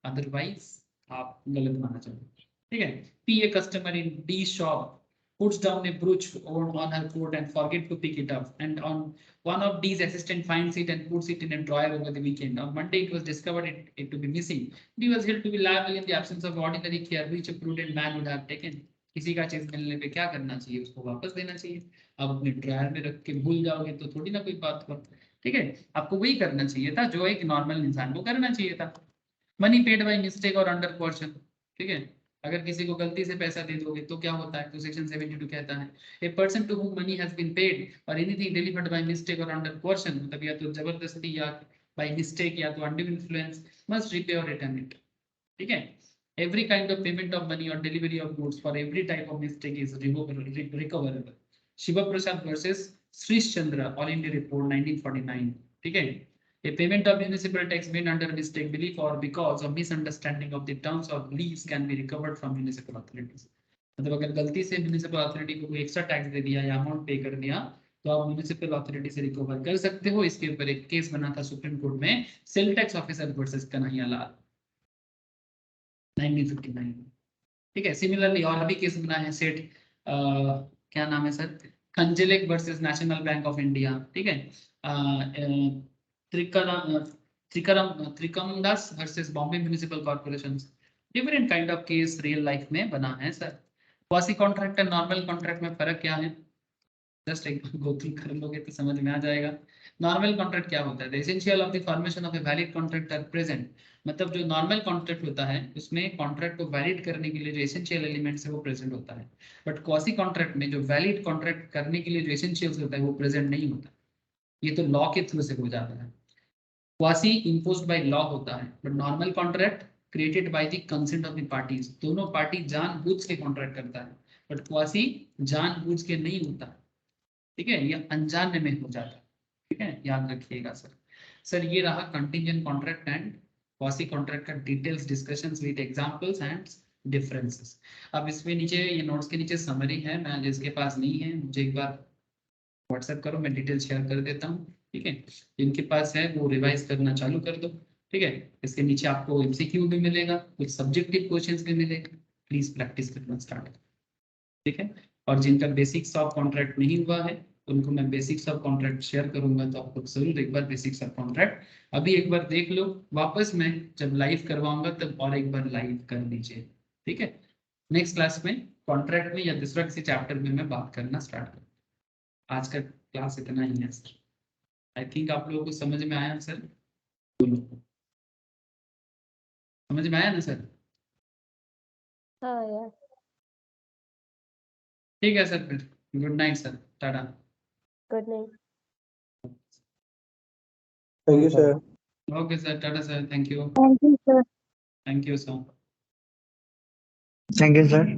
अदरवाइज आप गलत माना जाओगे, ठीक है। P a customer in D shop puts down a brooch on her coat and forget to pick it up. And on one of these assistant finds it and puts it in a drawer over the weekend. On Monday, it was discovered it to be missing. He was held to be liable in the absence of ordinary care, which a prudent man would have taken. किसी का चीज मिलने पे क्या करना चाहिए, उसको वापस देना चाहिए। अब अपने ड्रायर में रख के भूल जाओगे तो थोड़ी ना कोई बात कर, ठीक है। आपको वही करना चाहिए था जो एक नॉर्मल इंसान को करना चाहिए था। मनी पेड बाय मिस्टेक और अंडर कोर्शन, ठीक है। अगर किसी को गलती से पैसा दे दोगे तो क्या होता है, तो सेक्शन 72 कहता है a person to whom money has been paid और एनीथिंग डिलीवर्ड बाय मिस्टेक और अंडर कोर्शन, मतलब या तो जबरदस्ती या बाय मिस्टेक या तो अंडर इन्फ्लुएंस, मस्ट रिपे और रिटर्न इट, ठीक है। Every kind of payment of money or delivery of goods for every type of mistake is recoverable. Shiva Prasad versus Srish Chandra, All India Report 1949, ठीक है। A payment of municipal tax made under mistake, belief or because of misunderstanding of the terms of lease can be recovered from municipal authorities. मतलब अगर गलती से municipal authority को कोई extra tax दे दिया या अमाउंट पे कर दिया तो आप म्यूनिसिपल अथॉरिटी से रिकवर कर सकते हो। इसके ऊपर एक केस बना था सुप्रीम कोर्ट में, sale tax officer versus Kanhaiya Lal 1959, ठीक है। सिमिलरली और भी केस बना है, सेठ क्या नाम है सर, खंजलेक versus national bank of India, ठीक है। Trikam Das versus Bombay municipal corporation, different kind of case real life में बना है सर। क्वासी कॉन्ट्रैक्ट और नॉर्मल कॉन्ट्रैक्ट में फर्क क्या है, जस्ट एक गो थ्रू कर लोगे तो समझ में आ जाएगा। नॉर्मल कॉन्ट्रैक्ट क्या होता है, the essential of the formation of a valid contract are present, मतलब जो नॉर्मल कॉन्ट्रैक्ट होता है उसमें कॉन्ट्रैक्ट को वैलिड करने के लिए जो एसेंशियल एलिमेंट्स है वो प्रेजेंट होता है, बट क्वासी कॉन्ट्रैक्ट में जो वैलिड कॉन्ट्रैक्ट करने के लिए जो एसेंशियल्स होता है वो प्रेजेंट नहीं होता, ये तो लॉ के थ्रू से हो जाता है। क्वासी इम्पोज्ड बाय लॉ होता है, but normal contract created by the consent of the parties, दोनों पार्टी जानबूझ के कॉन्ट्रैक्ट करता है, बट क्वासी जानबूझ के नहीं होता, ठीक है, ये अनजाने में हो जाता है, ठीक है, याद रखिएगा सर। सर ये रहा contingent contract and quasi contract का details discussions with examples and differences. अब इसमें नीचे ये नोट्स के नीचे समरी है, मैं जिसके पास नहीं है मुझे एक बार व्हाट्सएप करो, मैं डिटेल शेयर कर देता हूँ, ठीक है। जिनके पास है वो रिवाइज करना चालू कर दो, ठीक है। इसके नीचे आपको एमसीक्यू भी मिलेगा, कुछ सब्जेक्टिव क्वेश्चंस भी मिलेगा, प्लीज प्रैक्टिस करना स्टार्ट, ठीक है। और जिनका बेसिक्स ऑफ कॉन्ट्रैक्ट नहीं हुआ है उनको मैं बेसिक्स ऑफ कॉन्ट्रैक्ट शेयर करूंगा, तो आपको जरूर एक बार बेसिक्स ऑफ कॉन्ट्रैक्ट अभी एक बार देख लो, वापस मैं जब लाइव करवाऊंगा तब और एक बार लाइव कर लीजिए, ठीक है। नेक्स्ट क्लास में कॉन्ट्रैक्ट में या दूसरा किसी चैप्टर में मैं बात करना स्टार्ट करूँ। आज का क्लास इतना ही है सर, आई थिंक आप लोगों को समझ में आया सर, समझ में आया ना सर? हाँ यार, ठीक है सर, फिर good night sir, Tata. Good night. Thank you, sir. Okay sir, Tata sir, thank you, thank you sir. Thank you sir. Thank you sir.